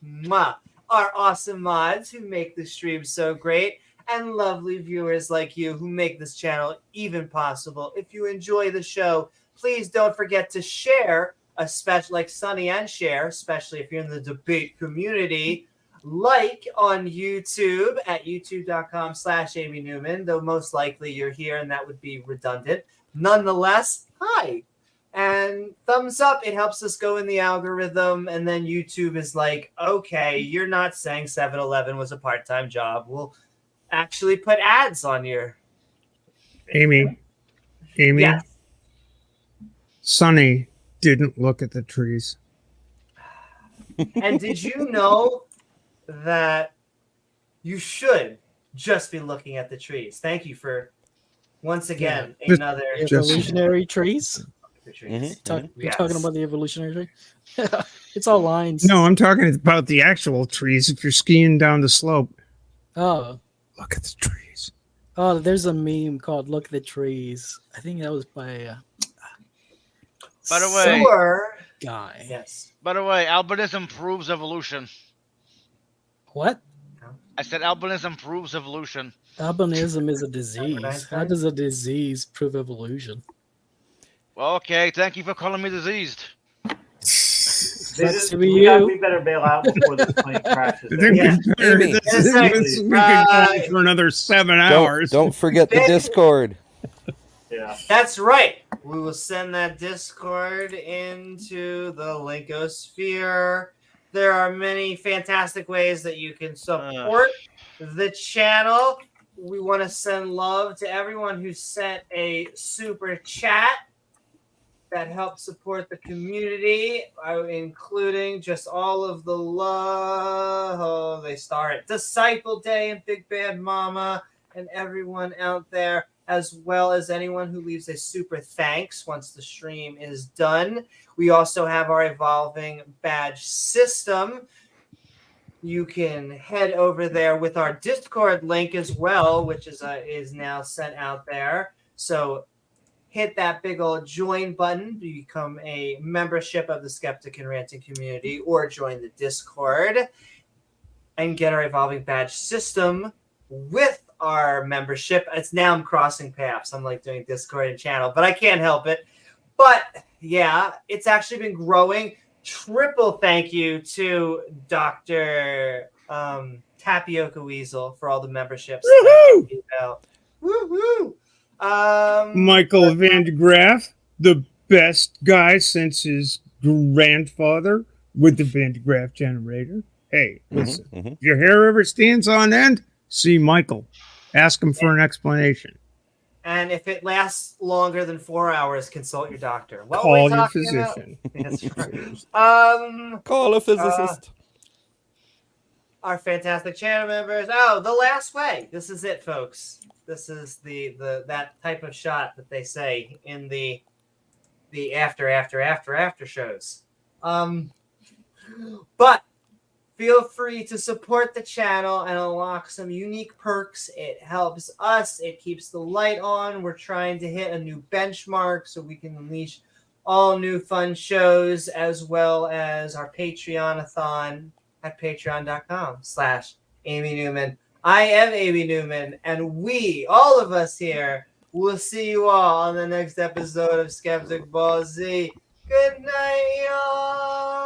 Mwah. Our awesome mods who make the stream so great. And lovely viewers like you who make this channel even possible. If you enjoy the show, please don't forget to share, especially like Sunny and share, especially if you're in the debate community. Like on YouTube at youtube.com/Amy Newman, though most likely you're here and that would be redundant. Nonetheless, hi. And thumbs up, it helps us go in the algorithm. And then YouTube is like, okay, you're not saying 7-Eleven was a part-time job. We'll actually put ads on your... Amy. Yes. Sonny didn't look at the trees. And did you know that you should just be looking at the trees? Thank you for once again another evolutionary trees. You're talking about the evolutionary tree. It's all lines. No, I'm talking about the actual trees. If you're skiing down the slope, Oh, look at the trees. Oh, there's a meme called "Look at the Trees." I think that was by. By the way, guy. Yes. By the way, albinism proves evolution. What? I said albinism proves evolution. Albinism is a disease. How does a disease prove evolution? Well, okay, thank you for calling me diseased. Sucks to be We you. better bail out before this plane crashes. We can go for another 7 hours. Don't forget the Discord. Yeah. That's right. We will send that Discord into the Linkosphere. There are many fantastic ways that you can support the channel. We want to send love to everyone who sent a super chat that helps support the community, including just all of the love. Oh, they start DiscipleDay and Big Bad Mama and everyone out there, as well as anyone who leaves a super thanks once the stream is done. We also have our evolving badge system. You can head over there with our Discord link as well, which is now sent out there. So hit that big old join button to become a membership of the Skeptic and Ranting community, or join the Discord and get our evolving badge system with our membership. It's now I'm crossing paths. I'm like doing Discord and channel, but I can't help it. But yeah, it's actually been growing. Triple thank you to Dr. Tapiocaweasel for all the memberships. Woohoo! Woohoo! Michael Van de Graaff, the best guy since his grandfather with the Van de Graaff generator. Hey, listen, if your hair ever stands on end, see Michael. Ask him for an explanation. And if it lasts longer than 4 hours, consult your doctor. What Call were we your talking physician. about? That's right. Call a physicist. Our fantastic channel members. Oh, the last way. This is it, folks. This is the that type of shot that they say in the after shows. But feel free to support the channel and unlock some unique perks. It helps us. It keeps the light on. We're trying to hit a new benchmark so we can unleash all new fun shows, as well as our Patreon-a-thon at patreon.com/Amy Newman. I am Amy Newman, and we, all of us here, will see you all on the next episode of Skeptic Ball Z. Good night, y'all.